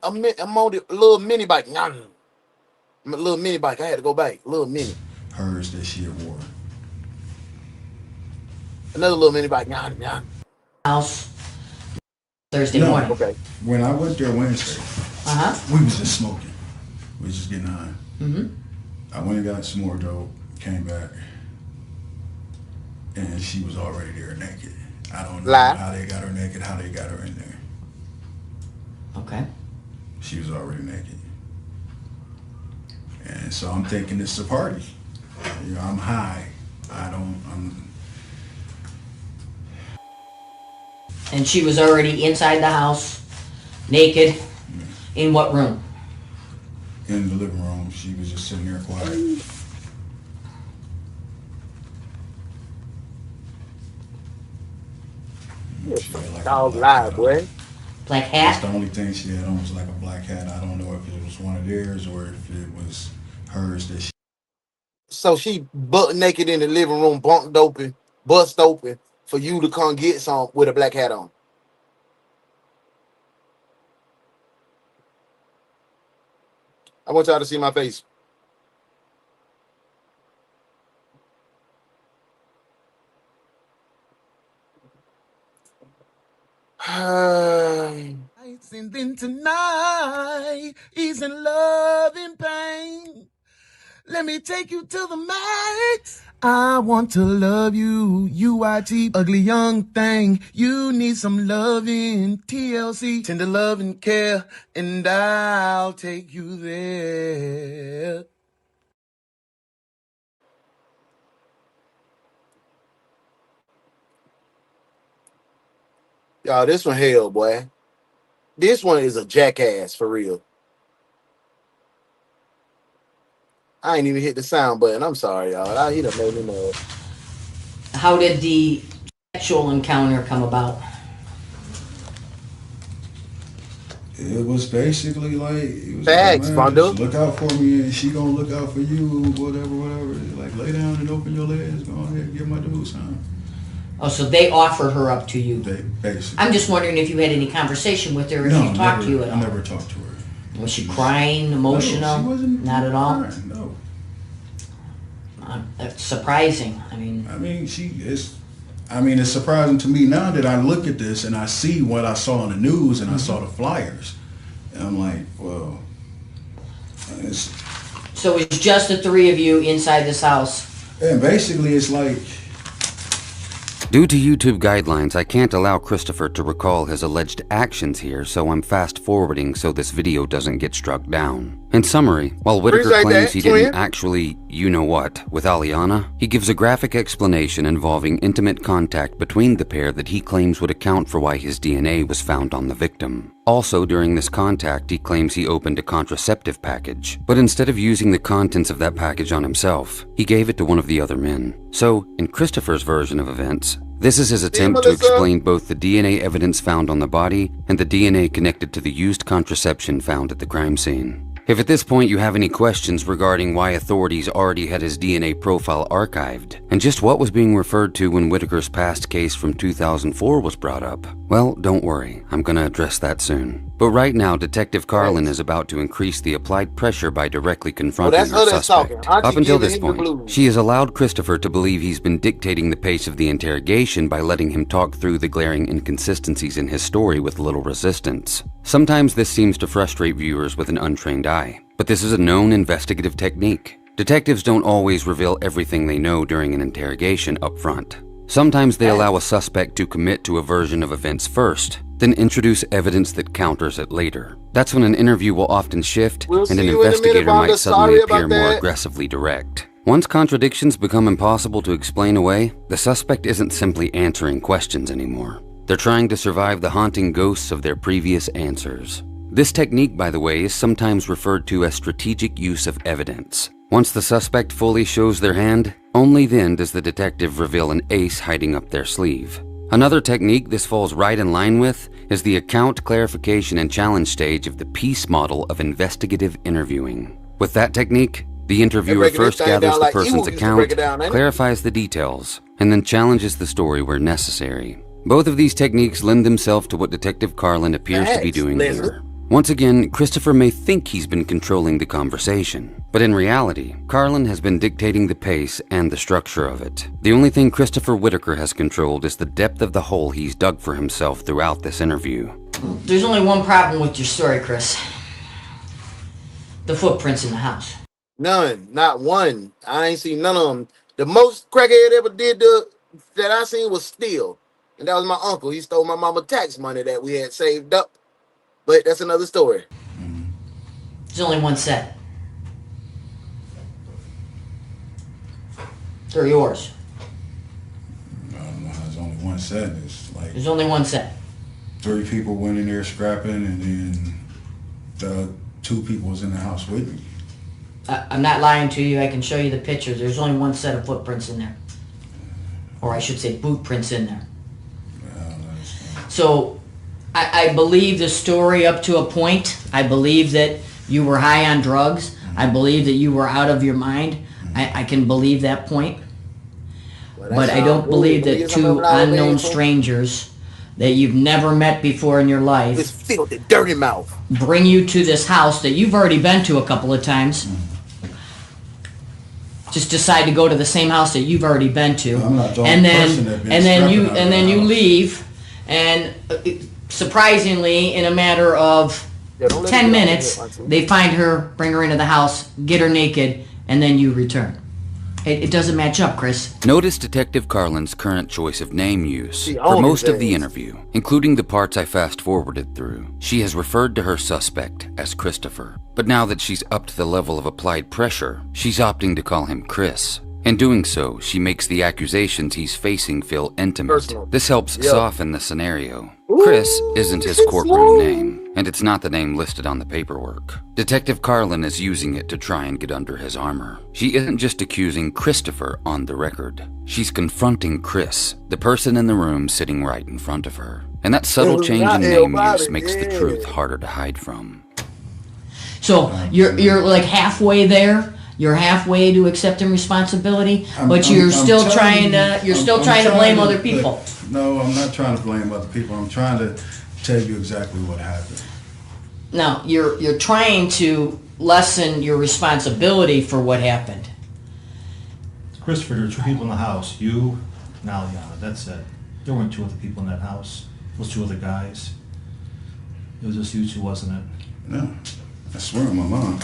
mini bike. Nah. A little mini bike. I had to go back. A little mini. Hers that she had wore. Another little mini bike. Nah. house Thursday No. morning? Okay. When I went there Wednesday, we was just smoking. We was just getting high. Mm-hmm. I went and got some more dope, came back, and she was already there naked. I don't know how they got her naked, how they got her in there. Okay. She was already naked. And so I'm thinking it's a party. You know, I'm high. And she was already inside the house, naked. In what room? in the living room. She was just sitting there quiet. Dog live, boy. Black That's hat? the only thing she had on was like a black hat. I don't know if it was one of theirs or if it was hers that she. So she butt naked in the living room, bunked open, bust open, for you to come get some with a black hat on. I want y'all to see my face. And then tonight, he's in love and pain. Let me take you to the max. I want to love you, UIT, ugly young thing. You need some loving, TLC, tender love and care, and I'll take you there. Y'all, this one hell, boy. This one is a jackass for real. I ain't even hit the sound button. I'm sorry, y'all. He done made me mad. How did the sexual encounter come about? It was basically like, it was Facts, like, man, Fondo. just look out for me and she gonna look out for you, whatever. Like, lay down and open your legs, go ahead and give my dude some. Oh, so they offered her up to you. They basically. I'm just wondering if you had any conversation with her, if No, she talked to you at I all. never talked to her. Was she crying, emotional? No, she wasn't Not at all? crying, no. That's surprising. I mean, it's surprising to me now that I look at this and I see what I saw on the news and I saw the flyers. And I'm like, well, it's... So it's just the three of you inside this house? And basically it's like... Due to YouTube guidelines, I can't allow Christopher to recall his alleged actions here, so I'm fast forwarding so this video doesn't get struck down. In summary, while Whitaker Appreciate claims that, he twin. didn't actually, you-know-what, with Aliana, he gives a graphic explanation involving intimate contact between the pair that he claims would account for why his DNA was found on the victim. Also, during this contact, he claims he opened a contraceptive package, but instead of using the contents of that package on himself, he gave it to one of the other men. So, in Christopher's version of events, this is his attempt to explain both the DNA evidence found on the body and the DNA connected to the used contraception found at the crime scene. If at this point you have any questions regarding why authorities already had his DNA profile archived, and just what was being referred to when Whitaker's past case from 2004 was brought up, well, don't worry, I'm gonna address that soon. But right now, Detective Carlin is about to increase the applied pressure by directly confronting that's her her that's suspect. talking. Auntie Up until giving this him the point, blues. she has allowed Christopher to believe he's been dictating the pace of the interrogation by letting him talk through the glaring inconsistencies in his story with little resistance. Sometimes this seems to frustrate viewers with an untrained eye, but this is a known investigative technique. Detectives don't always reveal everything they know during an interrogation up front. Sometimes they allow a suspect to commit to a version of events first, then introduce evidence that counters it later. That's when an interview will often shift and an investigator might suddenly appear more aggressively direct. Once contradictions become impossible to explain away, the suspect isn't simply answering questions anymore. They're trying to survive the haunting ghosts of their previous answers. This technique, by the way, is sometimes referred to as strategic use of evidence. Once the suspect fully shows their hand, only then does the detective reveal an ace hiding up their sleeve. Another technique this falls right in line with is the account clarification and challenge stage of the PEACE model of investigative interviewing. With that technique, the interviewer first gathers the person's account, clarifies the details, and then challenges the story where necessary. Both of these techniques lend themselves to what Detective Carlin appears to be doing here. Once again, Christopher may think he's been controlling the conversation, but in reality, Carlin has been dictating the pace and the structure of it. The only thing Christopher Whitaker has controlled is the depth of the hole he's dug for himself throughout this interview. There's only one problem with your story, Chris. The footprints in the house. None, not one. I ain't seen none of them. The most crackhead ever did that I seen was steal, and that was my uncle. He stole my mama tax money that we had saved up. But that's another story. There's only one set. They're yours. I don't know how there's only one set. It's like There's only one set. 3 people went in there scrapping, and then the 2 people was in the house with me. I'm not lying to you. I can show you the pictures. There's only one set of footprints in there. Or I should say boot prints in there. So I believe the story up to a point. I believe that you were high on drugs. I believe that you were out of your mind. I can believe that point. But I don't believe that 2 unknown strangers that you've never met before in your life, This filthy, dirty mouth. bring you to this house that you've already been to a couple of times. Just decide to go to the same house that you've already been to, I'm not the only and then person that been and then you scrapping out and of then the you house. leave, and surprisingly, in a matter of Yeah, don't let 10 me get minutes, out of here, they find her, bring her into the house, get her naked, and then you return. It doesn't match up, Chris. Notice Detective Carlin's current choice of name use. She For owns most of the it. interview, including the parts I fast-forwarded through, she has referred to her suspect as Christopher. But now that she's upped the level of applied pressure, she's opting to call him Chris. In doing so, she makes the accusations he's facing feel intimate. Personal. This helps Yeah. soften the scenario. Chris isn't his courtroom name, and it's not the name listed on the paperwork. Detective Carlin is using it to try and get under his armor. She isn't just accusing Christopher on the record. She's confronting Chris, the person in the room sitting right in front of her. And that subtle change in name use makes the truth harder to hide from. So you're like halfway there. You're halfway to accepting responsibility, but you're still trying to blame other people. Look, no, I'm not trying to blame other people. I'm trying to tell you exactly what happened. Now you're trying to lessen your responsibility for what happened. Christopher, there were 2 people in the house. You and Aliana. That's it. There weren't 2 other people in that house. It was 2 other guys. It was just you 2, wasn't it? No, I swear on my mom.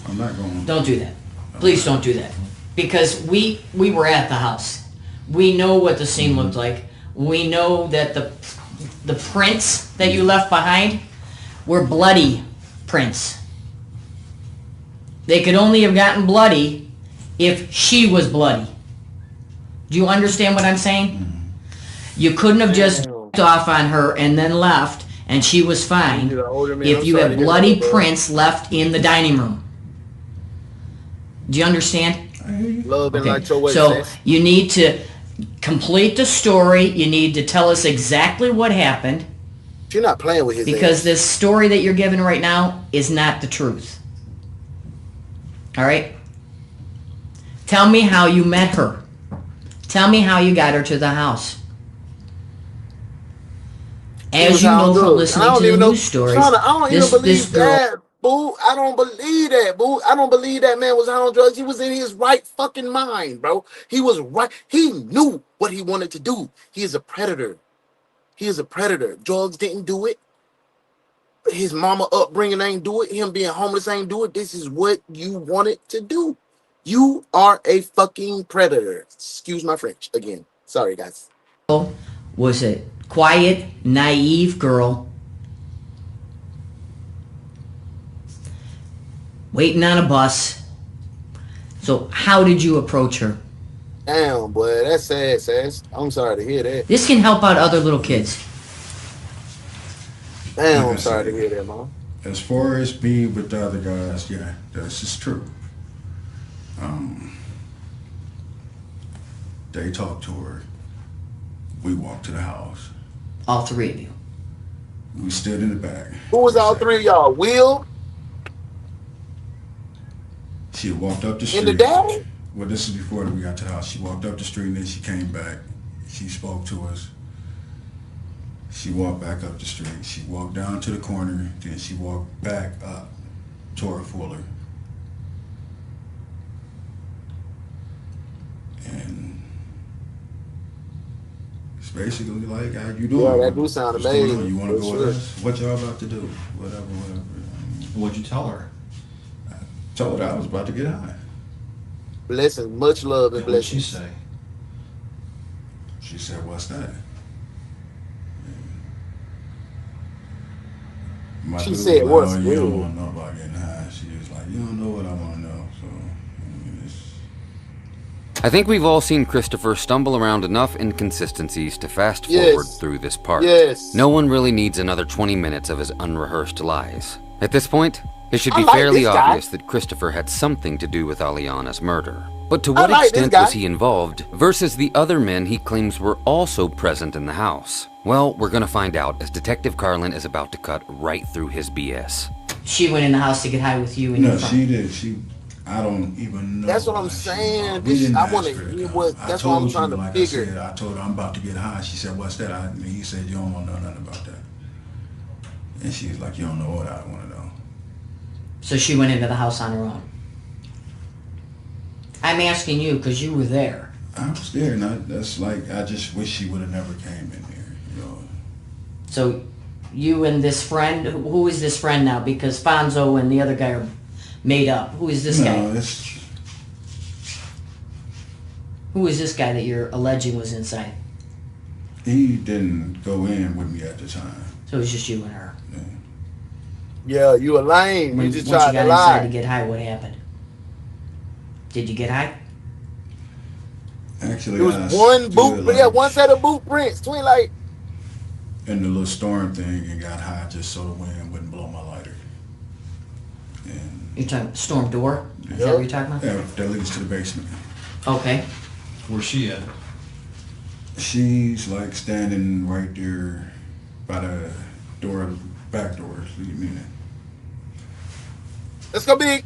I'm not going. Don't do that. Please don't do that. Because we were at the house. We know what the scene looked like. We know that the prints that you left behind were bloody prints. They could only have gotten bloody if she was bloody. Do you understand what I'm saying? You couldn't have just off on her and then left and she was fine if you have bloody prints left in the dining room. Do you understand? Love and like your way, So sis. you need to complete the story. You need to tell us exactly what happened. You're not playing with his Because ass. this story that you're giving right now is not the truth. All right? Tell me how you met her. Tell me how you got her to the house. As you know from listening to the news stories, Shauna, I don't even this believe girl... that, boo. I don't believe that, boo. I don't believe that man was high on drugs. He was in his right fucking mind, bro. He was right. He knew what he wanted to do. He is a predator. He is a predator. Drugs didn't do it. His mama upbringing ain't do it. Him being homeless ain't do it. This is what you wanted to do. You are a fucking predator. Excuse my French again. Sorry, guys. was a quiet, naive girl waiting on a bus. So how did you approach her? Damn, boy, that's sad, Sass. I'm sorry to hear that. This can help out other little kids. Damn, I'm sorry to hear that, Mom. As far as me with the other guys, yeah, this is true. They talked to her. We walked to the house. All 3 of you. We stood in the back. Who was all 3 of y'all? Will? She had walked up the street. And the daddy? Well, this is before we got to the house. She walked up the street and then she came back. She spoke to us. She walked back up the street. She walked down to the corner. Then she walked back up toward Fuller. And it's basically like, how you doing? Yeah, that do sound What's going on? amazing. You want to For go sure. with us? What y'all about to do? Whatever. What'd you tell her? I told her I was about to get high. Blessings, much love and What'd she blessings. say? She said, "What's that?" My She dude said, was "What's like, "Oh, you don't good?" want to know about getting high." She was like, "You don't know what I want to know." So, I mean, it's... I think we've all seen Christopher stumble around enough inconsistencies to fast forward through this part. Yes. No one really needs another 20 minutes of his unrehearsed lies. At this point, It should I be like fairly this guy. obvious that Christopher had something to do with Aliana's murder. But to I what like this extent guy. was he involved versus the other men he claims were also present in the house? Well, we're gonna find out as Detective Carlin is about to cut right through his BS. She went in the house to get high with you and your No, friend. she did. I don't even know. That's what I'm why she saying. involved. We This, didn't I ask want to her to hear come. what. I That's what I'm told trying you, to like figure. I said, I told her I'm about to get high. She said, "What's that?" And he said, "You don't want to know nothing about that." And she was like, "You don't know what I want to know." So she went into the house on her own. I'm asking you because you were there. I was there, and that's like I just wish she would have never came in here. You know. So you and this friend, who is this friend now? Because Fonzo and the other guy are made up. Who is this guy? Who is this guy that you're alleging was inside? He didn't go in with me at the time. So it was just you and her. Yeah, you a lame. When, You just once tried you got to inside lie. to get high, what happened? Did you get high? Actually, It was I one stood, boot, like, yeah, one set of boot prints. Twin like, in the little storm thing and got high just so the wind wouldn't blow my lighter. You're talking storm door? Is that what you're talking about? Yeah, that leads to the basement. Okay. Where's she at? She's like standing right there by the door, back door, leading in. let's go big.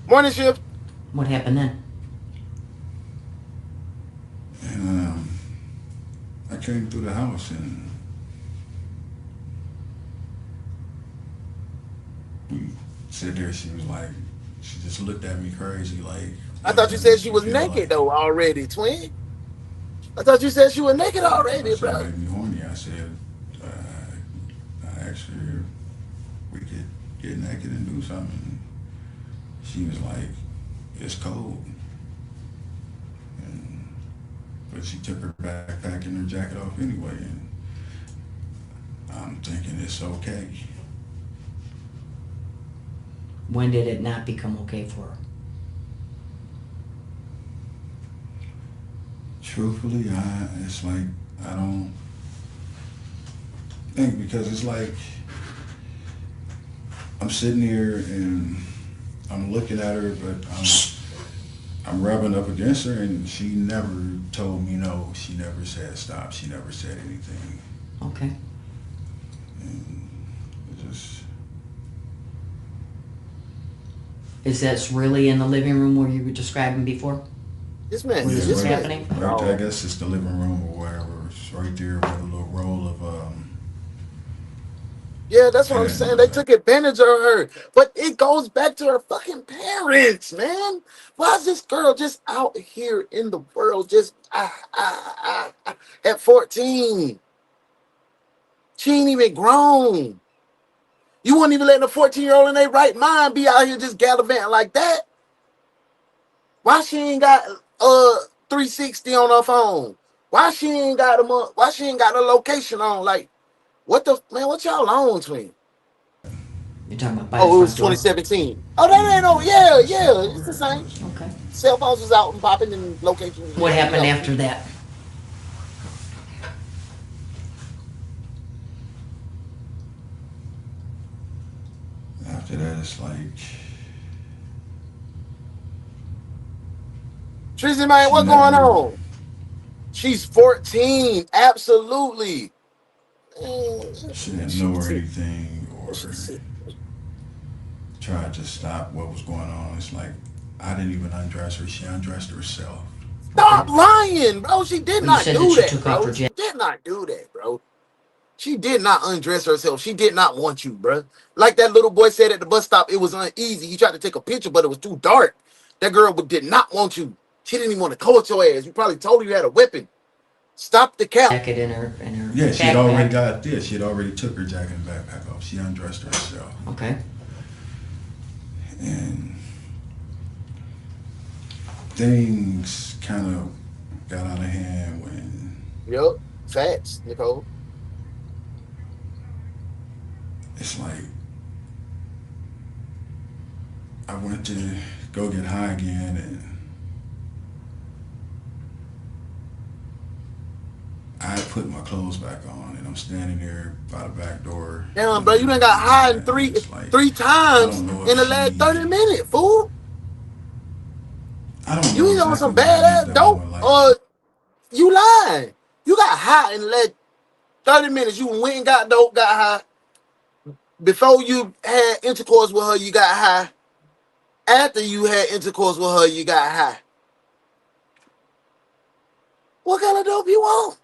Morning shift. What happened then? And I came through the house and we sit there. She was like, she just looked at me crazy, like. I thought you said she was naked though already, twin. I thought you said she was naked already, She bro. made me horny. I said, I asked her if we could get naked and do something. She was like, it's cold. But she took her backpack and her jacket off anyway, and I'm thinking it's okay. When did it not become okay for her? Truthfully, it's like, I don't think, because it's like, I'm sitting here and I'm looking at her, but I'm rubbing up against her, and she never told me no. She never said stop. She never said anything. Okay. And it just... Is this really in the living room where you were describing before? This man, Where is Yeah, this right, happening? Right there, I guess it's the living room or whatever. It's right there with a little roll of Yeah, that's what I'm saying. They took advantage of her. But it goes back to her fucking parents, man. Why is this girl just out here in the world just at 14? She ain't even grown. You wouldn't even let a 14-year-old in their right mind be out here just gallivanting like that. Why she ain't got 360 on her phone? Why she ain't got a location on? Like, what y'all on, twin? You're talking about by Oh, it the was front door? 2017. Oh, that ain't no, yeah, it's the same. Okay. Cell phones was out and popping in locations. What happened after that? after that, it's like, Trizzy, man, what's going on? She's 14, absolutely. she didn't know or anything, or tried to stop what was going on. It's like, I didn't even undress her. She undressed herself. Stop lying, bro. She did You not said do that she that, took off bro. her She jacket. did not do that, bro. She did not undress herself. She did not want you, bro. Like that little boy said at the bus stop, it was uneasy. He tried to take a picture, but it was too dark. That girl did not want you. She didn't even want to go at your ass. You probably told her you had a weapon. Stop the cap. Jacket in her Yeah, she had backpack. already got this. She had already took her jacket and backpack off. She undressed herself. Okay. And things kind of got out of hand when Yup. Facts, Nicole. it's like I went to go get high again, and I put my clothes back on, and I'm standing there by the back door. Damn, bro, you done got high in three times in the last 30 minutes, fool. I don't know. You ain't on some badass dope, or you lying. You got high in the last 30 minutes. You went and got dope, got high. Before you had intercourse with her, you got high. After you had intercourse with her, you got high. What kind of dope you want?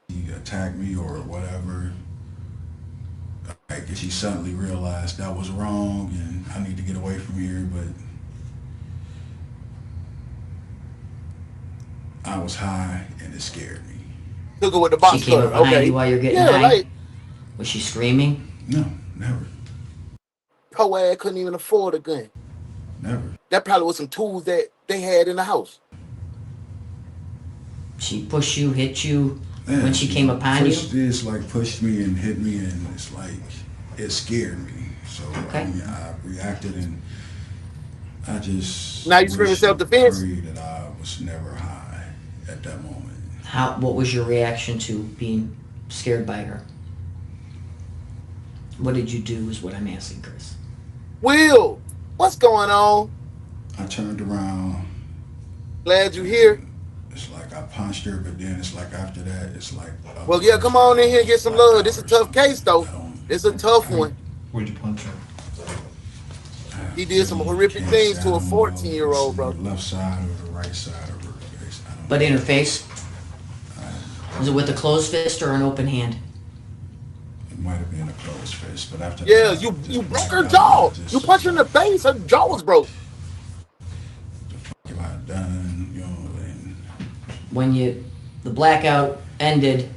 He attacked me or whatever. I guess she suddenly realized that was wrong and I need to get away from here, but I was high and it scared me. Took her with the box She came cutter. up behind Okay. you while you're getting Yeah, high? like, Was she screaming? No, never. her ass couldn't even afford a gun. Never. That probably was some tools that they had in the house. She pushed you, hit you Yeah, when she came upon you? It's like pushed me and hit me, and it's like it scared me. So Okay. I mean, I reacted, and I just Now you screaming wish self-defense? and prayed that I was never high at that moment. What was your reaction to being scared by her? What did you do is what I'm asking, Chris. Will, what's going on? I turned around. Glad you here. It's like I punched her, but then it's like after that, it's like. Well, yeah, come on in here and get some love. This is a tough case, though. It's a tough one. Where'd you punch her? He did some horrific things to a 14-year-old, bro. Left side or the right side of her face. But in her face? Was it with a closed fist or an open hand? It might have been a closed fist, but after Yeah, that, you broke her jaw. You punched her in the face. Her jaw was broke. What I done, you know, and When the blackout ended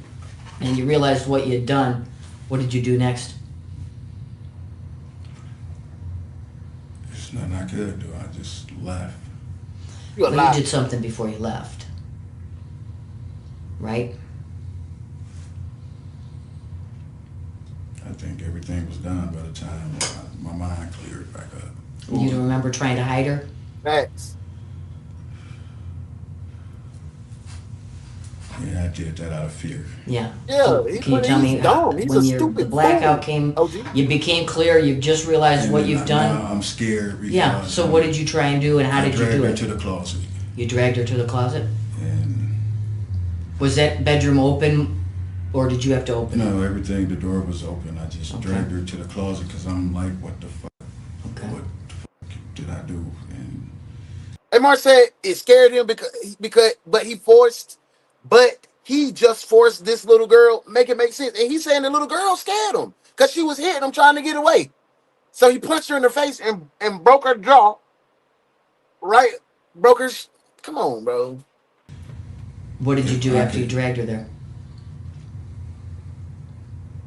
and you realized what you had done, what did you do next? there's nothing I could do. I just left. You Well, you did something before you left. Right? I think everything was done by the time my mind cleared back up. You don't remember trying to hide her? Facts. Yeah, I did that out of fear. Yeah. Yeah, So he can you put- tell he's me dumb. He's when a the stupid blackout fool. came, OG. you became clear, you just realized And what then you've done? Now I'm scared because Yeah, so what did you try and do and how I did you dragged do her it? to the closet. You dragged her to the closet? And Was that bedroom open or did you have to open it? no, everything, the door was open. I just dragged her to the closet because I'm like, what the fuck? What the fuck did I do? And Hey, Mark said it scared him but he just forced this little girl, make it make sense. And he's saying the little girl scared him because she was hitting him trying to get away. So he punched her in the face and broke her jaw. Right? Broke her. Come on, bro. What did you do after you dragged her there?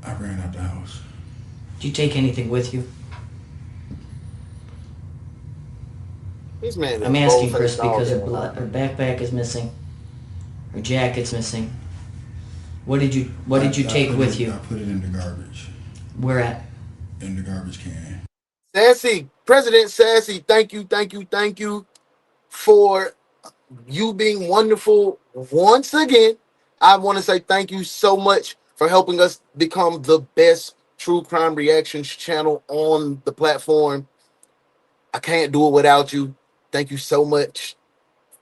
I ran out the house. Did you take anything with you? This man. I'm asking Chris because her backpack is missing. Her jacket's missing. What did you take with you? I put it in the garbage. Where at? In the garbage can. Sassy, President Sassy, thank you for you being wonderful once again. I want to say thank you so much for helping us become the best true crime reactions channel on the platform. I can't do it without you. Thank you so much.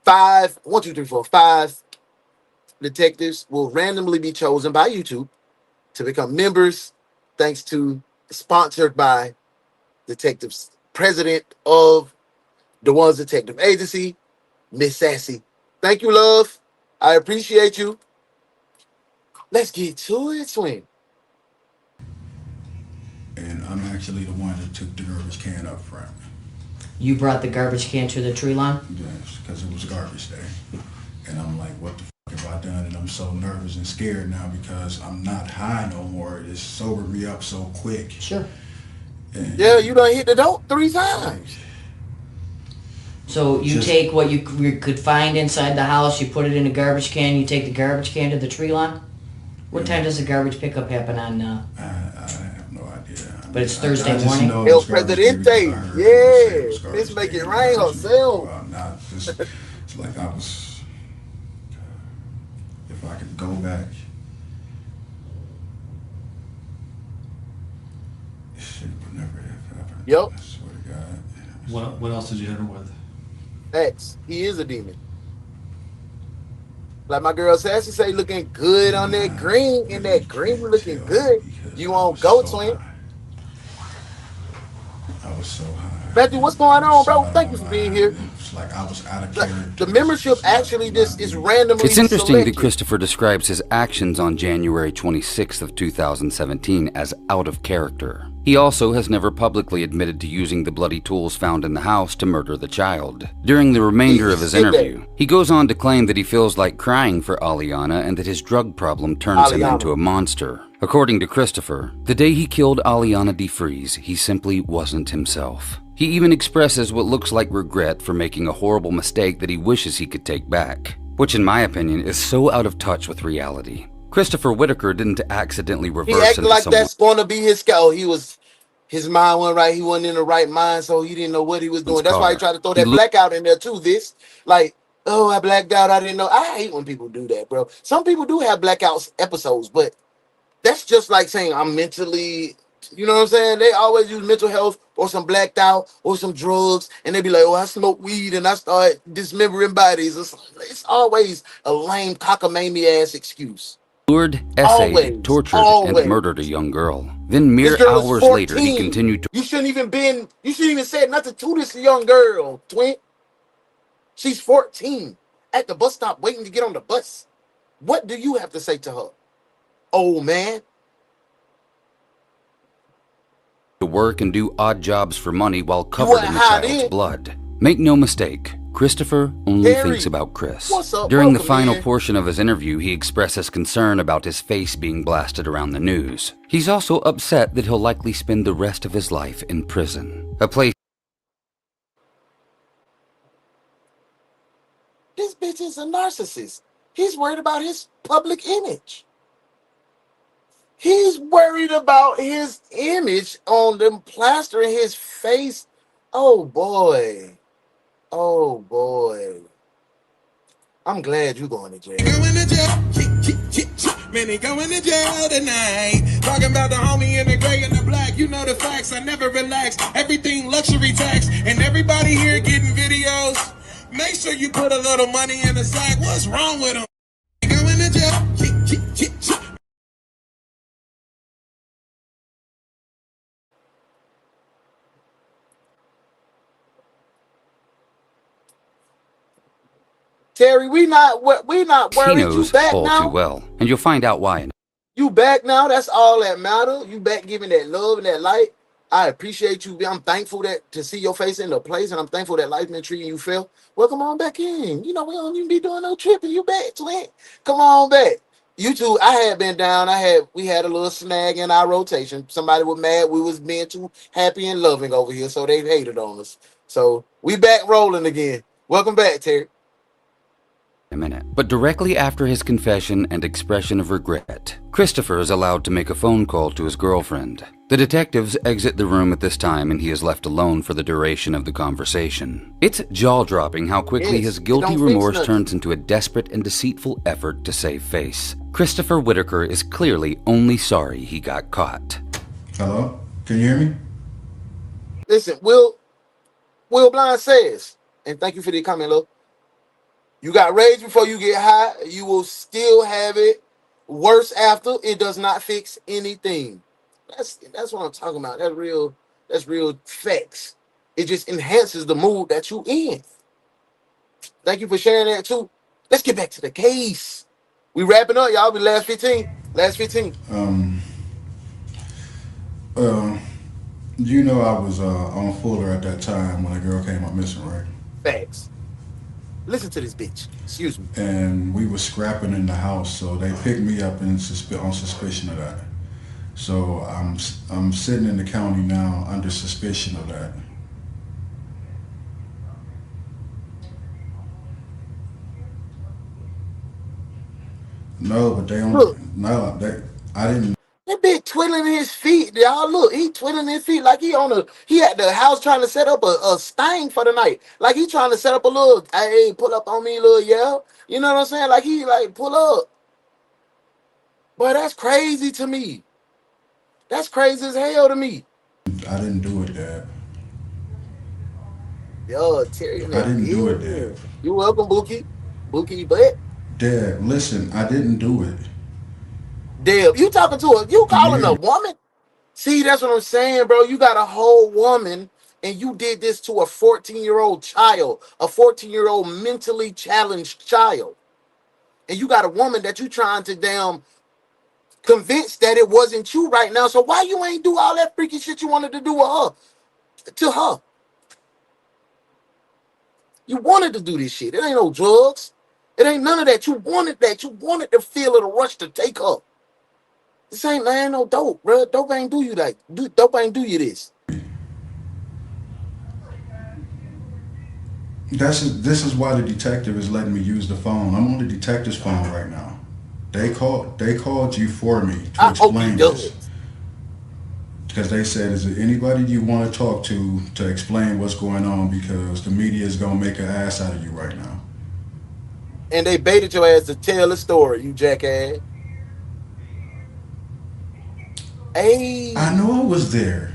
5 detectives will randomly be chosen by YouTube to become members, thanks to sponsored by Detectives, President of the Ones Detective Agency, Miss Sassy. Thank you, love. I appreciate you. Let's get to it, Swing. And I'm actually the one that took the garbage can up front. You brought the garbage can to the tree lawn? Yes, because it was garbage day. And I'm like, what the fuck have I done? And I'm so nervous and scared now because I'm not high no more. It sobered me up so quick. Sure. And Yeah, you done hit the dope 3 times. So you take what you could find inside the house, you put it in a garbage can, you take the garbage can to the tree lawn? What time does the garbage pickup happen on? I have no idea. But it's Thursday just morning? know El it's garbage Presidente. day because I heard people say it was Yeah. garbage Let's make day. it rain herself. It's like I was, if if I could go back, shit would never have happened. Yep. I swear to God. What else did you hit her with? X. He is a demon. Like my girl Sassy say, looking good on that green, and that green looking good. You won't go, twin. I was so high. Matthew, what's going on, bro? Thank you for being here. It's like I was out of character. The membership actually just is randomly It's interesting selected. that Christopher describes his actions on January 26th of 2017 as out of character. He also has never publicly admitted to using the bloody tools found in the house to murder the child. During the remainder of his interview, he goes on to claim that he feels like crying for Aliana and that his drug problem turns him into a monster. According to Christopher, the day he killed Aliana DeFries, he simply wasn't himself. He even expresses what looks like regret for making a horrible mistake that he wishes he could take back, which in my opinion is so out of touch with reality. Christopher Whitaker didn't accidentally He reverse acted into like someone. that's going to be his scout. His mind wasn't right. He wasn't in the right mind, so he didn't know what he was doing. That's why he tried to throw that blackout in there too. Oh, I blacked out. I didn't know. I hate when people do that, bro. Some people do have blackouts episodes, but that's just like saying I'm mentally, you know what I'm saying? They always use mental health or some blacked out or some drugs, and they be like, oh, I smoke weed and I start dismembering bodies. It's always a lame cockamamie ass excuse. Lured, essayed, tortured, and murdered a young girl. Then mere This girl is hours 14. later, he continued to... You shouldn't even said nothing to this young girl, twin. She's 14 at the bus stop waiting to get on the bus. What do you have to say to her? Old man. to work and do odd jobs for money while covered in the child's blood. Make no mistake, Christopher only thinks about Chris. During the final portion of his interview, he expresses concern about his face being blasted around the news. He's also upset that he'll likely spend the rest of his life in prison, a place. This bitch is a narcissist. He's worried about his public image. He's worried about his image on them plastering his face. Oh boy. Oh boy. I'm glad you're going to jail. Man, he going to jail tonight. Talking about the homie in the gray and the black. You know the facts, I never relax. Everything luxury tax. And everybody here getting videos. Make sure you put a little money in the sack. What's wrong with him? Going to jail. Terry, we not He worried. You knows back all now? too well, and you'll find out why. You back now? That's all that matter. You back giving that love and that light. I appreciate you. I'm thankful that to see your face in the place, and I'm thankful that life been treating you fair. Well, come on back in. You know, we don't even be doing no tripping. You back, twin. Come on back. You two, I had been down. We had a little snag in our rotation. Somebody was mad. We was being too happy and loving over here, so they hated on us. So we back rolling again. Welcome back, Terry. A minute. But directly after his confession and expression of regret, Christopher is allowed to make a phone call to his girlfriend. The detectives exit the room at this time and he is left alone for the duration of the conversation. It's jaw-dropping how quickly his guilty remorse turns into a desperate and deceitful effort to save face. Christopher Whitaker is clearly only sorry he got caught. Hello? Can you hear me? Listen, Will Blind says, and thank you for the comment, love. You got rage before you get high. You will still have it worse after. It does not fix anything. That's what I'm talking about. That's real facts. It just enhances the mood that you in. Thank you for sharing that too. Let's get back to the case. We wrapping up, y'all. We last 15. You know I was on Fuller at that time when a girl came up missing, right? Facts. Listen to this bitch. Excuse me. And we were scrapping in the house, so they picked me up on suspicion of that. So I'm sitting in the county now under suspicion of that. No, but they don't. Look. No, I didn't. That bitch twiddling his feet, y'all. Look, he twiddling his feet like he at the house trying to set up a sting for the night. Like he trying to set up a little, hey, pull up on me, little, yeah. You know what I'm saying? Like he pull up. Boy, that's crazy to me. That's crazy as hell to me. I didn't do it, Dad. Yo, Terry in I the didn't do it, Dad. building. You welcome, Bookie. Bookie butt. Dad, listen, I didn't do it. Deb, you talking to her? You Do you calling hear a me? woman? See, that's what I'm saying, bro. You got a whole woman, and you did this to a 14-year-old child, a 14-year-old mentally challenged child, and you got a woman that you trying to damn convince that it wasn't you right now. So why you ain't do all that freaky shit you wanted to do with her, to her? You wanted to do this shit. It ain't no drugs. It ain't none of that. You wanted that. You wanted the feel of the rush to take her. This ain't no dope, bro. Dope ain't do you that. Dope ain't do you this. This is why the detective is letting me use the phone. I'm on the detective's phone right now. They called you for me to explain this. Because they said, is there anybody you want to talk to explain what's going on, because the media is going to make an ass out of you right now. And they baited your ass to tell the story, you jackass. Hey. I know I was there.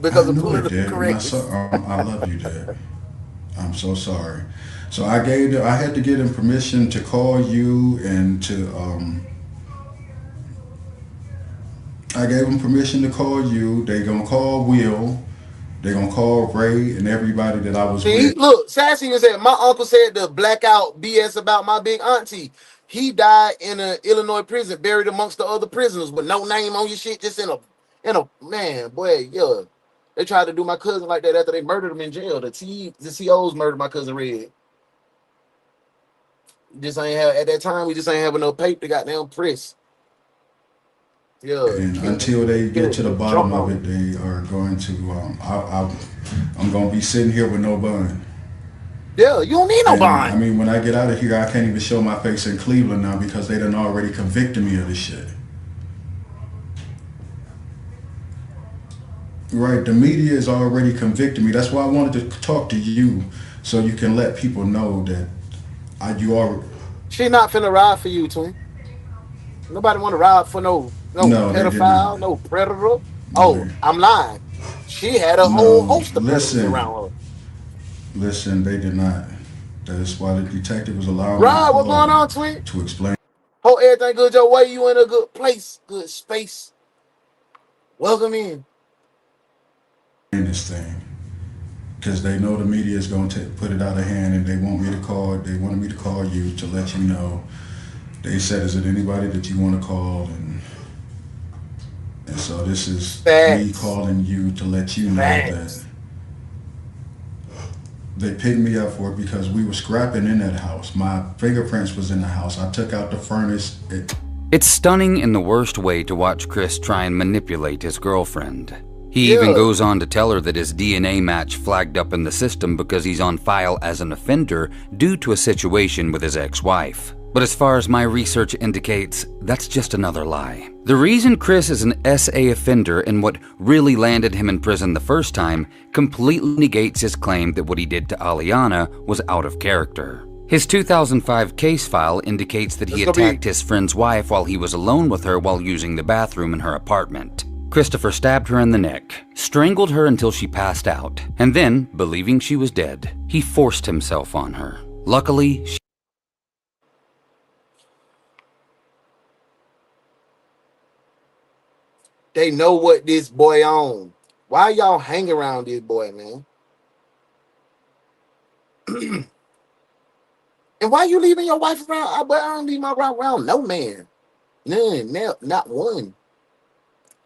Because I of knew it, political Dad. correctness. I love you, Dad. I'm so sorry. So I had to get him permission to call you and to I gave him permission to call you. They gonna call Will. They gonna call Ray and everybody that I was See, with. look, Sassy even said, my uncle said the blackout BS about my big auntie. He died in an Illinois prison, buried amongst the other prisoners with no name on your shit, just in a man, boy, yeah. They tried to do my cousin like that after they murdered him in jail. The COs murdered my cousin Red. Just ain't have at that time. We just ain't have enough paper to goddamn press. Yeah, And until they get to the bottom of it, they are going to. I'm gonna be sitting here with no bond. Yeah, you don't need no bond. I mean, when I get out of here, I can't even show my face in Cleveland now because they done already convicted me of this shit. Right, the media is already convicting me. That's why I wanted to talk to you, so you can let people know that you are. She not finna ride for you, twin. Nobody want to ride for no pedophile, no predator. Oh, I'm lying. She had a whole host of predators around her. Listen, they did not. That's why the detective was allowing Right, what's going on, twin? to explain. Hope everything good your way. You in a good place, good space. Welcome in. This thing, because they know the media is going to put it out of hand, and they want me to call. They wanted me to call you to let you know. They said, "Is it anybody that you want to call?" And so this is me calling you to let you know that they picked me up for it because we were scrapping in that house. My fingerprints was in the house. I took out the furnace. It's stunning in the worst way to watch Chris try and manipulate his girlfriend. He even goes on to tell her that his DNA match flagged up in the system because he's on file as an offender due to a situation with his ex-wife. But as far as my research indicates, that's just another lie. The reason Chris is an SA offender and what really landed him in prison the first time completely negates his claim that what he did to Aliana was out of character. His 2005 case file indicates that he attacked his friend's wife while he was alone with her while using the bathroom in her apartment. Christopher stabbed her in the neck, strangled her until she passed out, and then, believing she was dead, he forced himself on her. Luckily, They know what this boy on. Why y'all hang around this boy, man? And why you leaving your wife around? I don't leave my wife around no man. None, not one.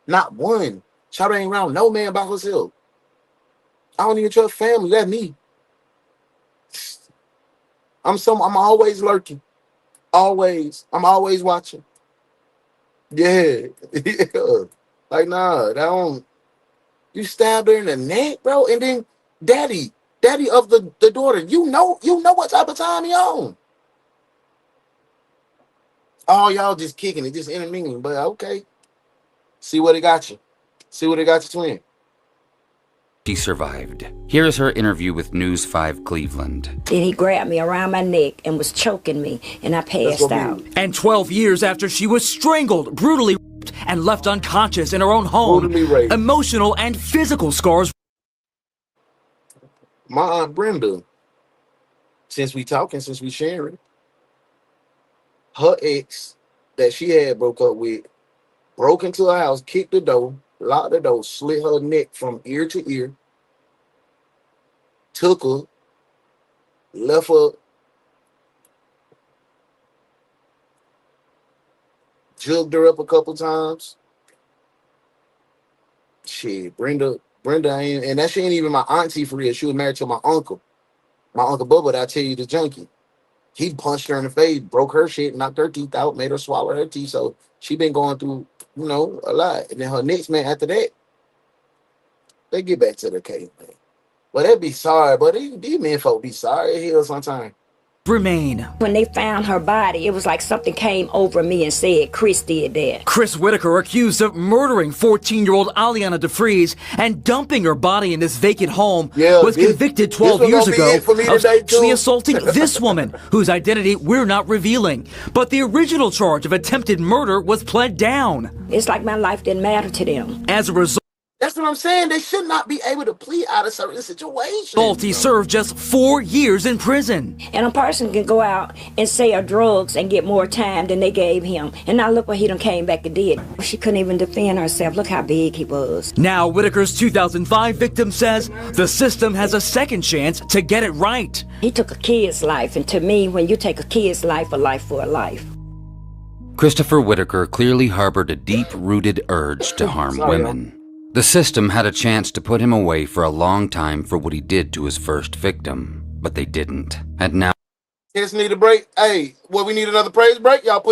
Not one. Shawty ain't around no man by herself. I don't even trust family. That's me. I'm always lurking. Always. I'm always watching. Yeah. Yeah. Like, nah, that don't. You stabbed her in the neck, bro. And then daddy of the daughter, you know what type of time he on. Oh, y'all just kicking it, just intermingling. But okay. See what it got you. See what it got you, twin. She survived. Here's her interview with News 5 Cleveland. Then he grabbed me around my neck and was choking me, and I passed out. And 12 years after she was strangled, brutally raped, and left unconscious in her own home, emotional and physical scars. My Aunt Brenda, since we sharing, her ex that she had broke up with, broke into her house, kicked the door, locked the door, slit her neck from ear to ear, took her, left her, jugged her up a couple times. Shit, Brenda ain't, and that she ain't even my auntie for real. She was married to my uncle Bubba, that I tell you, the junkie. He punched her in the face, broke her shit, knocked her teeth out, made her swallow her teeth. So she been going through, a lot. And then her next man after that, they get back to the case, man. But they be sorry, but these men folk be sorry as hell sometimes. Remain. When they found her body, it was like something came over me and said, Chris did that. Chris Whitaker accused of murdering 14-year-old Aliana DeFries and dumping her body in this vacant home, was convicted 12 years ago of sexually assaulting this woman, whose identity we're not revealing. But the original charge of attempted murder was pled down. It's like my life didn't matter to them. As a result, that's what I'm saying. They should not be able to plead out of certain situations. He served just 4 years in prison. And a person can go out and sell drugs and get more time than they gave him. And now look what he done came back and did. She couldn't even defend herself. Look how big he was. Now Whitaker's 2005 victim says the system has a second chance to get it right. He took a kid's life, and to me, when you take a kid's life, a life for a life. Christopher Whitaker clearly harbored a deep-rooted urge to harm women. The system had a chance to put him away for a long time for what he did to his first victim, but they didn't. And now... Just need a break. Hey, we need another praise break? Y'all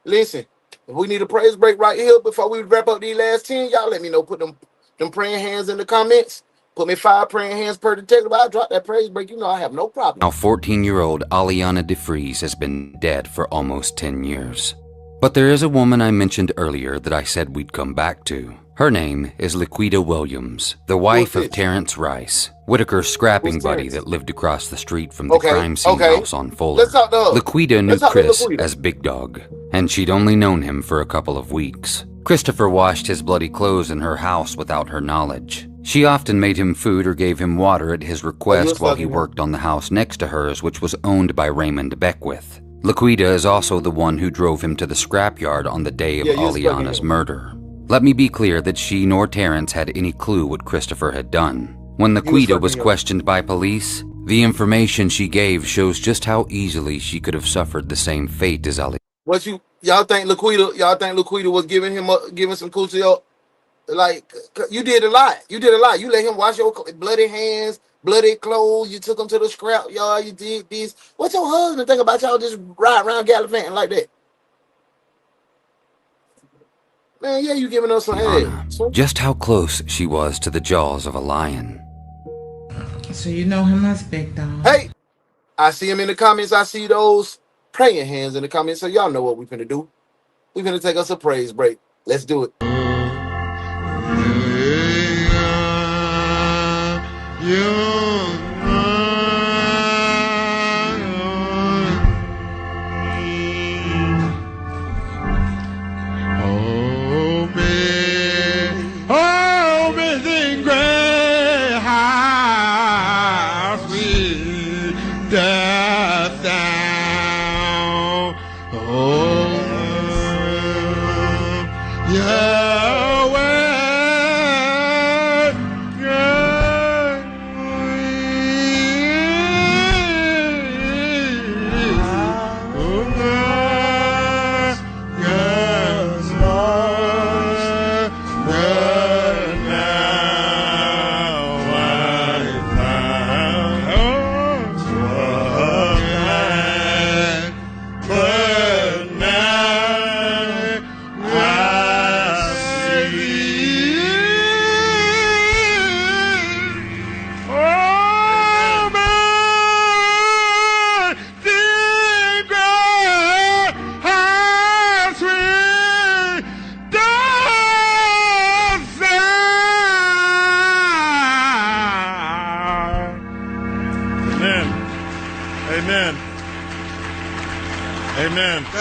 listen, if we need a praise break right here before we wrap up these last 10, y'all let me know. Put them praying hands in the comments. Put me 5 praying hands per detective. I'll drop that praise break. I have no problem. Now 14-year-old Aliana DeFries has been dead for almost 10 years. But there is a woman I mentioned earlier that I said we'd come back to. Her name is Laquita Williams, the wife of Terrence Rice, Whitaker's scrapping buddy that lived across the street from the crime scene house on Fuller. Laquita knew Chris as Big Dog, and she'd only known him for a couple of weeks. Christopher washed his bloody clothes in her house without her knowledge. She often made him food or gave him water at his request while he worked on the house next to hers, which was owned by Raymond Beckwith. Laquita is also the one who drove him to the scrapyard on the day of Aliana's murder. Let me be clear that she nor Terrence had any clue what Christopher had done. When Laquita was questioned by police, the information she gave shows just how easily she could have suffered the same fate as Ali. Y'all think Laquita was giving some coochie up? Like, you did a lot. You let him wash your bloody hands, bloody clothes. You took him to the scrap yard. You did this. What's your husband think about y'all just ride around gallivanting like that? Man, yeah, you giving us some head. Just how close she was to the jaws of a lion. So you know him as Big Dog. Hey, I see him in the comments. I see those praying hands in the comments. So y'all know what we finna do. We finna take us a praise break. Let's do it.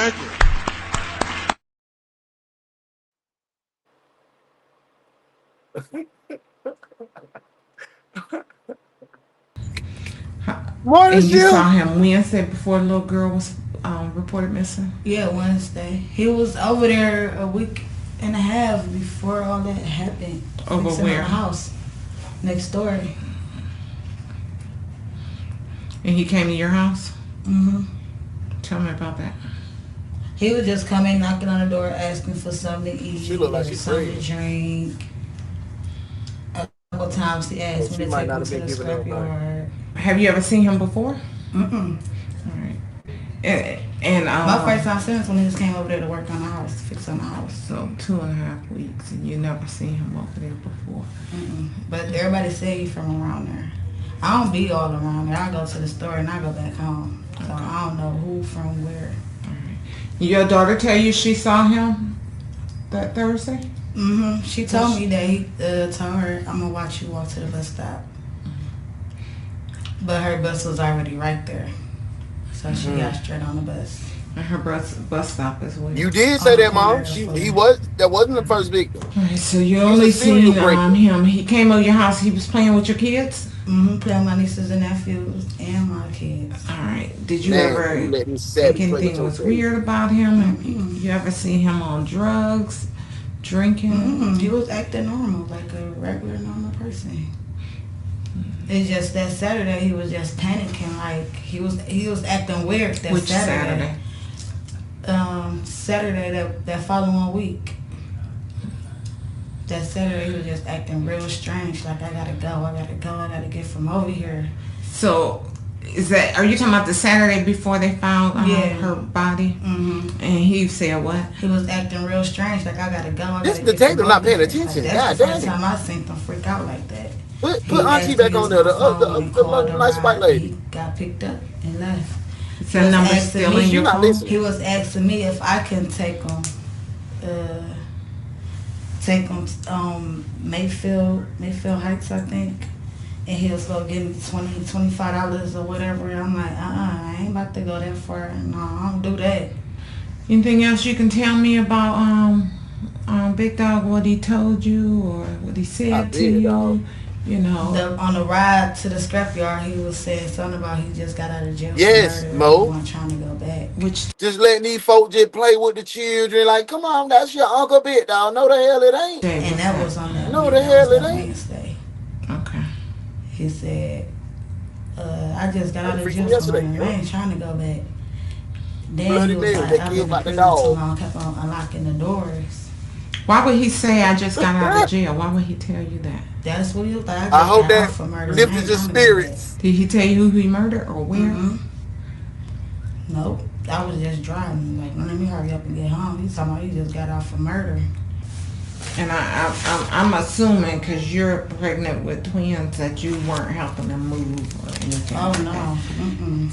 Thank you. And you saw him Wednesday before the little girl was reported missing? Yeah, Wednesday. He was over there a week and a half before all that happened. Over Fixing where? the house next door. And he came to your house? Mm-hmm. Tell me about that. He would just come in, knocking on the door, asking for something to eat, She look like or she's something to drink. A couple times he asked me to take him to the scrapyard. Have you ever seen him before? Mm-mm. All right. And my first time seeing him was when he just came over there to work on the house, fix on the house. So 2.5 weeks, and you never seen him over there before. Mm-mm. But everybody say he's from around there. I don't be all around there. I go to the store and I go back home. So I don't know who from where. Your daughter tell you she saw him that Thursday? Mm-hmm. She told me that he told her, I'm going to watch you walk to the bus stop. But her bus was already right there. So she got straight on the bus. And her bus stop as well. You did say that, Mom. That wasn't the first victim. All right, so you only seen him. He came over your house. He was playing with your kids? Mm-hmm. Playing with my nieces and nephews and my kids. All right. Did you ever think anything was weird about him? You ever see him on drugs, drinking? Mm-hmm. He was acting normal, like a regular normal person. It's just that Saturday he was just panicking, like he was acting weird. That Which Saturday? Saturday that following week. That Saturday he was just acting real strange, like I gotta get from over here. So, are you talking about the Saturday before they found her body? Mm-hmm. And he said what? He was acting real strange, like I gotta go. This detective not paying attention. Like, that's the first time I seen him freak out like that. Put Auntie back on there, the nice white lady. He got picked up and left. Is that number still in your phone? He was asking me if I can take him, Mayfield Heights, I think, and he was gonna give me $25 or whatever. And I'm like, I ain't about to go that far. No, I don't do that. Anything else you can tell me about Big Dog? What he told you or what he said to you? You know, on the ride to the scrapyard, he was saying something about he just got out of jail. Yes, for Mo. He wasn't trying to go back. Just letting these folks just play with the children. Like, come on, that's your Uncle Big Dog. No, the hell it ain't. And that was on that. No, the hell it ain't. Wednesday. Okay. He said, I just got out of jail. I ain't trying to go back. Then he was like, I've been in prison too long, kept on unlocking the doors. Why would he say I just got out of jail? Why would he tell you that? That's what he was like. I hope that lifted your spirits. Did he tell you who he murdered or where? Mm-hmm. Nope. I was just driving. Like, let me hurry up and get home. He's talking about he just got off for murder. And I'm assuming because you're pregnant with twins that you weren't helping them move or anything. Oh, no. Mm-mm.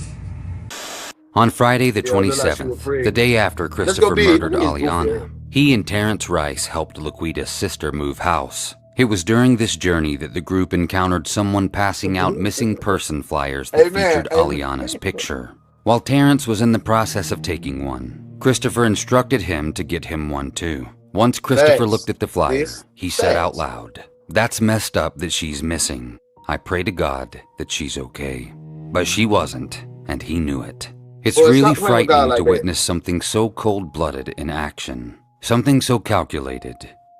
On Friday the 27th, the day after Christopher murdered Aliana, he and Terrence Rice helped Laquita's sister move house. It was during this journey that the group encountered someone passing out missing person flyers that featured Aliana's picture. While Terrence was in the process of taking one, Christopher instructed him to get him one too. Once Christopher looked at the flyer, he said out loud, "That's messed up that she's missing. I pray to God that she's okay." But she wasn't, and he knew it. It's really frightening to witness something so cold-blooded in action. Something so calculated,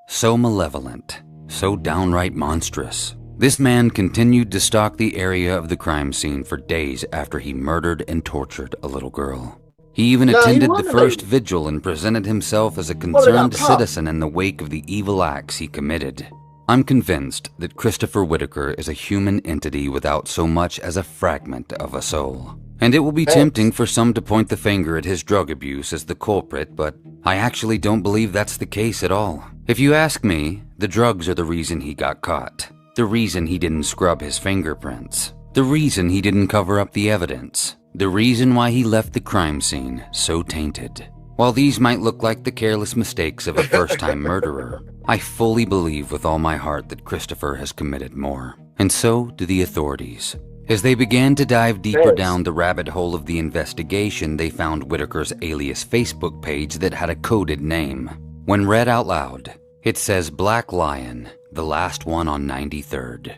so malevolent, so downright monstrous. This man continued to stalk the area of the crime scene for days after he murdered and tortured a little girl. He even attended the first vigil and presented himself as a concerned citizen in the wake of the evil acts he committed. I'm convinced that Christopher Whitaker is a human entity without so much as a fragment of a soul. And it will be tempting for some to point the finger at his drug abuse as the culprit, but I actually don't believe that's the case at all. If you ask me, the drugs are the reason he got caught. The reason he didn't scrub his fingerprints. The reason he didn't cover up the evidence. The reason why he left the crime scene so tainted. While these might look like the careless mistakes of a first-time murderer, I fully believe with all my heart that Christopher has committed more. And so do the authorities. As they began to dive deeper down the rabbit hole of the investigation, they found Whitaker's alias Facebook page that had a coded name. When read out loud, it says Black Lion, the last one on 93rd.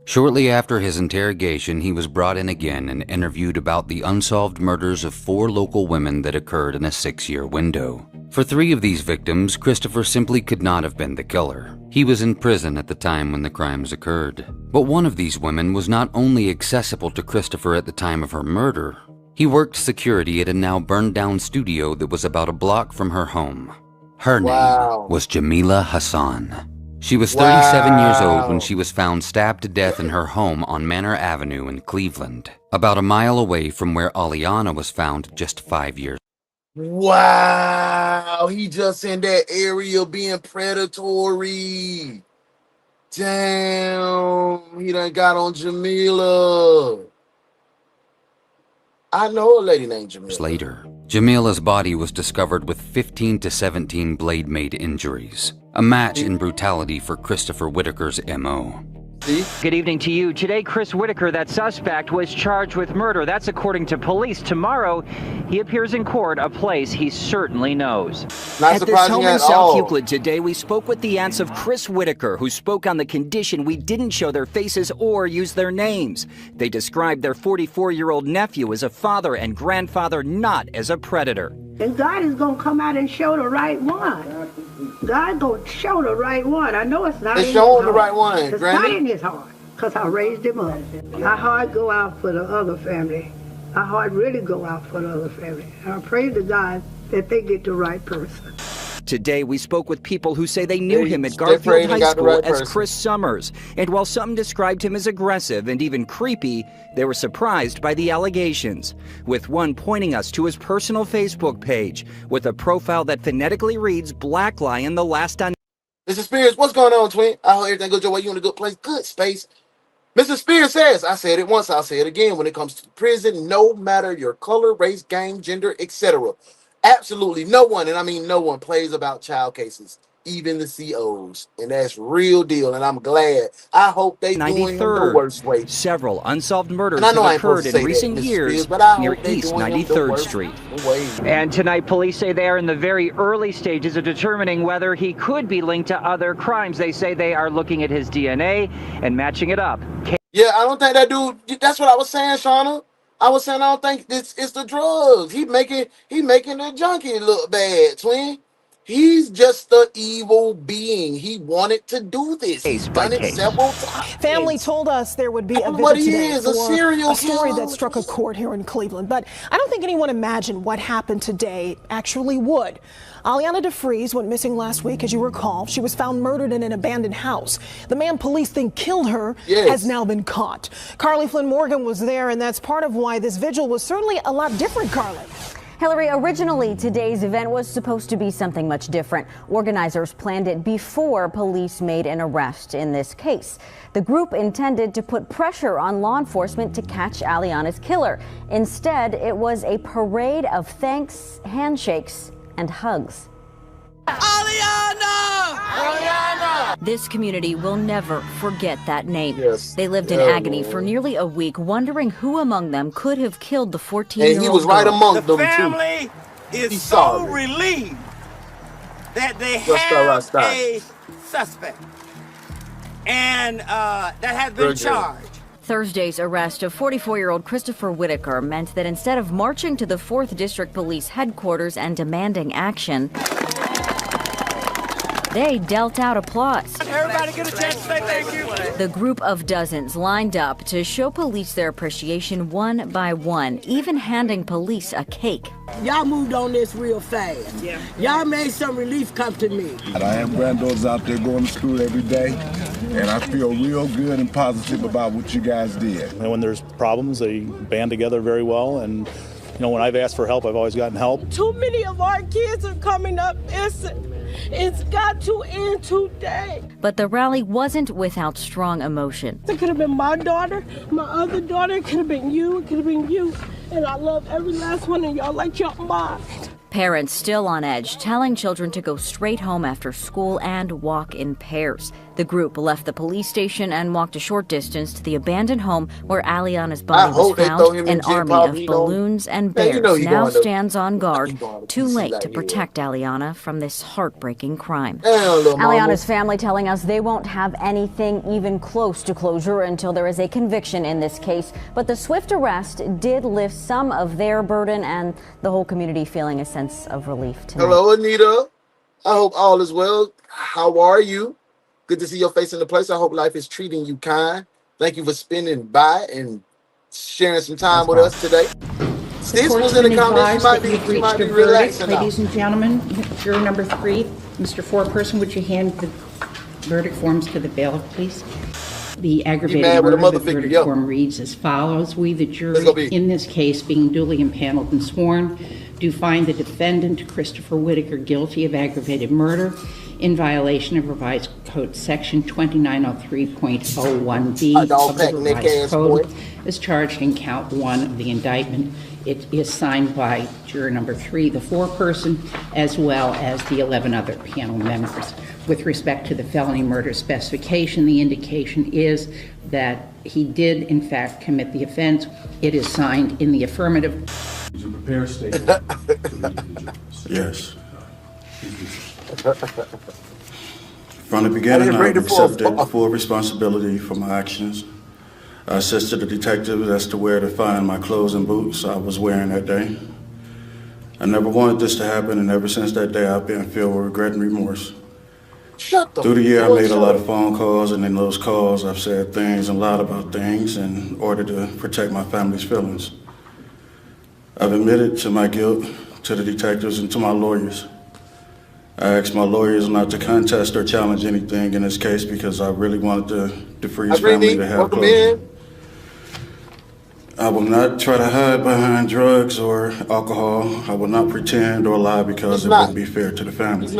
Shortly after his interrogation, he was brought in again and interviewed about the unsolved murders of 4 local women that occurred in a 6-year window. For 3 of these victims, Christopher simply could not have been the killer. He was in prison at the time when the crimes occurred. But one of these women was not only accessible to Christopher at the time of her murder, he worked security at a now burned down studio that was about a block from her home. Her name was Jamila Hassan. She was 37 years old when she was found stabbed to death in her home on Manor Avenue in Cleveland, about a mile away from where Aliana was found just 5 years. Wow, he just in that area being predatory. Damn, he done got on Jamila. I know a lady named Jamila. Later, Jamila's body was discovered with 15 to 17 blade-made injuries, a match in brutality for Christopher Whitaker's M.O. Good evening to you. Today, Chris Whitaker, that suspect, was charged with murder. That's according to police. Tomorrow, he appears in court, a place he certainly knows. At this home in South Euclid today, we spoke with the aunts of Chris Whitaker, who spoke on the condition we didn't show their faces or use their names. They described their 44-year-old nephew as a father and grandfather, not as a predator. And God is going to come out and show the right one. God going to show the right one. I know it's not in his heart. the right one, It's not in his heart, because I raised him up. Our heart go out for the other family. Our heart really go out for the other family. And I pray to God that they get the right person. Today, we spoke with people who say they knew him at Garfield High School as Chris Summers. And while some described him as aggressive and even creepy, they were surprised by the allegations, with one pointing us to his personal Facebook page with a profile that phonetically reads Black Lion, the last on... Mr. Spears, what's going on, twin? I hope everything goes your way. You in a good place? Good space. Mr. Spears says, I said it once, I'll say it again, when it comes to prison, no matter your color, race, gang, gender, etc., absolutely no one, and I mean no one, plays about child cases, even the COs, and that's real deal, and I'm glad. I hope they doing the worst way. Several unsolved murders have occurred in recent years near East 93rd Street. And tonight, police say they are in the very early stages of determining whether he could be linked to other crimes. They say they are looking at his DNA and matching it up. Yeah, I don't think that dude, that's what I was saying, Shauna. I was saying I don't think it's the drugs. He making the junkie look bad, twin. He's just the evil being. He wanted to do this. He's done it several times. Family told us there would be a visit today for a story that struck a chord here in Cleveland. But I don't think anyone imagined what happened today actually would. Aliana DeFries went missing last week, as you recall. She was found murdered in an abandoned house. The man police think killed her has now been caught. Carly Flynn Morgan was there, and that's part of why this vigil was certainly a lot different, Carly. Hillary, originally today's event was supposed to be something much different. Organizers planned it before police made an arrest in this case. The group intended to put pressure on law enforcement to catch Aliana's killer. Instead, it was a parade of thanks, handshakes, and hugs. Aliana! Aliana! This community will never forget that name. They lived in agony for nearly a week, wondering who among them could have killed the 14-year-old And he was right among them, too. The family is so relieved that they have a suspect and that has been charged. Thursday's arrest of 44-year-old Christopher Whitaker meant that instead of marching to the 4th District Police headquarters and demanding action, they dealt out applause. Everybody get a chance to say thank you. The group of dozens lined up to show police their appreciation one by one, even handing police a cake. Y'all moved on this real fast. Y'all made some relief come to me. I have granddaughters out there going to school every day, and I feel real good and positive about what you guys did. And when there's problems, they band together very well, and you know, when I've asked for help, I've always gotten help. Too many of our kids are coming up missing. It's got to end today. But the rally wasn't without strong emotion. It could have been my daughter, my other daughter, it could have been you, it could have been you. And I love every last one of y'all like your mom. Parents still on edge, telling children to go straight home after school and walk in pairs. The group left the police station and walked a short distance to the abandoned home where Aliana's body was found. An army of balloons and bears now stands on guard, too late to protect Aliana from this heartbreaking crime. Aliana's family telling us they won't have anything even close to closure until there is a conviction in this case. But the swift arrest did lift some of their burden, and the whole community feeling a sense of relief tonight. Hello, Anita. I hope all is well. How are you? Good to see your face in the place. I hope life is treating you kind. Thank you for spending by and sharing some time with us today. Sis was in the comments. You might be relaxing now. Ladies and gentlemen, juror number 3, Mr. Foreperson, would you hand the verdict forms to the bailiff, please? The aggravated murder verdict form reads as follows. We, the jury, in this case, being duly impaneled and sworn, do find the defendant, Christopher Whitaker, guilty of aggravated murder in violation of Revised Code Section 2903.01b of the Revised Code, as charged in Count 1 of the indictment. It is signed by juror number 3, the foreperson, as well as the 11 other panel members. With respect to the felony murder specification, the indication is that he did, in fact, commit the offense. It is signed in the affirmative. Did you prepare a statement? Yes. From the beginning, I accepted full responsibility for my actions. I assisted the detective as to where to find my clothes and boots I was wearing that day. I never wanted this to happen, and ever since that day, I've been filled with regret and remorse. Through the year, I made a lot of phone calls, and in those calls, I've said things and lied about things in order to protect my family's feelings. I've admitted to my guilt to the detectives and to my lawyers. I asked my lawyers not to contest or challenge anything in this case because I really wanted the DeFries family to have closure. I will not try to hide behind drugs or alcohol. I will not pretend or lie because it wouldn't be fair to the family.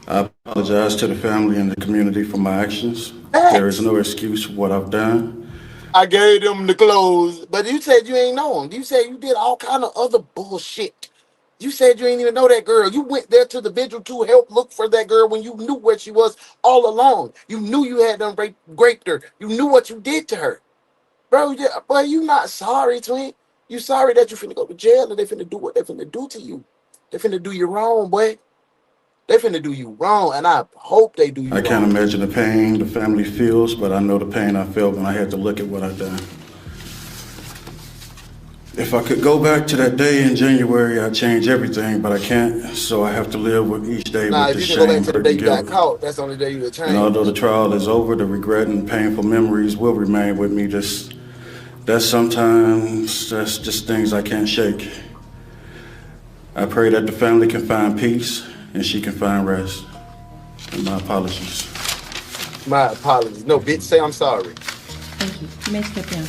I apologize to the family and the community for my actions. There is no excuse for what I've done. I gave them the clothes, but you said you ain't know them. You said you did all kind of other bullshit. You said you ain't even know that girl. You went there to the vigil to help look for that girl when you knew where she was all along. You knew you had done raped her. You knew what you did to her. Bro, boy, you not sorry, twin. You sorry that you finna go to jail and they finna do what they finna do to you. They finna do you wrong, boy. They finna do you wrong, and I hope they do you wrong. I can't imagine the pain the family feels, but I know the pain I felt when I had to look at what I've done. If I could go back to that day in January, I'd change everything, but I can't, so I have to live with each day with the shame, hurt, and guilt. That's the only day you would change. And although the trial is over, the regret and painful memories will remain with me. That's just things I can't shake. I pray that the family can find peace and she can find rest. And my apologies. My apologies. No, bitch, say I'm sorry. Thank you. You may step down.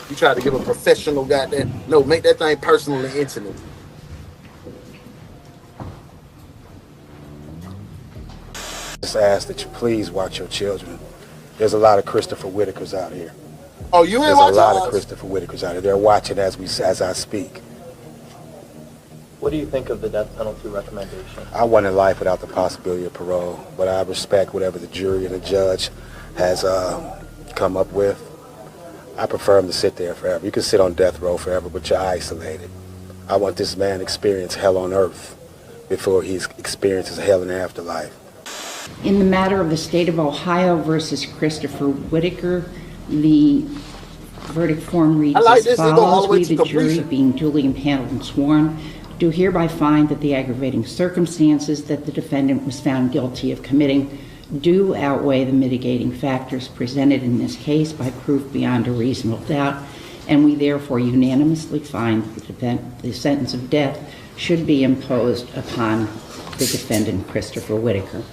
You try to give a professional goddamn. No, make that thing personal and intimate. Just ask that you please watch your children. There's a lot of Christopher Whitakers out here. Oh, you ain't There's watching? a lot of Christopher Whitakers out here. They're watching as I speak. What do you think of the death penalty recommendation? I wanted life without the possibility of parole, but I respect whatever the jury and the judge has come up with. I prefer him to sit there forever. You can sit on death row forever, but you're isolated. I want this man to experience hell on earth before he experiences hell in the afterlife. In the matter of the state of Ohio versus Christopher Whitaker, the verdict form reads as follows. We, the jury, being duly impaneled and sworn, do hereby find that the aggravating circumstances that the defendant was found guilty of committing do outweigh the mitigating factors presented in this case by proof beyond a reasonable doubt, and we therefore unanimously find that the sentence of death should be imposed upon the defendant, Christopher Whitaker.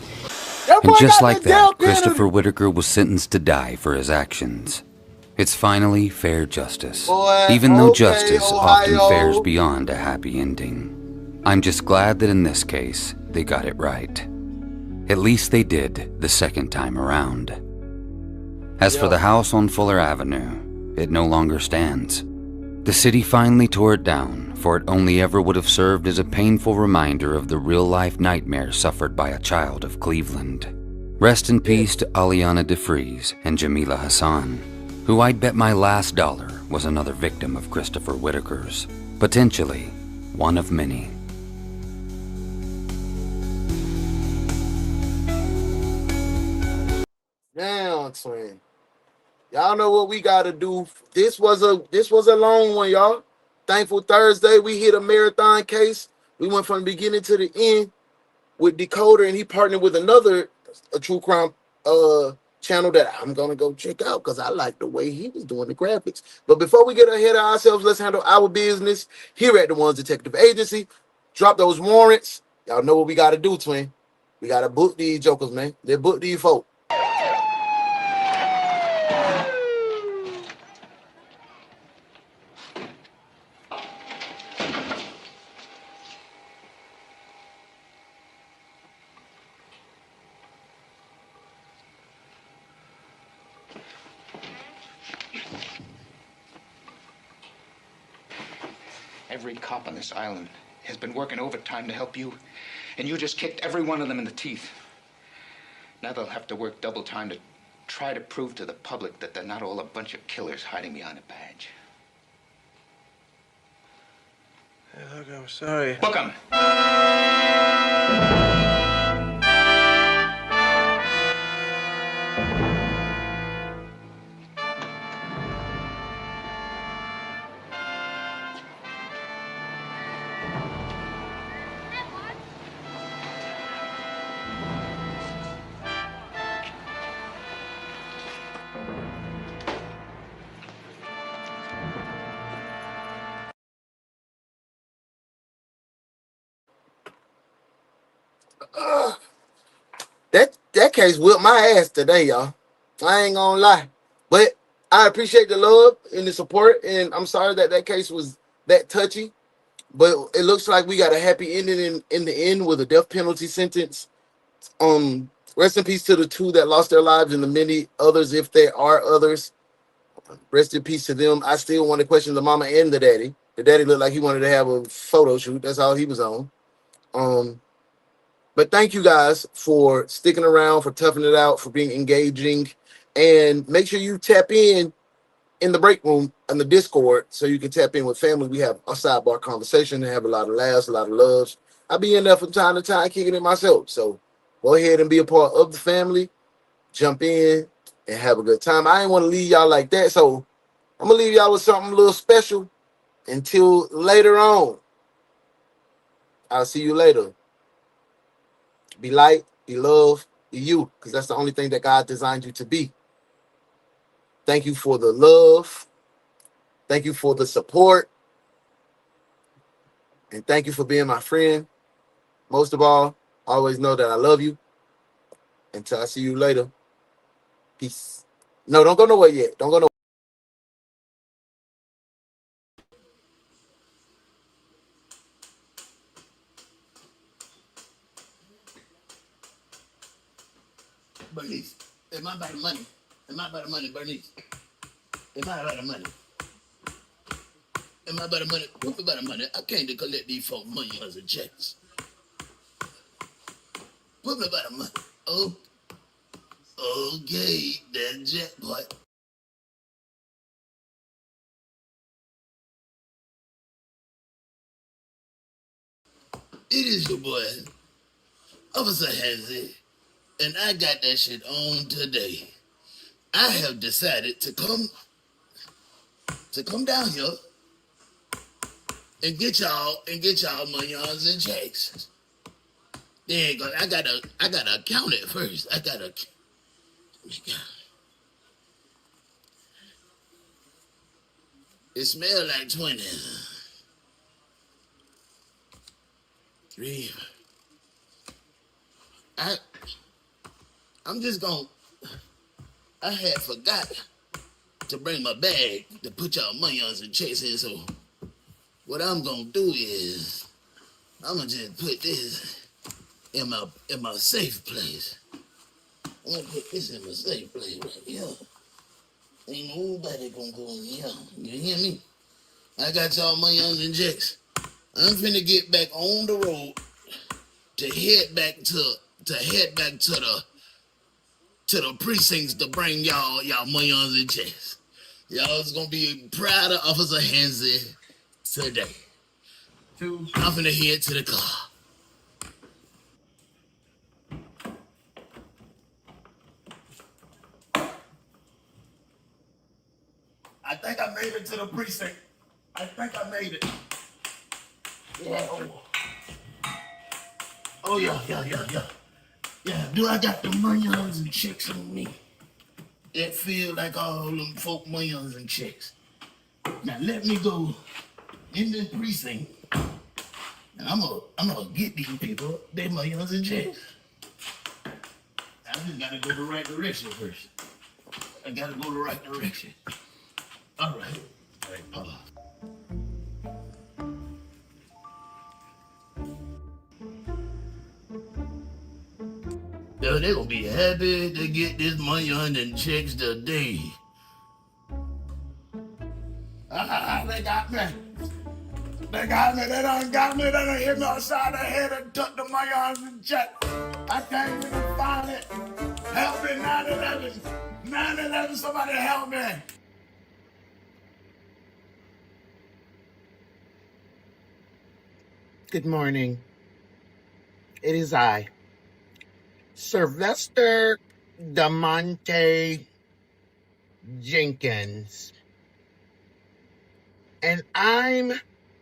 And just like that, Christopher Whitaker was sentenced to die for his actions. It's finally fair justice, even though justice often fares beyond a happy ending. I'm just glad that in this case, they got it right. At least they did the second time around. As for the house on Fuller Avenue, it no longer stands. The city finally tore it down, for it only ever would have served as a painful reminder of the real-life nightmare suffered by a child of Cleveland. Rest in peace to Aliana DeFries and Jamila Hassan, who I'd bet my last dollar was another victim of Christopher Whitaker's, potentially one of many. Damn, twin. Y'all know what we gotta do. This was a long one, y'all. Thankful Thursday. We hit a marathon case. We went from the beginning to the end with Decoder, and he partnered with another true crime channel that I'm gonna go check out because I like the way he was doing the graphics. But before we get ahead of ourselves, let's handle our business here at the Ones Detective Agency. Drop those warrants. Y'all know what we gotta do, twin. We gotta book these jokers, man. They book these folk. Every cop on this island has been working overtime to help you, and you just kicked every one of them in the teeth. Now they'll have to work double time to try to prove to the public that they're not all a bunch of killers hiding behind a badge. Hey, look, I'm sorry. Book 'em! That case whipped my ass today, y'all. I ain't gonna lie. But I appreciate the love and the support, and I'm sorry that case was that touchy. But it looks like we got a happy ending in the end with a death penalty sentence. Rest in peace to the two that lost their lives and the many others, if there are others. Rest in peace to them. I still want to question the mama and the daddy. The daddy looked like he wanted to have a photo shoot. That's all he was on. But thank you guys for sticking around, for toughing it out, for being engaging. And make sure you tap in the break room on the Discord so you can tap in with family. We have a sidebar conversation and have a lot of laughs, a lot of loves. I'll be in there from time to time kicking it myself. So go ahead and be a part of the family. Jump in and have a good time. I ain't want to leave y'all like that, so I'm going to leave y'all with something a little special until later on. I'll see you later. Be light, be love, be you, because that's the only thing that God designed you to be. Thank you for the love. Thank you for the support. And thank you for being my friend. Most of all, always know that I love you. Until I see you later. Peace. No, don't go nowhere yet. Don't go nowhere. Bernice, am I about the money? Am I about the money, Bernice? Am I about the money? Am I about the money? What about the money? I came to collect these folks' money as a checks. What about the money? Oh, okay, that jackpot. It is your boy, Officer Hansie, and I got that shit on today. I have decided to come down here and get y'all moneyons and checks. They ain't gonna, I gotta count it first. It smells like 20. 3. I'm just gonna, I had forgot to bring my bag to put y'all moneyons and checks in, so what I'm gonna do is I'm gonna just put this in my safe place. I'm gonna put this in my safe place right here. Ain't nobody gonna go in here. You hear me? I got y'all Mayans and Jets. I'm finna get back on the road to head back to the precincts to bring y'all Mayans and Jets. Y'all's gonna be proud of Officer Hansie today. I'm finna head to the car. I think I made it to the precinct. I think I made it. Yeah. Oh yeah. Yeah, do I got the Mayans and chicks on me? It feel like all them folk Mayans and chicks. Now let me go in the precinct. I'm gonna get these people. They Mayans and chicks. I just gotta go the right direction first. I gotta go the right direction. All right. Hold on. Yo, they gonna be happy to get this Mayan and chicks today. They got me. They done got me. They done hit me upside the head and took the Mayans and chicks. I can't even find it. Help me, 911. 911, somebody help me. Good morning. It is I, Sylvester DeMonte Jenkins, and I'm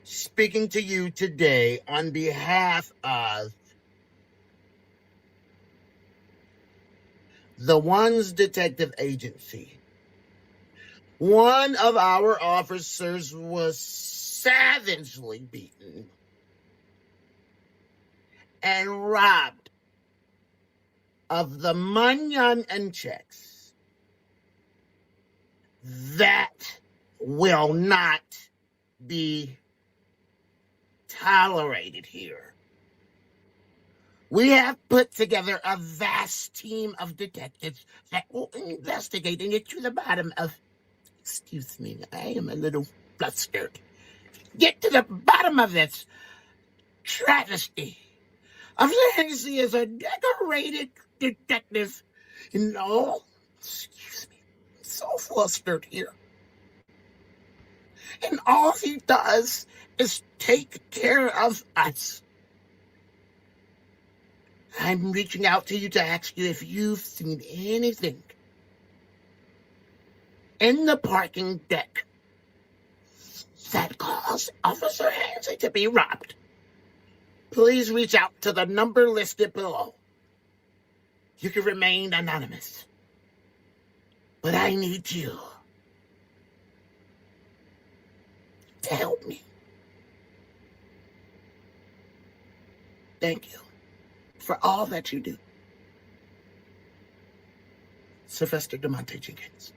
speaking to you today on behalf of the Ones Detective Agency. One of our officers was savagely beaten and robbed of the Mayan and checks. That will not be tolerated here. We have put together a vast team of detectives that will investigate and get to the bottom of... Excuse me, I am a little flustered. Get to the bottom of this travesty. Officer Hennessy is a decorated detective. No, excuse me, I'm so flustered here. And all he does is take care of us. I'm reaching out to you to ask you if you've seen anything in the parking deck that caused Officer Hennessy to be robbed. Please reach out to the number listed below. You can remain anonymous, but I need you to help me. Thank you for all that you do. Sylvester DeMonte Jenkins.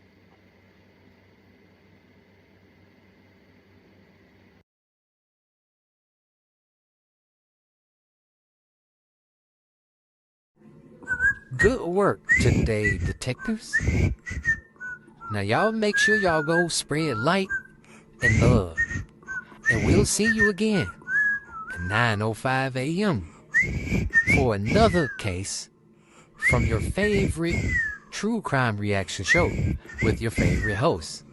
Good work today, detectives. Now y'all make sure y'all go spread light and love. And we'll see you again at 9:05 a.m. for another case from your favorite true crime reaction show with your favorite host,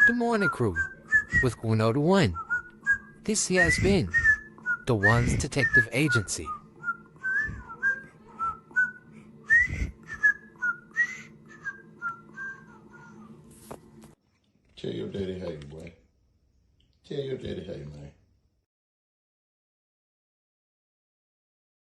The Morning Crew, with Uno the One. This has been the Ones Detective Agency. Tell your daddy hey, boy. Tell your daddy hey, man.